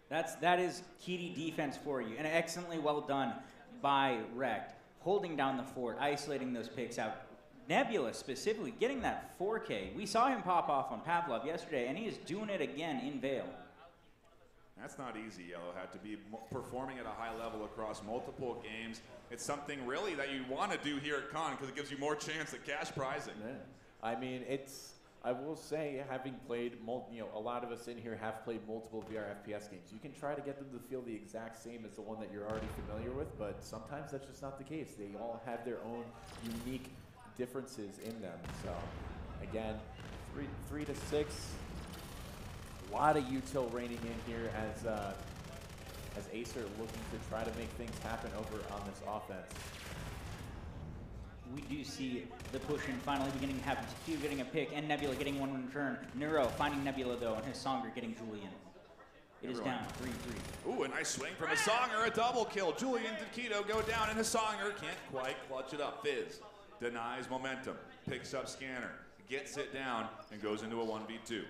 That is key defense for you, and excellently well done by REKT. Holding down the fort, isolating those picks out. Nebula specifically getting that 4K. We saw him pop off on Pavlov yesterday, and he is doing it again in VAIL. That's not easy, Yellow Hat, to be performing at a high level across multiple games. It's something really that you want to do here at Con because it gives you more chance at cash prizing. Yeah. I mean, I will say, having played, you know, a lot of us in here have played multiple VR FPS games. You can try to get them to feel the exact same as the one that you're already familiar with, but sometimes that's just not the case. They all have their own unique differences in them. So, again, 3 to 6. A lot of util reigning in here as AESIR looking to try to make things happen over on this offense. We do see the push in finally beginning to happen. Q getting a pick and Nebula getting one in return. Neuro finding Nebula though, and Hisonger getting Julian. It is down 3-3. Ooh, a nice swing from Hisonger, a double kill. Julian and Taquito go down, and Hisonger can't quite clutch it up. Fizz denies momentum, picks up Scanner, gets it down, and goes into a 1v2.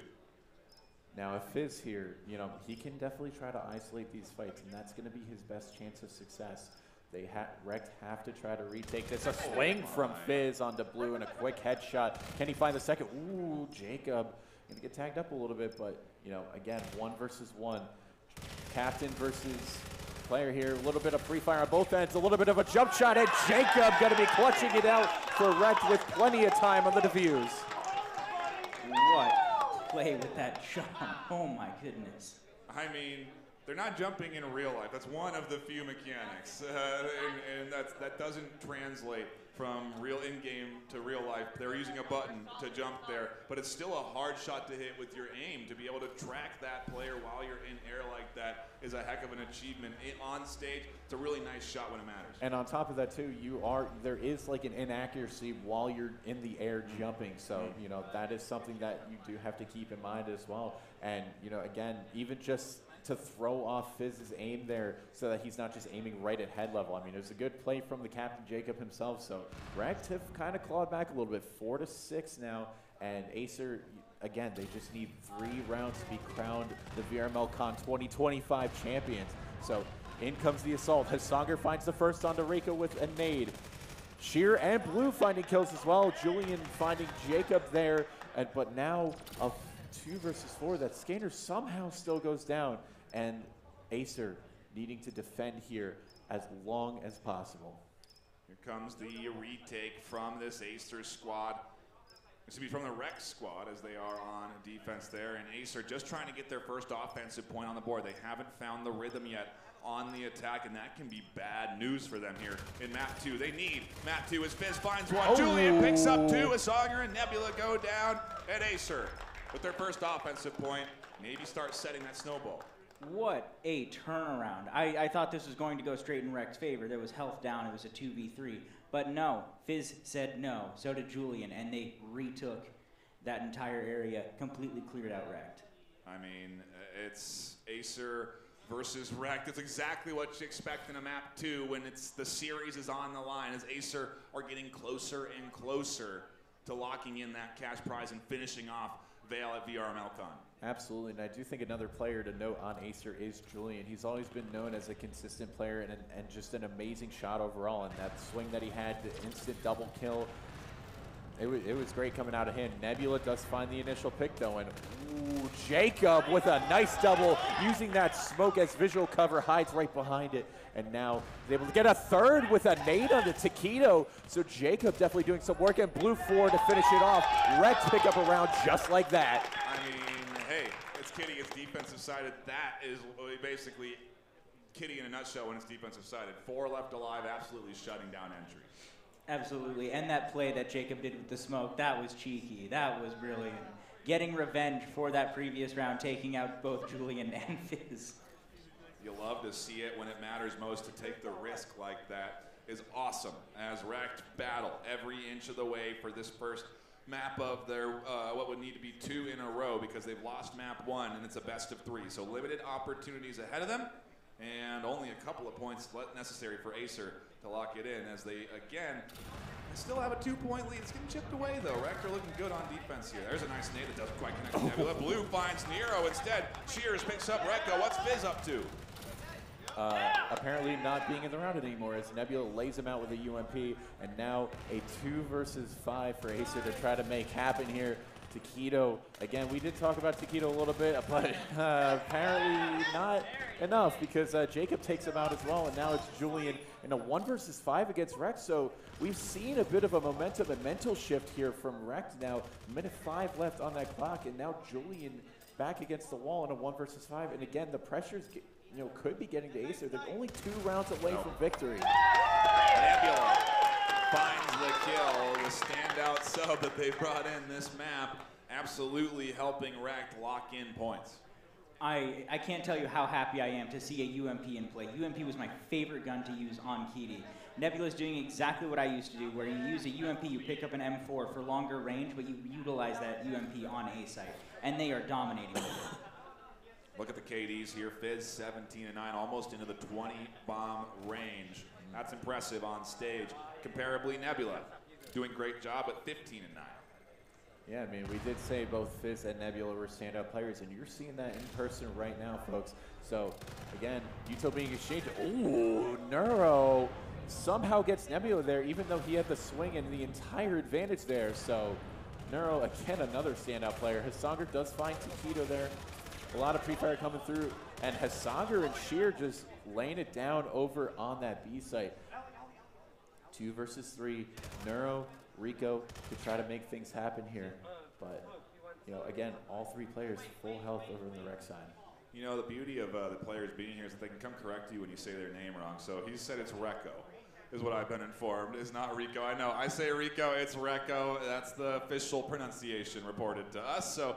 Now, if Fizz here, you know, he can definitely try to isolate these fights, and that's going to be his best chance of success. They REKT have to try to retake this. A swing from Fizz onto Blue and a quick headshot. Can he find the second? Ooh, Jacob going to get tagged up a little bit, but, you know, again, 1 versus 1. Captain versus player here. A little bit of free fire on both ends. A little bit of a jump shot, and Jacob going to be clutching it out for REKT with plenty of time on the defuse. What play with that shot? Oh my goodness. I mean, they're not jumping in real life. That's one of the few mechanics, and that doesn't translate from real in-game to real life. They're using a button to jump there, but it's still a hard shot to hit with your aim. To be able to track that player while you're in air like that is a heck of an achievement. On stage, it's a really nice shot when it matters. And on top of that too, there is like an inaccuracy while you're in the air jumping. So, you know, that is something that you do have to keep in mind as well. And, you know, again, even just to throw off Fizz's aim there so that he's not just aiming right at head level. I mean, it was a good play from the captain, Jacob himself. So REKT have kind of clawed back a little bit, 4-6 now. And AESIR, again, they just need 3 rounds to be crowned the VRML CON 2025 champions. So in comes the assault. HaSanger finds the first onto Rico with a nade. Sheer and Blue finding kills as well. Julian finding Jacob there. But now a 2 versus 4. That Scanner somehow still goes down. And AESIR needing to defend here as long as possible. Here comes the retake from this AESIR squad. This will be from the REKT squad as they are on defense there. And AESIR just trying to get their first offensive point on the board. They haven't found the rhythm yet on the attack, and that can be bad news for them here in map 2. They need map 2 as Fizz finds one. Oh. Julian picks up 2. HaSanger and Nebula go down, and AESIR with their first offensive point maybe start setting that snowball. What a turnaround. I thought this was going to go straight in REKT's favor. There was health down. It was a 2v3. But no, Fizz said no. So did Julian, and they retook that entire area, completely cleared out REKT. I mean, it's AESIR versus REKT. It's exactly what you expect in a map 2 when the series is on the line, as AESIR are getting closer and closer to locking in that cash prize and finishing off VAIL at VRML CON. Absolutely, and I do think another player to note on AESIR is Julian. He's always been known as a consistent player and just an amazing shot overall. And that swing that he had, the instant double kill, it was great coming out of him. Nebula does find the initial pick though, and ooh, Jacob with a nice double, using that smoke as visual cover, hides right behind it, and now is able to get a third with a nade on the Taquito. So Jacob definitely doing some work, and Blue 4 to finish it off. REKT pick up a round just like that. I mean, hey, it's Kitty, it's defensive sided. That is basically Kitty in a nutshell when it's defensive sided. 4 left alive, absolutely shutting down entry. Absolutely, and that play that Jacob did with the smoke, that was cheeky. That was brilliant. Getting revenge for that previous round, taking out both Julian and Fizz. You love to see it when it matters most. To take the risk like that is awesome, as REKT battle every inch of the way for this first map of their what would need to be 2 in a row, because they've lost map 1 and it's a best of 3. So limited opportunities ahead of them, and only a couple of points necessary for AESIR to lock it in, as they again still have a 2-point lead. It's getting chipped away though. REKT are looking good on defense here. There's a nice nade that doesn't quite connect to Nebula. Blue finds Nero instead. Shears picks up Rekko. What's Fizz up to? Apparently not being in the round anymore, as Nebula lays him out with a UMP, and now a 2 versus 5 for AESIR to try to make happen here. Taquito, again, we did talk about Taquito a little bit, but apparently not enough, because Jacob takes him out as well, and now it's Julian in a 1 versus 5 against REKT. So we've seen a bit of a momentum and mental shift here from REKT now. Minute 5 left on that clock, and now Julian back against the wall in a 1 versus 5. And again, the pressures could be getting to AESIR. They're only 2 rounds away from victory. Nebula finds the kill, the standout sub that they brought in this map, absolutely helping REKT lock in points. I can't tell you how happy I am to see a UMP in play. UMP was my favorite gun to use on Kitty. Nebula's doing exactly what I used to do, where you use a UMP, you pick up an M4 for longer range, but you utilize that UMP on A site, and they are dominating with it. Look at the KDs here. Fizz 17 and 9, almost into the 20 bomb range. That's impressive on stage. Comparably, Nebula doing a great job at 15 and 9. Yeah, I mean, we did say both Fizz and Nebula were standout players, and you're seeing that in person right now, folks. So, again, Yuto being exchanged. Ooh, Neuro somehow gets Nebula there, even though he had the swing and the entire advantage there. So, Neuro, again, another standout player. HaSanger does find Taquito there. A lot of pre-fire coming through, and HaSanger and Sheer just laying it down over on that B site. 2 versus 3. Neuro, Rico to try to make things happen here. But, again, all 3 players full health over on the REKT side. The beauty of the players being here is that they can come correct you when you say their name wrong. So he said it's Rekko. is what I've been informed. It's not Rico. I know. I say Rico. It's Reko. That's the official pronunciation reported to us. So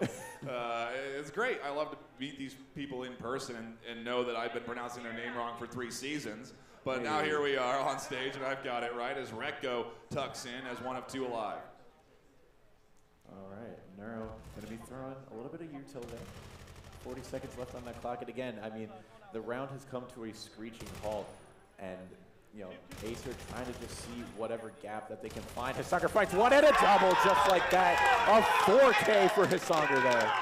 it's great. I love to meet these people in person and know that I've been pronouncing their name wrong for 3 seasons. But now here we are on stage, and I've got it right as Reko tucks in as one of 2 alive. All right, Neuro going to be throwing a little bit of util there. 40 seconds left on that clock. And again, I mean, the round has come to a screeching halt. And, you know, AESIR trying to just see whatever gap that they can find. Hisanger finds one and a double just like that. A 4K for Hisanger there.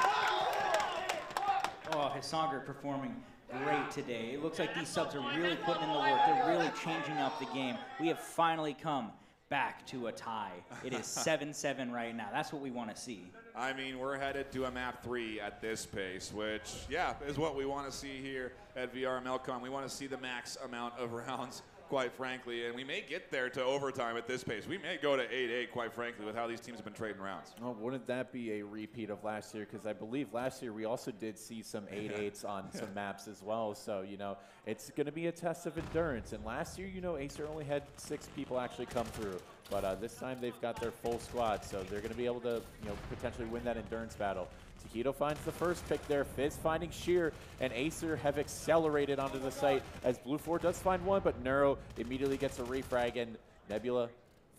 Oh, Hisanger performing great today. It looks like these subs are really putting in the work. They're really changing up the game. We have finally come back to a tie. It is 7-7 right now. That's what we want to see. I mean, we're headed to a map 3 at this pace, which, yeah, is what we want to see here at VRML CON. We want to see the max amount of rounds, quite frankly, and we may get there to overtime at this pace. We may go to 8-8, quite frankly, with how these teams have been trading rounds. Oh, wouldn't that be a repeat of last year? Because I believe last year we also did see some 8-8s on some maps as well. So, you know, it's going to be a test of endurance. And last year, you know, AESIR only had 6 people actually come through. But this time they've got their full squad, so they're going to be able to, you know, potentially win that endurance battle. Taquito finds the first pick there. Fizz finding Sheer, and AESIR have accelerated onto the site as Blue 4 does find one, but Neuro immediately gets a refrag, and Nebula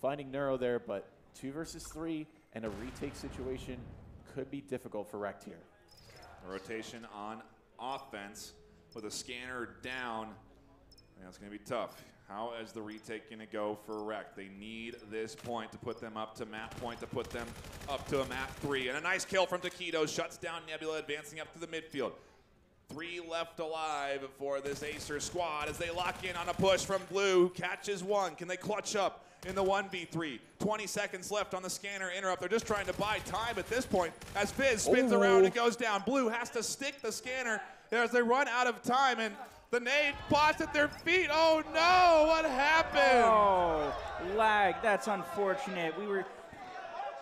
finding Neuro there, but 2 versus 3 and a retake situation could be difficult for REKT here. A rotation on offense with a scanner down. That's going to be tough. How is the retake going to go for REKT? They need this point to put them up to map point, to put them up to a map 3. And a nice kill from Taquito shuts down Nebula, advancing up to the midfield. 3 left alive for this AESIR squad as they lock in on a push from Blue, who catches 1. Can they clutch up in the 1v3? 20 seconds left on the scanner interrupt. They're just trying to buy time at this point as Fizz spins around and goes down. Blue has to stick the scanner as they run out of time, and the nade spots at their feet. Oh no, what happened? Oh, lag, that's unfortunate.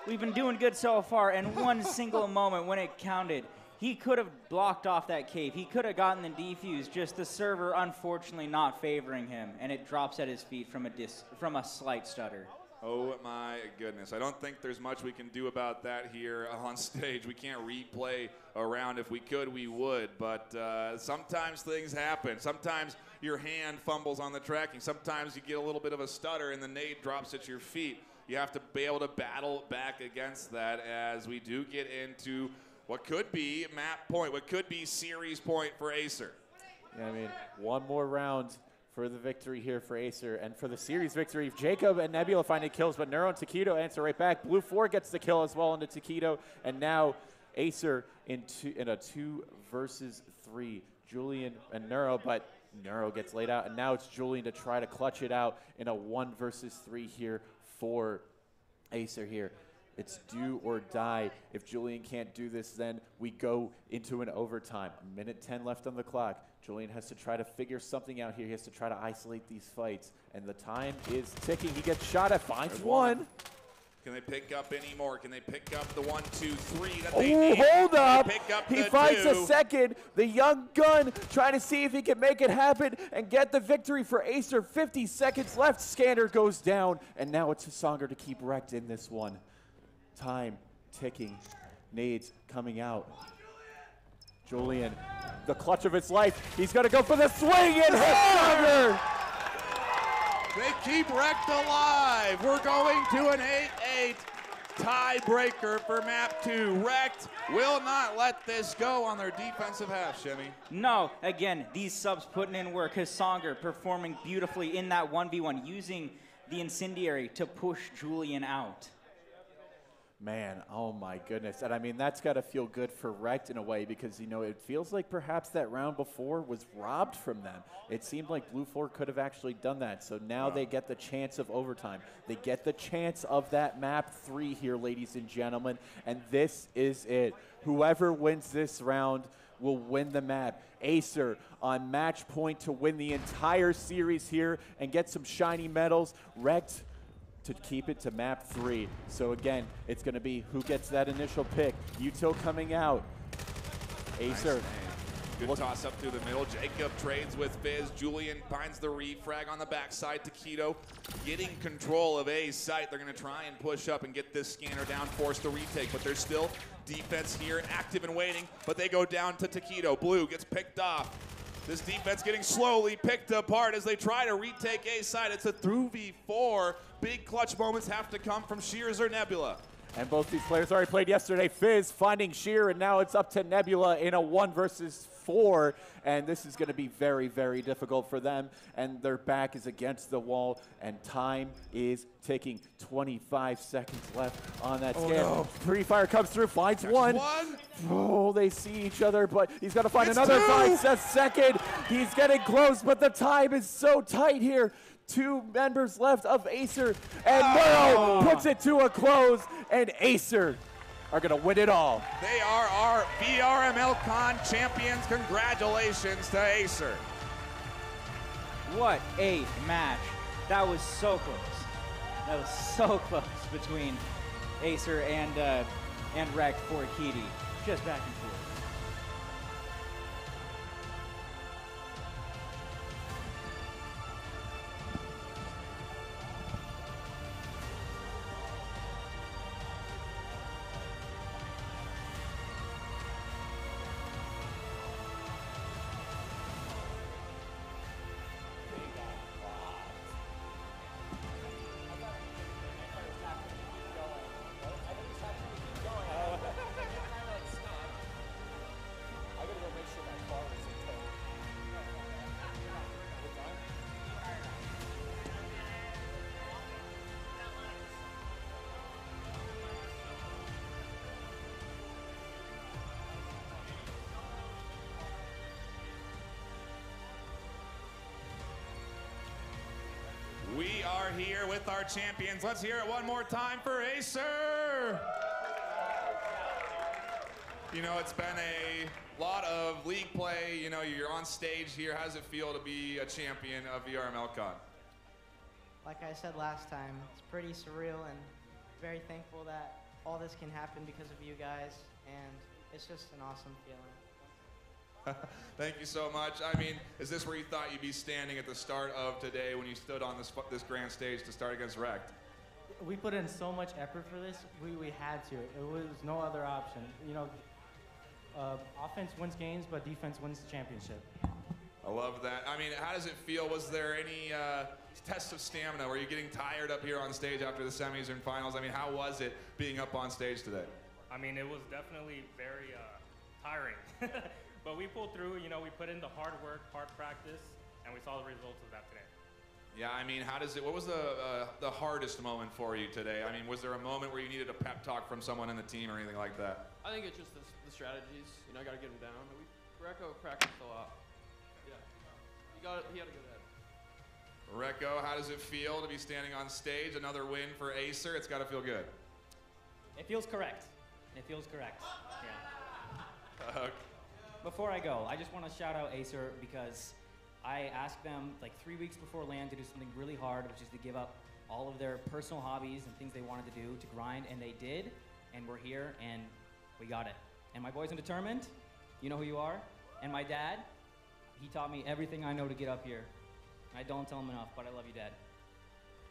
We've been doing good so far, and one single moment when it counted, he could have blocked off that cave. He could have gotten the defuse, just the server unfortunately not favoring him, and it drops at his feet from a slight stutter. Oh my goodness. I don't think there's much we can do about that here on stage. We can't replay a round. If we could, we would. But sometimes things happen. Sometimes your hand fumbles on the tracking. Sometimes you get a little bit of a stutter and the nade drops at your feet. You have to be able to battle back against that as we do get into what could be map point, what could be series point for AESIR. Yeah, I mean, one more round for the victory here for AESIR, and for the series victory, Jacob and Nebula finding kills, but Neuro and Taquito answer right back. Blue 4 gets the kill as well into Taquito, and now AESIR in a 2 versus 3. Julian and Neuro, but Neuro gets laid out, and now it's Julian to try to clutch it out in a 1 versus 3 here for AESIR here. It's do or die. If Julian can't do this, then we go into an overtime. 1:10 left on the clock. Julian has to try to figure something out here. He has to try to isolate these fights. And the time is ticking. He gets shot at, finds one. Can they pick up any more? Can they pick up the 1, 2, 3 that they need? Hold up. He finds the a second. The young gun trying to see if he can make it happen and get the victory for AESIR. 50 seconds left. Scanner goes down. And now it's Hisanger to keep REKT in this one. Time ticking. Nades coming out. Julian, the clutch of his life. He's going to go for the swing, and Hisanger! They keep REKT alive. We're going to an 8-8 tiebreaker for map 2. REKT will not let this go on their defensive half, Shimmy. No, again, these subs putting in work. Hisanger performing beautifully in that 1v1, using the incendiary to push Julian out. Man, oh my goodness. And I mean, that's got to feel good for REKT in a way, because, you know, it feels like perhaps that round before was robbed from them. It seemed like Blue 4 could have actually done that. So now they get the chance of overtime. They get the chance of that map 3 here, ladies and gentlemen. And this is it. Whoever wins this round will win the map. AESIR on match point to win the entire series here and get some shiny medals. REKT to keep it to map 3. So again, it's going to be who gets that initial pick. Util coming out. AESIR Good toss up through the middle. Jacob trades with Fizz. Julian finds the refrag on the backside. Taquito getting control of A's site. They're going to try and push up and get this scanner down, force the retake, but there's still defense here, active and waiting, but they go down to Taquito. Blue gets picked off. This defense getting slowly picked apart as they try to retake A's side. It's a 3v4. Big clutch moments have to come from Shears or Nebula. And both these players already played yesterday. Fizz finding Sheer, and now it's up to Nebula in a 1 versus 4. And this is going to be very, very difficult for them. And their back is against the wall, and time is ticking. 25 seconds left on that scan. No. Free Fire comes through, finds one. Oh, they see each other, but he's got to find another 5 second. He's getting close, but the time is so tight here. 2 members left of AESIR, and Murrow puts it to a close, and AESIR are going to win it all. They are our VRML CON champions. Congratulations to AESIR. What a match. That was so close. That was so close between AESIR and REKT for Kitty. Just back and forth. We are here with our champions. Let's hear it one more time for AESIR. You know, it's been a lot of league play. You know, you're on stage here. How does it feel to be a champion of VRML CON? Like I said last time, it's pretty surreal and very thankful that all this can happen because of you guys, and it's just an awesome feeling. Thank you so much. I mean, is this where you thought you'd be standing at the start of today when you stood on this grand stage to start against REKT? We put in so much effort for this. We had to. It was no other option. You know, offense wins games, but defense wins the championship. I love that. I mean, how does it feel? Was there any tests of stamina? Were you getting tired up here on stage after the semis and finals? I mean, how was it being up on stage today? I mean, it was definitely very tiring. But we pulled through, you know, we put in the hard work, hard practice, and we saw the results of that today. Yeah, I mean, what was the hardest moment for you today? I mean, was there a moment where you needed a pep talk from someone in the team or anything like that? I think it's just the strategies. You know, I got to get them down. Rekko practiced a lot. Yeah, he had a good head. Rekko, how does it feel to be standing on stage? Another win for AESIR. It's got to feel good. It feels correct. It feels correct. Yeah. Before I go, I just want to shout out AESIR because I asked them like 3 weeks before LAN to do something really hard, which is to give up all of their personal hobbies and things they wanted to do to grind, and they did, and we're here, and we got it. And my boys are determined. You know who you are. And my dad, he taught me everything I know to get up here. I don't tell him enough, but I love you, Dad.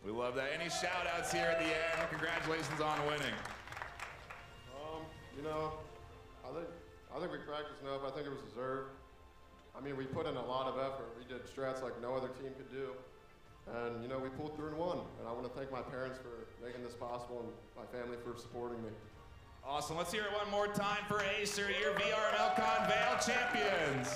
We love that. Any shout outs here at the end? Congratulations on winning. You know, I think we practiced enough. I think it was deserved. I mean, we put in a lot of effort. We did strats like no other team could do. And, you know, we pulled through and won. And I want to thank my parents for making this possible and my family for supporting me. Awesome. Let's hear it one more time for AESIR, your VRML CON VAIL champions.